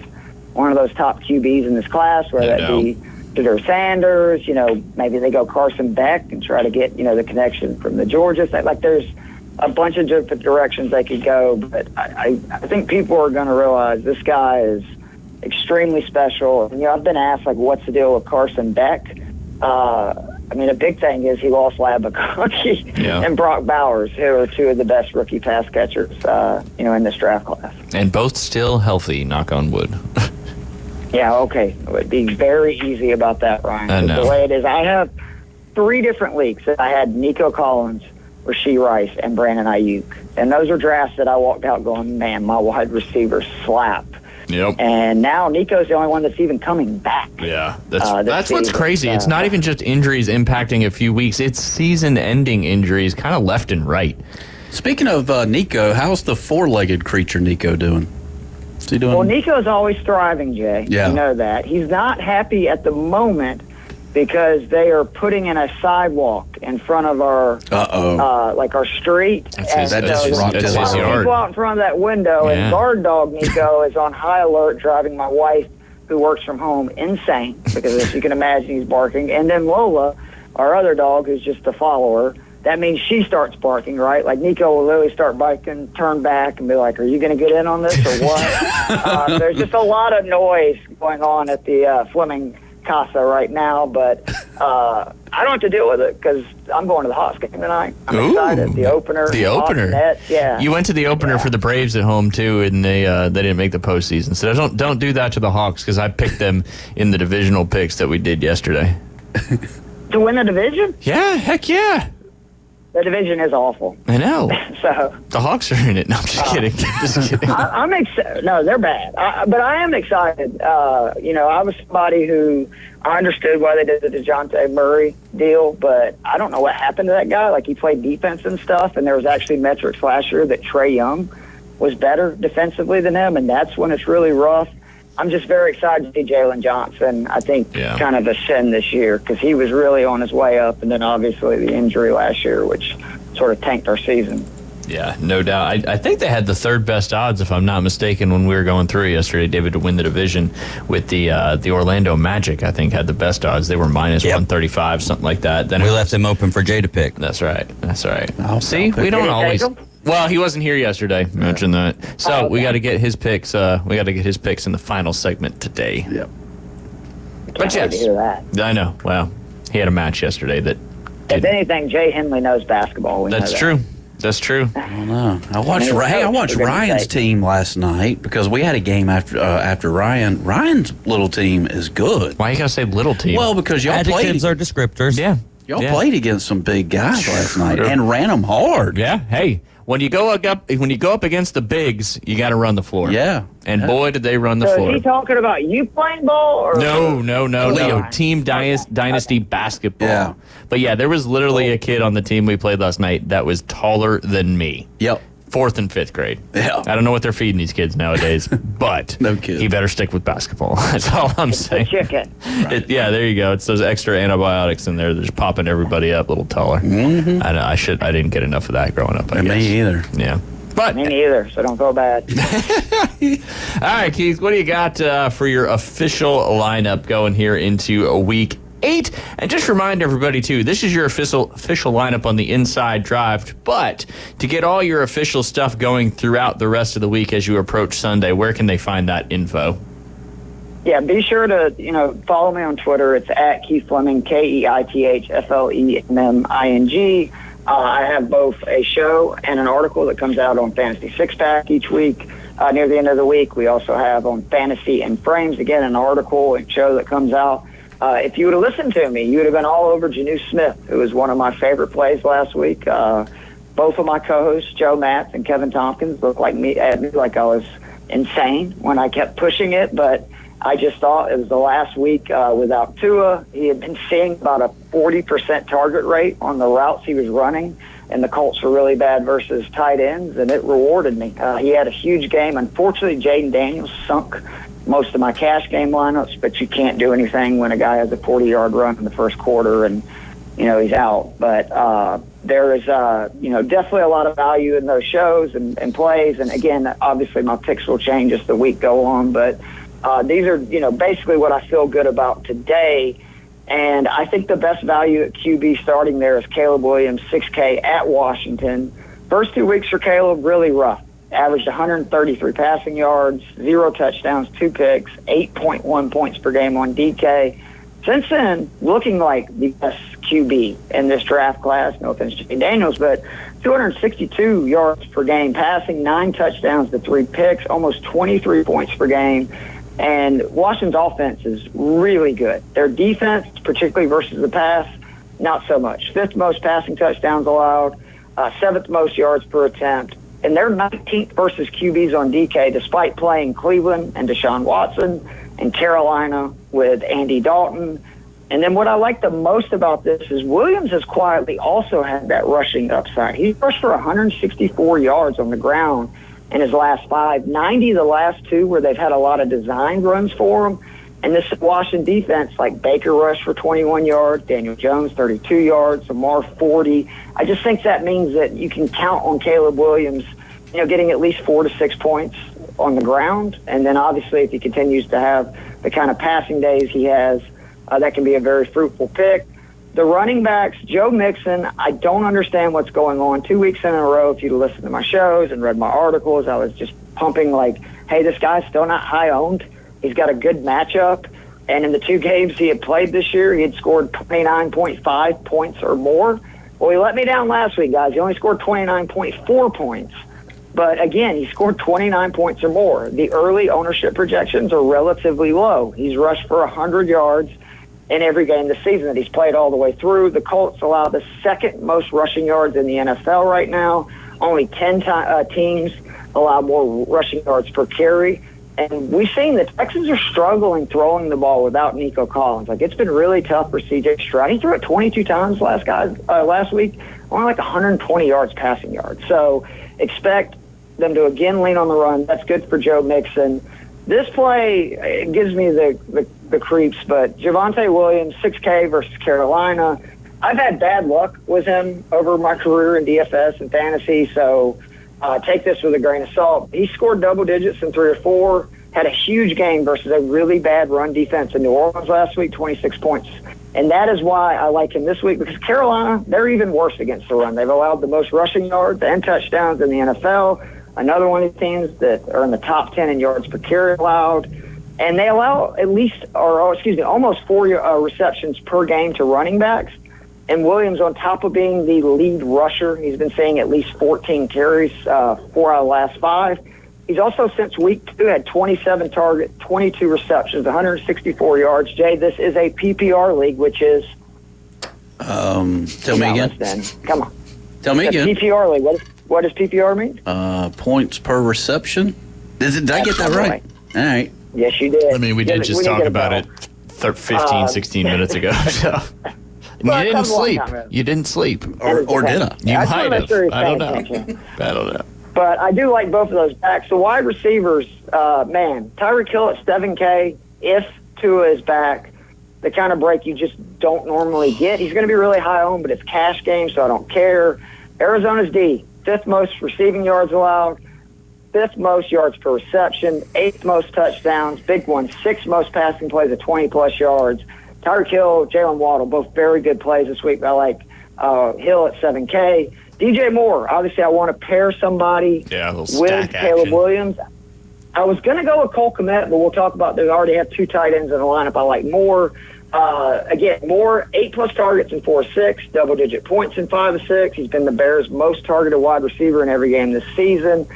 [SPEAKER 24] one of those top QBs in this class, whether that be Shedeur Sanders, maybe they go Carson Beck and try to get, the connection from the Georgia side. Like, there's a bunch of different directions they could go, but I think people are going to realize this guy is extremely special. And, I've been asked, like, what's the deal with Carson Beck? A big thing is he lost Lab McConkey and Brock Bowers, who are two of the best rookie pass catchers, in this draft class.
[SPEAKER 13] And both still healthy, knock on wood.
[SPEAKER 24] Yeah, okay. It would be very easy about that, Ryan.
[SPEAKER 13] I know.
[SPEAKER 24] The way it is, I have 3 different leagues. I had Nico Collins, Rashee Rice, and Brandon Ayuk. And those are drafts that I walked out going, man, my wide receivers slap.
[SPEAKER 13] Yep.
[SPEAKER 24] And now Nico's the only one that's even coming back.
[SPEAKER 13] Yeah, that's what's
[SPEAKER 24] season.
[SPEAKER 13] crazy. It's not even just injuries impacting a few weeks. It's season-ending injuries, kind of left and right.
[SPEAKER 14] Speaking of Nico, how's the 4-legged creature Nico doing? What's he doing?
[SPEAKER 24] Well, Nico's always thriving, Jay.
[SPEAKER 14] Yeah.
[SPEAKER 24] You know that. He's not happy at the moment because they are putting in a sidewalk in front of our our street.
[SPEAKER 13] That's his yard.
[SPEAKER 24] People out in front of that window, and guard dog Nico is on high alert, driving my wife, who works from home, insane because, as you can imagine, he's barking. And then Lola, our other dog, who's just a follower, that means she starts barking, right? Like, Nico will literally start barking, turn back, and be like, are you going to get in on this or what? There's just a lot of noise going on at the Fleming Casa right now, but I don't have to deal with it because I'm going to the Hawks game tonight. I'm excited. The opener.
[SPEAKER 13] The opener.
[SPEAKER 24] Nets, yeah.
[SPEAKER 13] You went to the opener for the Braves at home too, and they didn't make the postseason. So don't do that to the Hawks because I picked them in the divisional picks that we did yesterday.
[SPEAKER 24] To win the division?
[SPEAKER 13] Yeah, heck yeah.
[SPEAKER 24] The division is awful.
[SPEAKER 13] I know.
[SPEAKER 24] So
[SPEAKER 13] the Hawks are in it. No, I'm just kidding. Just kidding.
[SPEAKER 24] I'm excited. No, they're bad. But I am excited. I was somebody who I understood why they did the DeJounte Murray deal, but I don't know what happened to that guy. Like, he played defense and stuff, and there was actually metrics last year that Trae Young was better defensively than him, and that's when it's really rough. I'm just very excited to see Jalen Johnson, I think, kind of ascend this year because he was really on his way up, and then obviously the injury last year, which sort of tanked our season.
[SPEAKER 13] Yeah, no doubt. I think they had the third best odds, if I'm not mistaken, when we were going through yesterday, David, to win the division with the Orlando Magic. I think had the best odds. They were minus 135, something like that. Then
[SPEAKER 15] we left them open for Jay to pick.
[SPEAKER 13] That's right. See, we don't always. Well, he wasn't here yesterday. Mentioned that. So we got to get his picks. We got to get his picks in the final segment today.
[SPEAKER 14] Yep.
[SPEAKER 24] But yes,
[SPEAKER 13] I know. Well, he had a match yesterday that.
[SPEAKER 24] If anything, Jay Henley knows basketball.
[SPEAKER 13] That's true. That's true.
[SPEAKER 14] I don't know. I watched Ryan's team last night because we had a game after Ryan. Ryan's little team is good.
[SPEAKER 13] Why you gotta say little team?
[SPEAKER 14] Well, because y'all
[SPEAKER 15] adjectives are descriptors.
[SPEAKER 13] Yeah.
[SPEAKER 14] Y'all played against some big guys last night and ran them hard.
[SPEAKER 13] Yeah. Hey, when you go up against the bigs, you got to run the floor.
[SPEAKER 14] Yeah.
[SPEAKER 13] And boy, did they run the floor.
[SPEAKER 24] Is he talking about you playing ball? Or
[SPEAKER 13] No. Team Dynasty basketball.
[SPEAKER 14] Yeah.
[SPEAKER 13] But yeah, there was literally a kid on the team we played last night that was taller than me.
[SPEAKER 14] Yep.
[SPEAKER 13] 4th and 5th grade.
[SPEAKER 14] Yeah.
[SPEAKER 13] I don't know what they're feeding these kids nowadays, but
[SPEAKER 14] no kid.
[SPEAKER 13] He better stick with basketball. That's all I'm saying.
[SPEAKER 24] Chicken.
[SPEAKER 13] Yeah, there you go. It's those extra antibiotics in there. They're just popping everybody up a little taller.
[SPEAKER 14] Mm-hmm.
[SPEAKER 13] I didn't get enough of that growing up, I guess.
[SPEAKER 14] Me either.
[SPEAKER 13] Yeah. But
[SPEAKER 24] me neither, so don't feel bad.
[SPEAKER 13] All right, Keith, what do you got for your official lineup going here into week 8. And just remind everybody, too, this is your official lineup on the Inside Drive. But to get all your official stuff going throughout the rest of the week as you approach Sunday, where can they find that info?
[SPEAKER 24] Yeah, be sure to, follow me on Twitter. It's at Keith Fleming, KeithFleming. I have both a show and an article that comes out on Fantasy Six Pack each week. Near the end of the week, we also have on Fantasy and Frames, again, an article and show that comes out. If you would have listened to me, you would have been all over Janu Smith, who was one of my favorite plays last week. Both of my co-hosts, Joe Matz and Kevin Tompkins, looked at me like I was insane when I kept pushing it, but I just thought it was the last week without Tua. He had been seeing about a 40% target rate on the routes he was running, and the Colts were really bad versus tight ends, and it rewarded me. He had a huge game. Unfortunately, Jaden Daniels sunk most of my cash game lineups, but you can't do anything when a guy has a 40-yard run in the first quarter and, he's out. But there is, definitely a lot of value in those shows and plays. And, again, obviously my picks will change as the week go on, but these are, basically what I feel good about today. And I think the best value at QB starting there is Caleb Williams, 6K at Washington. First 2 weeks for Caleb, really rough. Averaged 133 passing yards, 0 touchdowns, 2 picks, 8.1 points per game on DK. Since then, looking like the best QB in this draft class. No offense to Daniels, but 262 yards per game passing, 9 touchdowns to 3 picks, almost 23 points per game. And Washington's offense is really good. Their defense, particularly versus the pass, not so much. 5th most passing touchdowns allowed, 7th most yards per attempt. And they're 19th versus QBs on DK, despite playing Cleveland and Deshaun Watson and Carolina with Andy Dalton. And then what I like the most about this is Williams has quietly also had that rushing upside. He rushed for 164 yards on the ground in his last 5, 90 the last 2 where they've had a lot of designed runs for him. And this Washington defense, like Baker rushed for 21 yards, Daniel Jones 32 yards, Amar 40. I just think that means that you can count on Caleb Williams, getting at least 4 to 6 points on the ground. And then obviously if he continues to have the kind of passing days he has, that can be a very fruitful pick. The running backs, Joe Mixon, I don't understand what's going on. 2 weeks in a row, if you'd listened to my shows and read my articles, I was just pumping like, hey, this guy's still not high owned. He's got a good matchup. And in the 2 games he had played this year, he had scored 29.5 points or more. Well, he let me down last week, guys. He only scored 29.4 points. But again, he scored 29 points or more. The early ownership projections are relatively low. He's rushed for 100 yards in every game this season that he's played all the way through. The Colts allow the 2nd most rushing yards in the NFL right now. Only 10 teams allow more rushing yards per carry. And we've seen the Texans are struggling throwing the ball without Nico Collins. Like, it's been really tough for C.J. Stroud. He threw it 22 times last week, only like 120 yards passing yards. So expect them to again lean on the run. That's good for Joe Mixon. This play, it gives me the creeps, but Javonte Williams, 6K versus Carolina. I've had bad luck with him over my career in DFS and fantasy, so take this with a grain of salt. He scored double digits in 3 or 4, had a huge game versus a really bad run defense in New Orleans last week, 26 points. And that is why I like him this week, because Carolina, they're even worse against the run. They've allowed the most rushing yards and touchdowns in the NFL. Another one of the teams that are in the top 10 in yards per carry allowed. And they allow almost 4 receptions per game to running backs. And Williams, on top of being the lead rusher, he's been seeing at least 14 carries, 4 out of the last 5. He's also, since week 2, had 27 targets, 22 receptions, 164 yards. Jay, this is a PPR league, which is...
[SPEAKER 14] Tell me again.
[SPEAKER 24] Come on.
[SPEAKER 14] Tell me again.
[SPEAKER 24] PPR league. What does PPR mean?
[SPEAKER 14] Points per reception. Did I get that right? All right.
[SPEAKER 24] Yes, you did.
[SPEAKER 13] I mean, we did just talk about it 15-16 minutes ago. So. You didn't sleep. You didn't sleep.
[SPEAKER 14] Or did I?
[SPEAKER 13] You might have. I don't know.
[SPEAKER 24] But I do like both of those backs. The wide receivers, Tyreek Hill at 7K, if Tua is back, the kind of break you just don't normally get. He's going to be really high owned, but it's cash game, so I don't care. Arizona's D, 5th most receiving yards allowed, 5th most yards per reception, 8th most touchdowns, big one, 6th most passing plays at 20-plus yards. Tyreek Hill, Jalen Waddle, both very good plays this week. I like Hill at 7K. DJ Moore, obviously I want to pair somebody with Caleb Williams. I was going to go with Cole Kmet, but we'll talk about they already have 2 tight ends in the lineup. I like Moore. Again, Moore, 8+ targets in 4 of 6, double-digit points in 5 of 6. He's been the Bears' most targeted wide receiver in every game this season.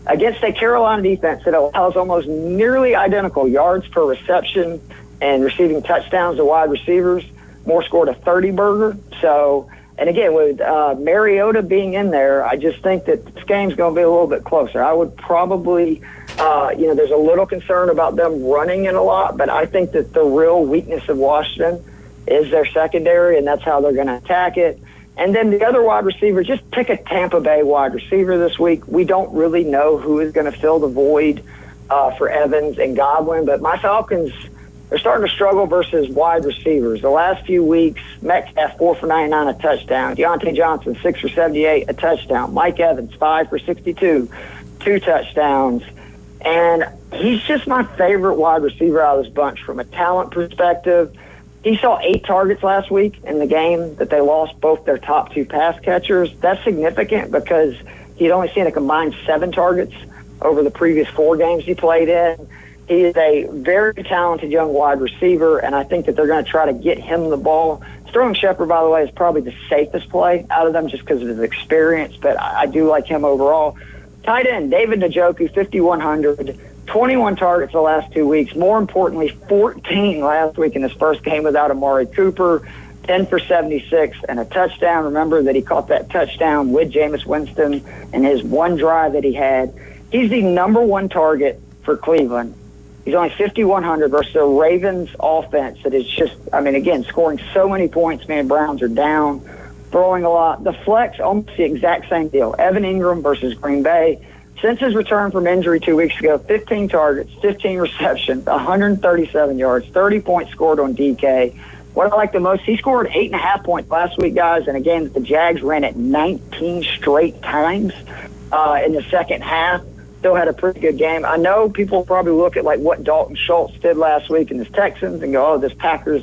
[SPEAKER 24] Against a Carolina defense that allows almost nearly identical yards per reception and receiving touchdowns to wide receivers, Moore scored a 30-burger. So, and again, with Mariota being in there, I just think that this game's going to be a little bit closer. I would probably, there's a little concern about them running it a lot, but I think that the real weakness of Washington is their secondary, and that's how they're going to attack it. And then the other wide receiver, just pick a Tampa Bay wide receiver this week. We don't really know who is going to fill the void for Evans and Godwin, but my Falcons, they're starting to struggle versus wide receivers. The last few weeks, Metcalf, 4 for 99, a touchdown. Deontay Johnson, 6 for 78, a touchdown. Mike Evans, 5 for 62, 2 touchdowns. And he's just my favorite wide receiver out of this bunch from a talent perspective. He saw 8 targets last week in the game that they lost both their top 2 pass catchers. That's significant because he'd only seen a combined 7 targets over the previous 4 games he played in. He is a very talented young wide receiver, and I think that they're going to try to get him the ball. Sterling Shepard, by the way, is probably the safest play out of them just because of his experience, but I do like him overall. Tight end, David Njoku, 5,100, 21 targets the last 2 weeks. More importantly, 14 last week in his first game without Amari Cooper, 10 for 76 and a touchdown. Remember that he caught that touchdown with Jameis Winston in his one drive that he had. He's the number 1 target for Cleveland. He's only 5,100 versus the Ravens offense that is just, again, scoring so many points. Man, Browns are down, throwing a lot. The flex, almost the exact same deal. Evan Ingram versus Green Bay. Since his return from injury 2 weeks ago, 15 targets, 15 receptions, 137 yards, 30 points scored on DK. What I like the most, he scored 8.5 points last week, guys, in a game that the Jags ran it 19 straight times in the second half. Still had a pretty good game. I know people probably look at like what Dalton Schultz did last week in his Texans and go, oh, this Packers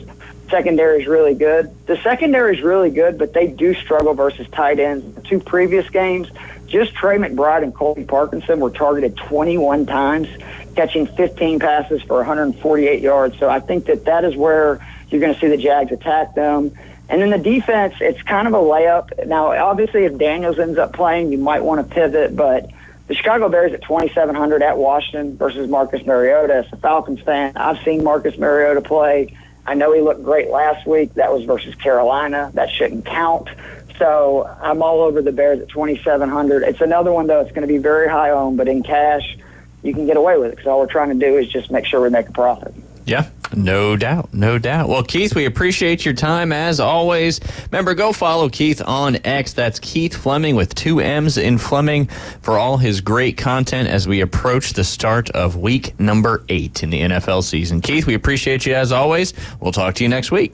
[SPEAKER 24] secondary is really good. The secondary is really good, but they do struggle versus tight ends. The 2 previous games, just Trey McBride and Colby Parkinson were targeted 21 times, catching 15 passes for 148 yards. So I think that is where you're going to see the Jags attack them. And then the defense, it's kind of a layup. Now, obviously, if Daniels ends up playing, you might want to pivot, but the Chicago Bears at 2,700 at Washington versus Marcus Mariota. As a Falcons fan, I've seen Marcus Mariota play. I know he looked great last week. That was versus Carolina. That shouldn't count. So I'm all over the Bears at 2,700. It's another one, though. It's going to be very high owned, but in cash, you can get away with it because all we're trying to do is just make sure we make a profit.
[SPEAKER 13] Yeah, no doubt, no doubt. Well, Keith, we appreciate your time as always. Remember, go follow Keith on X. That's Keith Fleming with 2 M's in Fleming for all his great content as we approach the start of week number 8 in the NFL season. Keith, we appreciate you as always. We'll talk to you next week.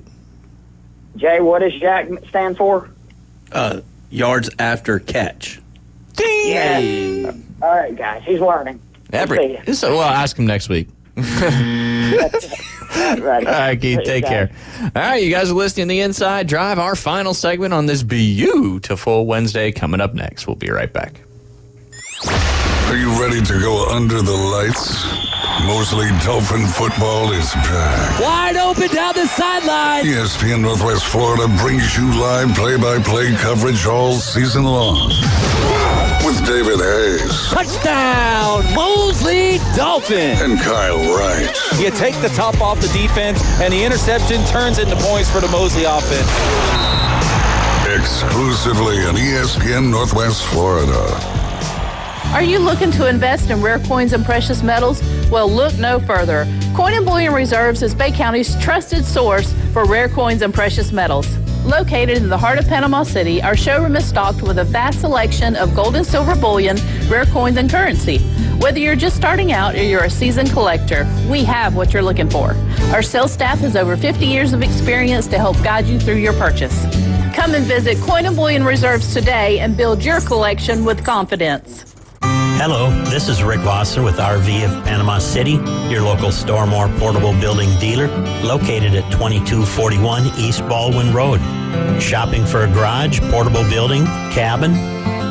[SPEAKER 24] Jay, what does Jack stand for?
[SPEAKER 14] Yards after catch.
[SPEAKER 24] Ding! Yeah. All right, guys. He's learning.
[SPEAKER 13] Well, ask him next week. All right, Keith, take care. All right, you guys are listening to The Inside Drive, our final segment on this beautiful Wednesday coming up next. We'll be right back.
[SPEAKER 10] Are you ready to go under the lights? Mosley Dolphin football is back.
[SPEAKER 15] Wide open down the sideline.
[SPEAKER 10] ESPN Northwest Florida brings you live play-by-play coverage all season long. With David Hayes.
[SPEAKER 15] Touchdown, Mosley Dolphin.
[SPEAKER 10] And Kyle Wright.
[SPEAKER 2] You take the top off the defense, and the interception turns into points for the Mosley offense.
[SPEAKER 10] Exclusively on ESPN Northwest Florida.
[SPEAKER 16] Are you looking to invest in rare coins and precious metals? Well, look no further. Coin and Bullion Reserves is Bay County's trusted source for rare coins and precious metals. Located in the heart of Panama City, our showroom is stocked with a vast selection of gold and silver bullion, rare coins, and currency. Whether you're just starting out or you're a seasoned collector, we have what you're looking for. Our sales staff has over 50 years of experience to help guide you through your purchase. Come and visit Coin and Bullion Reserves today and build your collection with confidence.
[SPEAKER 5] Hello, this is Rick Vossen with RV of Panama City, your local Stormore portable building dealer, located at 2241 East Baldwin Road. Shopping for a garage, portable building, cabin?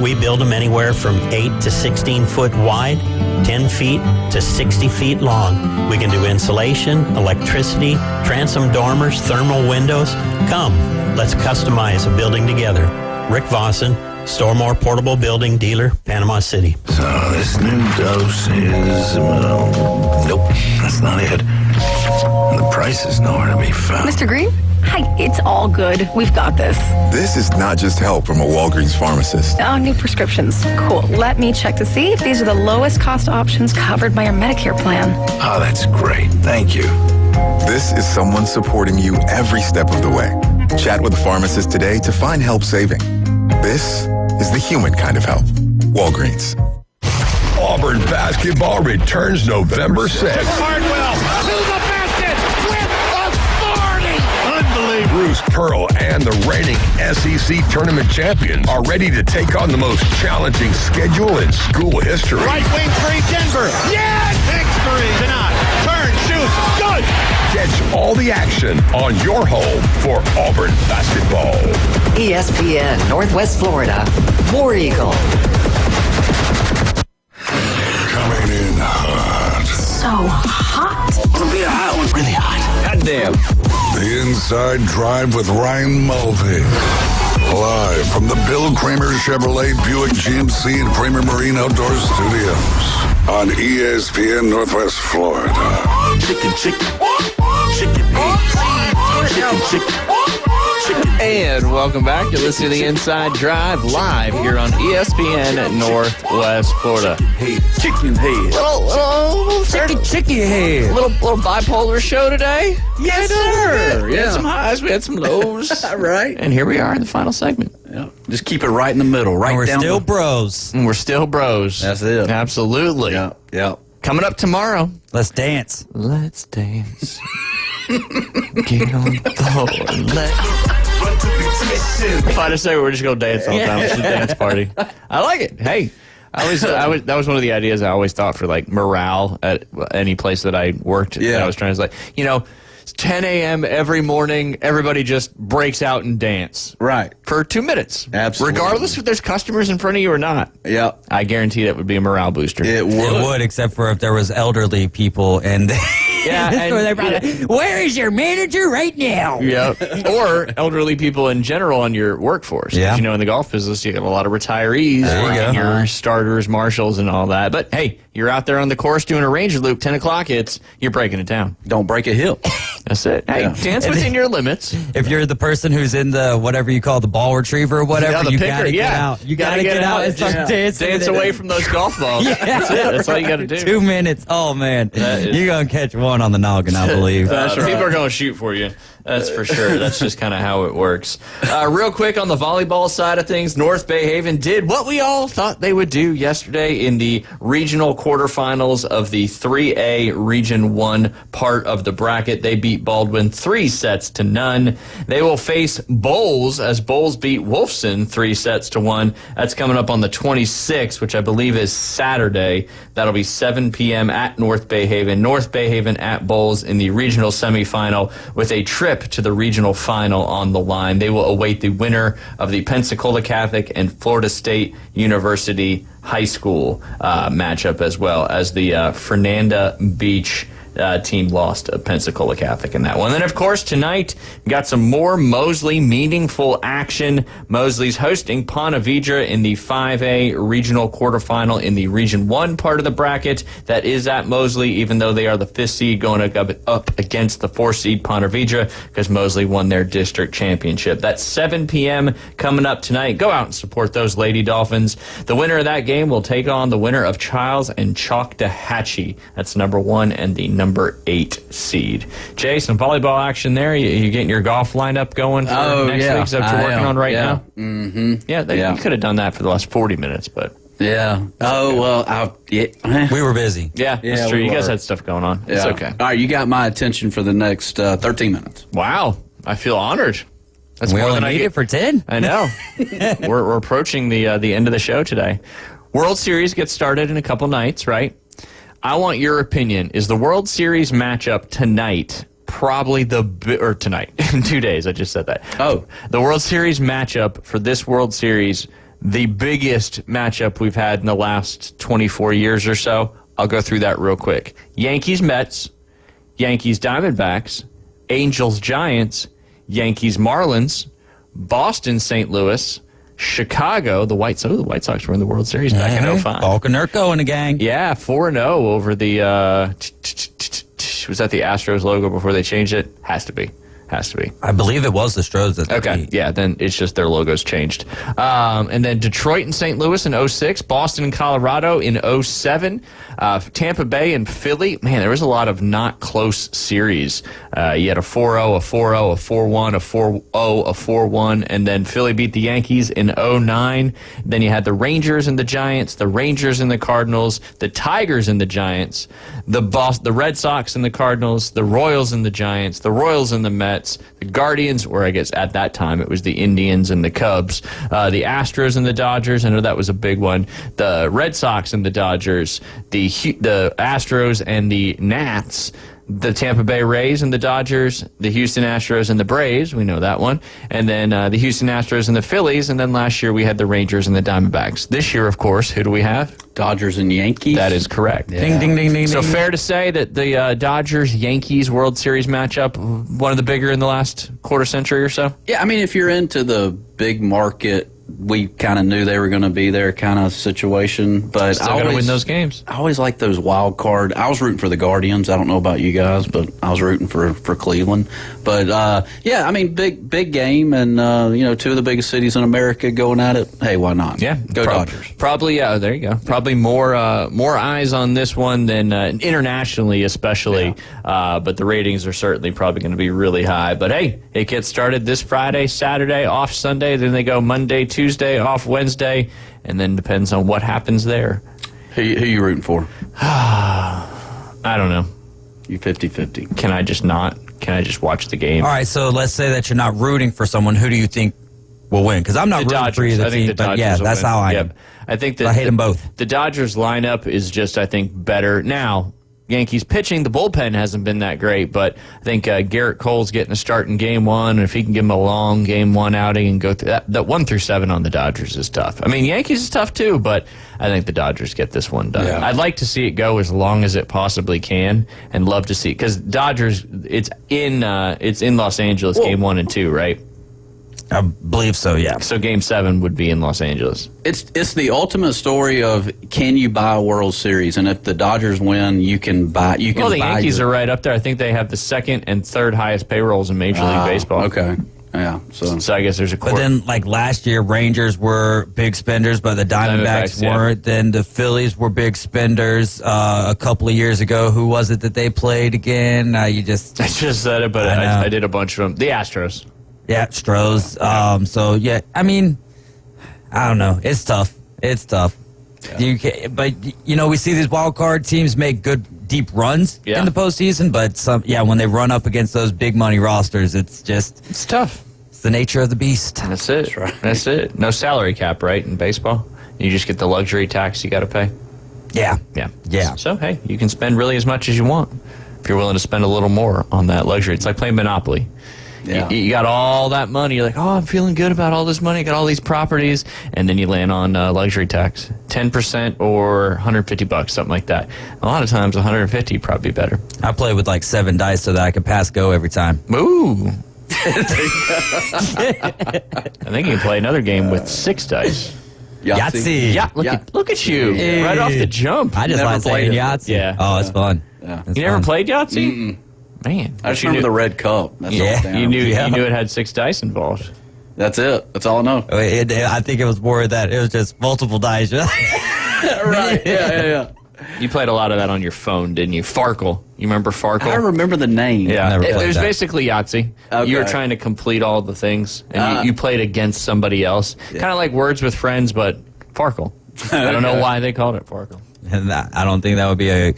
[SPEAKER 5] We build them anywhere from 8 to 16 foot wide, 10 feet to 60 feet long. We can do insulation, electricity, transom dormers, thermal windows. Come, let's customize a building together. Rick Vossen, Stormore Portable Building Dealer, Panama City.
[SPEAKER 10] So this new dose is, nope, that's not it. The price is nowhere to be found.
[SPEAKER 4] Mr. Green? Hi, it's all good. We've got this.
[SPEAKER 7] This is not just help from a Walgreens pharmacist.
[SPEAKER 4] Oh, new prescriptions. Cool. Let me check to see if these are the lowest cost options covered by your Medicare plan.
[SPEAKER 10] Oh, that's great. Thank you.
[SPEAKER 7] This is someone supporting you every step of the way. Chat with a pharmacist today to find help saving. This is the human kind of help. Walgreens.
[SPEAKER 17] Auburn basketball returns November 6th.
[SPEAKER 12] Hardwell to the basket with authority. Unbelievable.
[SPEAKER 17] Bruce Pearl and the reigning SEC tournament champions are ready to take on the most challenging schedule in school history.
[SPEAKER 12] Right wing three, Denver. Yes! Big three. Tonight. Turn, shoot, good.
[SPEAKER 17] Catch all the action on your home for Auburn basketball.
[SPEAKER 20] ESPN Northwest Florida. War Eagle.
[SPEAKER 10] Coming in hot.
[SPEAKER 20] So hot.
[SPEAKER 10] It'll be a hot one. Really hot.
[SPEAKER 17] Goddamn.
[SPEAKER 10] The Inside Drive with Ryan Mulvey. Live from the Bill Kramer Chevrolet Buick GMC and Kramer Marine Outdoor Studios on ESPN Northwest Florida.
[SPEAKER 23] Chicken, chicken. Chicken, chicken, chicken.
[SPEAKER 13] And welcome back. You're listening to the Inside Drive live here on ESPN Northwest Florida.
[SPEAKER 14] Chicken head.
[SPEAKER 13] Little chicken head. Little bipolar show today.
[SPEAKER 14] Yes, sir.
[SPEAKER 13] We had some highs, we had some lows.
[SPEAKER 14] Right.
[SPEAKER 13] And here we are in the final segment.
[SPEAKER 14] Yeah. Just keep it right in the middle. Right
[SPEAKER 15] And we're
[SPEAKER 14] down
[SPEAKER 15] still
[SPEAKER 14] the...
[SPEAKER 15] bros.
[SPEAKER 13] And we're still bros.
[SPEAKER 14] That's it.
[SPEAKER 13] Absolutely.
[SPEAKER 14] Yeah. Yeah.
[SPEAKER 13] Coming up tomorrow.
[SPEAKER 15] Let's dance.
[SPEAKER 13] Let's dance. Get on the floor and let... If I just say we're just going to dance all the time. It's a dance party. I like it. Hey, that was one of the ideas I always thought for like morale at any place that I worked.
[SPEAKER 14] Yeah.
[SPEAKER 13] I was trying to like, it's 10 a.m. every morning. Everybody just breaks out and dance.
[SPEAKER 14] Right.
[SPEAKER 13] For 2 minutes.
[SPEAKER 14] Absolutely.
[SPEAKER 13] Regardless if there's customers in front of you or not.
[SPEAKER 14] Yeah.
[SPEAKER 13] I guarantee that would be a morale booster.
[SPEAKER 14] It would.
[SPEAKER 15] It would, except for if there was elderly people and...
[SPEAKER 13] Yeah,
[SPEAKER 15] where is your manager right now?
[SPEAKER 13] Yeah, or elderly people in general in your workforce.
[SPEAKER 15] Yeah.
[SPEAKER 13] In the golf business, you got a lot of retirees,
[SPEAKER 15] There you go.
[SPEAKER 13] your starters, marshals, and all that. But hey, you're out there on the course doing a Ranger loop. 10 o'clock hits, you're breaking it down.
[SPEAKER 14] Don't break a hip.
[SPEAKER 13] That's it. Hey, dance within your limits.
[SPEAKER 15] If you're the person who's in the whatever you call the ball retriever or whatever,
[SPEAKER 13] the
[SPEAKER 15] you
[SPEAKER 13] picker,
[SPEAKER 15] gotta get out. You gotta get out and start dancing.
[SPEAKER 13] Dance away from those golf balls.
[SPEAKER 15] Yeah.
[SPEAKER 13] That's it. That's all you got to do.
[SPEAKER 15] 2 minutes. Oh man, you're gonna catch one on the noggin, I believe.
[SPEAKER 13] People are going to shoot for you. That's for sure. That's just kind of how it works. Real quick on the volleyball side of things, North Bay Haven did what we all thought they would do yesterday in the regional quarterfinals of the 3A Region 1 part of the bracket. They beat Baldwin 3-0. They will face Bowles as Bowles beat Wolfson 3-1. That's coming up on the 26th, which I believe is Saturday. That'll be 7 p.m. at North Bay Haven. North Bay Haven at Bowles in the regional semifinal with a trip to the regional final on the line. They will await the winner of the Pensacola Catholic and Florida State University High School matchup, as well as the Fernanda Beach team lost to Pensacola Catholic in that one. And then, of course, tonight, we got some more Mosley meaningful action. Mosley's hosting Ponte Vedra in the 5A regional quarterfinal in the Region 1 part of the bracket. That is at Mosley, even though they are the 5th seed going up against the 4th seed Ponte Vedra, because Mosley won their district championship. That's 7 p.m. coming up tonight. Go out and support those Lady Dolphins. The winner of that game will take on the winner of Childs and Choctawhatchee. That's number 1 and the number 8 seed. Jay, some volleyball action there. You getting your golf lineup going for next week? Is that what you're working on right now?
[SPEAKER 14] Mm-hmm.
[SPEAKER 13] Yeah, you could have done that for the last 40 minutes, but...
[SPEAKER 14] Yeah. Oh, well,
[SPEAKER 15] we were busy.
[SPEAKER 13] Yeah, that's true. You guys had stuff going on.
[SPEAKER 14] Yeah.
[SPEAKER 13] It's okay.
[SPEAKER 14] All right, you got my attention for the next 13 minutes.
[SPEAKER 13] Wow. I feel honored. That's
[SPEAKER 15] we
[SPEAKER 13] more
[SPEAKER 15] only
[SPEAKER 13] than I
[SPEAKER 15] need
[SPEAKER 13] get
[SPEAKER 15] it for 10.
[SPEAKER 13] I know. We're approaching the end of the show today. World Series gets started in a couple nights, right? I want your opinion. Is the World Series matchup tonight probably or tonight, in 2 days, I just said that.
[SPEAKER 14] Oh.
[SPEAKER 13] The World Series matchup for this World Series, the biggest matchup we've had in the last 24 years or so? I'll go through that real quick. Yankees-Mets, Yankees-Diamondbacks, Angels-Giants, Yankees-Marlins, Boston-St. Louis, Chicago, the White Sox were in the World Series back in 05.
[SPEAKER 15] Falcon Urco and a gang.
[SPEAKER 13] Yeah, 4-0 over the, was that the Astros logo before they changed it? Has to be.
[SPEAKER 15] I believe it was the Astros.
[SPEAKER 13] Okay, yeah, then it's just their logos changed. And then Detroit and St. Louis in 06, Boston and Colorado in 07, Tampa Bay and Philly. Man, there was a lot of not close series. You had a 4-0, a 4-0, a 4-1, a 4-0, a 4-1, and then Philly beat the Yankees in 09. Then you had the Rangers and the Giants, the Rangers and the Cardinals, the Tigers and the Giants, the Red Sox and the Cardinals, the Royals and the Giants, the Royals and the Mets, the Guardians, or I guess at that time it was the Indians and the Cubs, the Astros and the Dodgers. I know that was a big one. The Red Sox and the Dodgers, the Astros and the Nats, the Tampa Bay Rays and the Dodgers, the Houston Astros and the Braves. We know that one. And then the Houston Astros and the Phillies. And then last year we had the Rangers and the Diamondbacks. This year, of course, who do we have?
[SPEAKER 14] Dodgers and Yankees.
[SPEAKER 13] That is correct.
[SPEAKER 14] Yeah.
[SPEAKER 15] Ding, ding, ding, ding.
[SPEAKER 13] So fair to say that the Dodgers-Yankees World Series matchup, one of the bigger in the last quarter century or so?
[SPEAKER 14] Yeah, I mean, if you're into the big market, we kind of knew they were going to be there kind of situation. But
[SPEAKER 13] Still going to win those games.
[SPEAKER 14] I always like those wild card. I was rooting for the Guardians. I don't know about you guys, but I was rooting for Cleveland. But, yeah, I mean, big game. And, two of the biggest cities in America going at it. Hey, why not?
[SPEAKER 13] Yeah.
[SPEAKER 14] Go Dodgers.
[SPEAKER 13] Probably, yeah, there you go. Probably more eyes on this one than internationally, especially. Yeah. But the ratings are certainly probably going to be really high. But, hey, it gets started this Friday, Saturday, off Sunday. Then they go Monday, Tuesday, off Wednesday, and then depends on what happens there.
[SPEAKER 14] Who you rooting for?
[SPEAKER 13] I don't know.
[SPEAKER 14] You 50-50.
[SPEAKER 13] Can I just not? Can I just watch the game?
[SPEAKER 15] All right, so let's say that you're not rooting for someone. Who do you think will win? Because I'm not rooting for either team, but yeah, that's how I am.
[SPEAKER 13] I think that
[SPEAKER 15] I hate them both.
[SPEAKER 13] The Dodgers lineup is just, I think, better. Now, Yankees pitching, the bullpen hasn't been that great, but I think Garrett Cole's getting a start in Game 1, and if he can give him a long Game 1 outing and go through that 1 through 7 on the Dodgers is tough. I mean, Yankees is tough too, but I think the Dodgers get this one done. Yeah. I'd like to see it go as long as it possibly can, and love to see it, because Dodgers, it's in Los Angeles, Game 1 and 2, right?
[SPEAKER 15] I believe so, yeah.
[SPEAKER 13] So Game 7 would be in Los Angeles.
[SPEAKER 14] It's the ultimate story of, can you buy a World Series? And if the Dodgers win, you can buy.
[SPEAKER 13] Well, the Yankees are right up there. I think they have the second and third highest payrolls in Major League Baseball.
[SPEAKER 14] Okay. Yeah. So
[SPEAKER 13] I guess there's a.
[SPEAKER 15] But then, like last year, Rangers were big spenders, but the Diamondbacks weren't. Yeah. Then the Phillies were big spenders. A couple of years ago, who was it that they played again? I just
[SPEAKER 13] said it, but I did a bunch of them. The Astros.
[SPEAKER 15] Yeah, Stros. So yeah, I mean, I don't know. It's tough. Yeah. But we see these wild card teams make good deep runs in the postseason. But when they run up against those big money rosters, it's
[SPEAKER 13] tough.
[SPEAKER 15] It's the nature of the beast.
[SPEAKER 13] That's it. That's right. That's it. No salary cap, right? In baseball, you just get the luxury tax you got to pay.
[SPEAKER 15] Yeah.
[SPEAKER 13] So hey, you can spend really as much as you want if you're willing to spend a little more on that luxury. It's like playing Monopoly. Yeah. You got all that money. You're like, oh, I'm feeling good about all this money. I got all these properties. And then you land on luxury tax, 10% or $150, something like that. A lot of times, $150 probably better.
[SPEAKER 15] I play with like 7 dice so that I can pass go every time.
[SPEAKER 13] Ooh. I think you can play another game with 6 dice.
[SPEAKER 15] Yahtzee.
[SPEAKER 13] Yeah, look at you. Hey. Right off the jump.
[SPEAKER 15] I just like playing Yahtzee.
[SPEAKER 13] Yeah.
[SPEAKER 15] Oh, it's fun.
[SPEAKER 14] Yeah.
[SPEAKER 13] You never played Yahtzee?
[SPEAKER 14] Mm-mm.
[SPEAKER 13] Man,
[SPEAKER 14] I just remember the red cup. That's
[SPEAKER 13] you knew it had 6 dice involved.
[SPEAKER 14] That's it. That's all I know.
[SPEAKER 15] I think it was more of that. It was just multiple dice.
[SPEAKER 14] Right. Yeah.
[SPEAKER 13] You played a lot of that on your phone, didn't you? Farkle. You remember Farkle?
[SPEAKER 14] I remember the name.
[SPEAKER 13] Yeah, it was basically Yahtzee. Okay. You were trying to complete all the things, and you played against somebody else. Yeah. Kind of like Words with Friends, but Farkle. I don't know why they called it Farkle.
[SPEAKER 15] And I don't think that would be a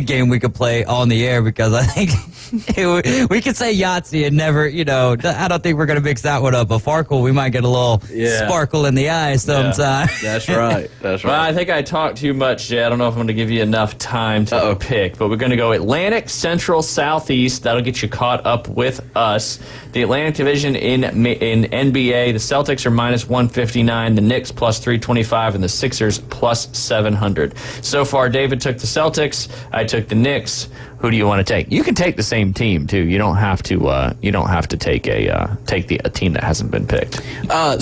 [SPEAKER 15] game we could play on the air because I think we could say Yahtzee and never, I don't think we're going to mix that one up. But Farkle, we might get a little sparkle in the eye sometime.
[SPEAKER 14] Yeah, that's right. That's right.
[SPEAKER 13] Well, I think I talked too much, Jay. I don't know if I'm going to give you enough time to pick, but we're going to go Atlantic, Central, Southeast. That'll get you caught up with us. The Atlantic Division in NBA, the Celtics are minus 159, the Knicks plus 325, and the Sixers plus 700. So far, David took the Celtics. I took the Knicks. Who do you want to take? You can take the same team too. You don't have to. You don't have to take a team that hasn't been picked.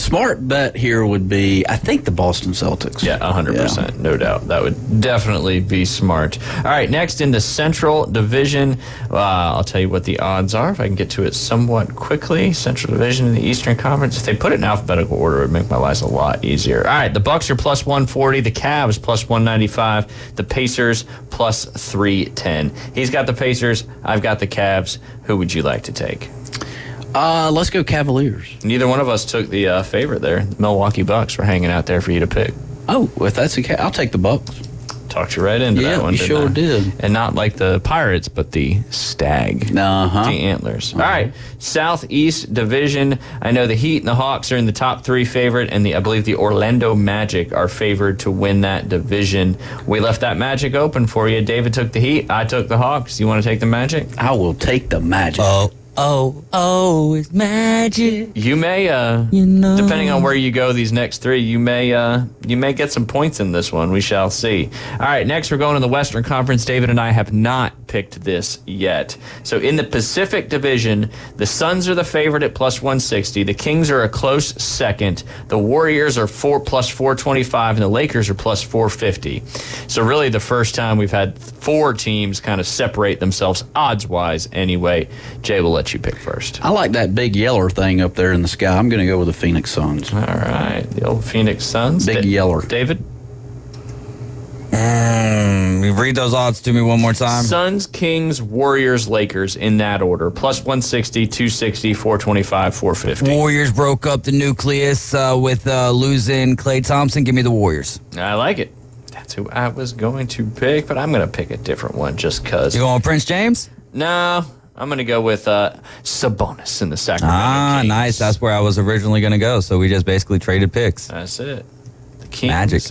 [SPEAKER 14] Smart bet here would be, I think, the Boston Celtics.
[SPEAKER 13] Yeah, 100%, no doubt. That would definitely be smart. All right, next in the Central Division, I'll tell you what the odds are if I can get to it somewhat quickly. Central Division in the Eastern Conference. If they put it in alphabetical order, it would make my life a lot easier. All right, the Bucks are plus 140, the Cavs plus 195, the Pacers plus 310. He's got the Pacers. I've got the Cavs. Who would you like to take?
[SPEAKER 14] Let's go Cavaliers.
[SPEAKER 13] Neither one of us took the favorite there. The Milwaukee Bucks were hanging out there for you to pick.
[SPEAKER 14] Oh, if that's the case, I'll take the Bucks.
[SPEAKER 13] Talked you right into that one.
[SPEAKER 14] Yeah, you sure did.
[SPEAKER 13] And not like the Pirates, but the Stag. The Antlers. All right, Southeast Division. I know the Heat and the Hawks are in the top three favorite, and I believe the Orlando Magic are favored to win that division. We left that Magic open for you. David took the Heat. I took the Hawks. You want to take the Magic?
[SPEAKER 14] I will take the Magic.
[SPEAKER 15] It's magic.
[SPEAKER 13] You may, depending on where you go these next three, you may get some points in this one. We shall see. All right, next we're going to the Western Conference. David and I have not picked this yet. So in the Pacific Division, the Suns are the favorite at plus 160. The Kings are a close second. The Warriors are plus 425, and the Lakers are plus 450. So really the first time we've had four teams kind of separate themselves odds-wise anyway. Jay will let you pick first.
[SPEAKER 14] I like that big yeller thing up there in the sky. I'm going to go with the Phoenix Suns.
[SPEAKER 13] All right, the old Phoenix Suns.
[SPEAKER 14] Big yeller.
[SPEAKER 13] David?
[SPEAKER 15] Read those odds to me one more time.
[SPEAKER 13] Suns, Kings, Warriors, Lakers in that order. Plus 160, 260, 425, 450.
[SPEAKER 15] Warriors broke up the nucleus with losing Klay Thompson. Give me the Warriors.
[SPEAKER 13] I like it. That's who I was going to pick, but I'm going to pick a different one just because.
[SPEAKER 15] You going with Prince James?
[SPEAKER 13] No. I'm going to go with Sabonis in the Sacramento Kings.
[SPEAKER 15] Nice. That's where I was originally going to go. So we just basically traded picks.
[SPEAKER 13] That's it. The Kings.
[SPEAKER 15] Magic.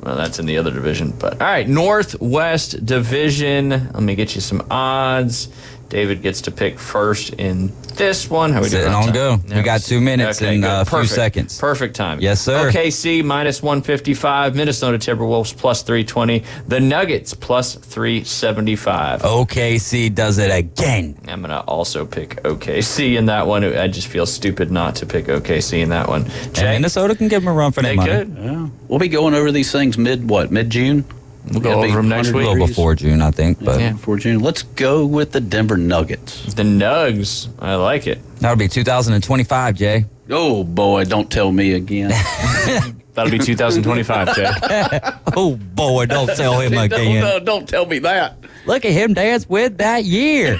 [SPEAKER 13] Well, that's in the other division. But all right, Northwest Division. Let me get you some odds. David gets to pick first in this one. How we doing?
[SPEAKER 15] Sitting on go. We got 2 minutes and a few seconds.
[SPEAKER 13] Perfect time.
[SPEAKER 15] Yes, sir.
[SPEAKER 13] OKC minus 155. Minnesota Timberwolves plus 320. The Nuggets plus 375.
[SPEAKER 15] OKC does it again.
[SPEAKER 13] I'm going to also pick OKC in that one. I just feel stupid not to pick OKC in that one. Jay?
[SPEAKER 15] And Minnesota can give them a run for their money.
[SPEAKER 13] They could.
[SPEAKER 14] Yeah. We'll be going over these things mid-June?
[SPEAKER 13] We'll go over them next week.
[SPEAKER 15] A little before June, I think. But
[SPEAKER 14] yeah, before June. Let's go with the Denver Nuggets.
[SPEAKER 13] The Nugs. I like it.
[SPEAKER 15] That'll be 2025, Jay.
[SPEAKER 14] Oh, boy, don't tell me again.
[SPEAKER 13] That'll be 2025, Jay.
[SPEAKER 15] Oh, boy, don't tell him again.
[SPEAKER 14] Don't tell me that.
[SPEAKER 15] Look at him dance with that year.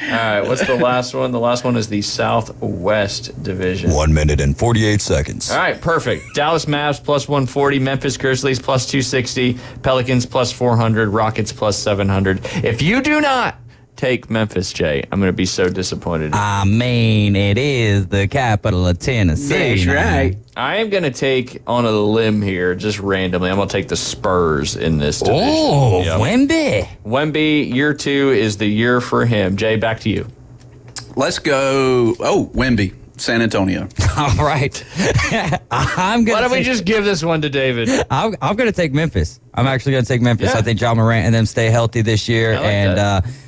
[SPEAKER 13] All right, what's the last one? The last one is the Southwest Division.
[SPEAKER 15] 1 minute and 48 seconds.
[SPEAKER 13] All right, perfect. Dallas Mavs plus 140, Memphis Grizzlies plus 260, Pelicans plus 400, Rockets plus 700. If you do not take Memphis, Jay, I'm going to be so disappointed.
[SPEAKER 15] I mean, it is the capital of Tennessee.
[SPEAKER 14] That's right.
[SPEAKER 13] I am going to take on a limb here, just randomly. I'm going to take the Spurs in this division.
[SPEAKER 15] Oh, yep.
[SPEAKER 13] Wemby, year 2 is the year for him. Jay, back to you.
[SPEAKER 14] Let's go. Oh, Wemby, San Antonio.
[SPEAKER 15] All right.
[SPEAKER 13] Why don't we just give this one to David?
[SPEAKER 15] I'm going to take Memphis. I'm actually going to take Memphis. Yeah. I think Ja Morant and them stay healthy this year.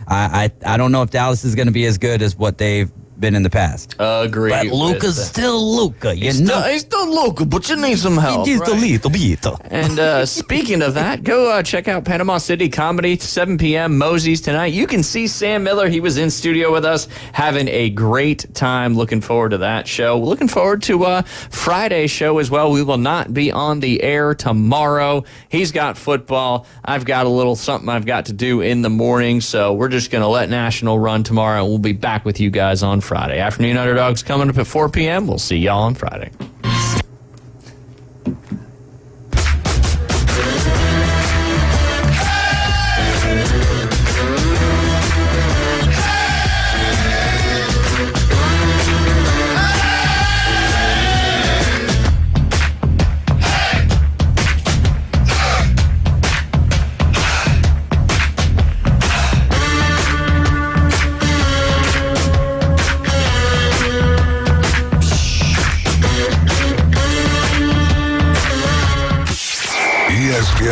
[SPEAKER 15] I don't know if Dallas is going to be as good as what they've been in the past.
[SPEAKER 13] Agree.
[SPEAKER 15] But Luka's still Luka.
[SPEAKER 13] He's still Luka, but you need some help.
[SPEAKER 15] Just a little bit.
[SPEAKER 13] And speaking of that, go check out Panama City Comedy, 7 p.m. Mosey's tonight. You can see Sam Miller. He was in studio with us, having a great time. Looking forward to that show. Looking forward to Friday's show as well. We will not be on the air tomorrow. He's got football. I've got a little something I've got to do in the morning, so we're just going to let National run tomorrow, and we'll be back with you guys on Friday. Afternoon Underdogs coming up at 4 p.m. We'll see y'all on Friday.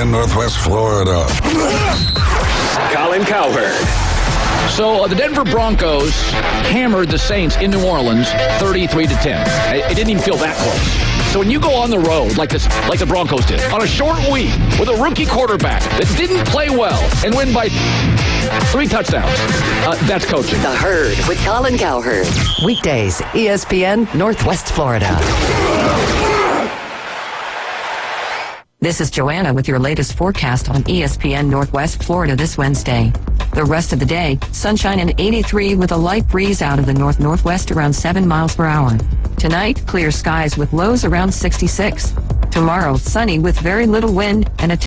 [SPEAKER 10] ESPN Northwest Florida.
[SPEAKER 6] Colin Cowherd. So the Denver Broncos hammered the Saints in New Orleans 33-10. It didn't even feel that close. So when you go on the road like the Broncos did, on a short week with a rookie quarterback that didn't play well and win by 3 touchdowns, that's coaching.
[SPEAKER 20] The Herd with Colin Cowherd. Weekdays, ESPN Northwest Florida.
[SPEAKER 1] This is Joanna with your latest forecast on ESPN Northwest Florida this Wednesday. The rest of the day, sunshine and 83 with a light breeze out of the north-northwest around 7 miles per hour. Tonight, clear skies with lows around 66. Tomorrow, sunny with very little wind and a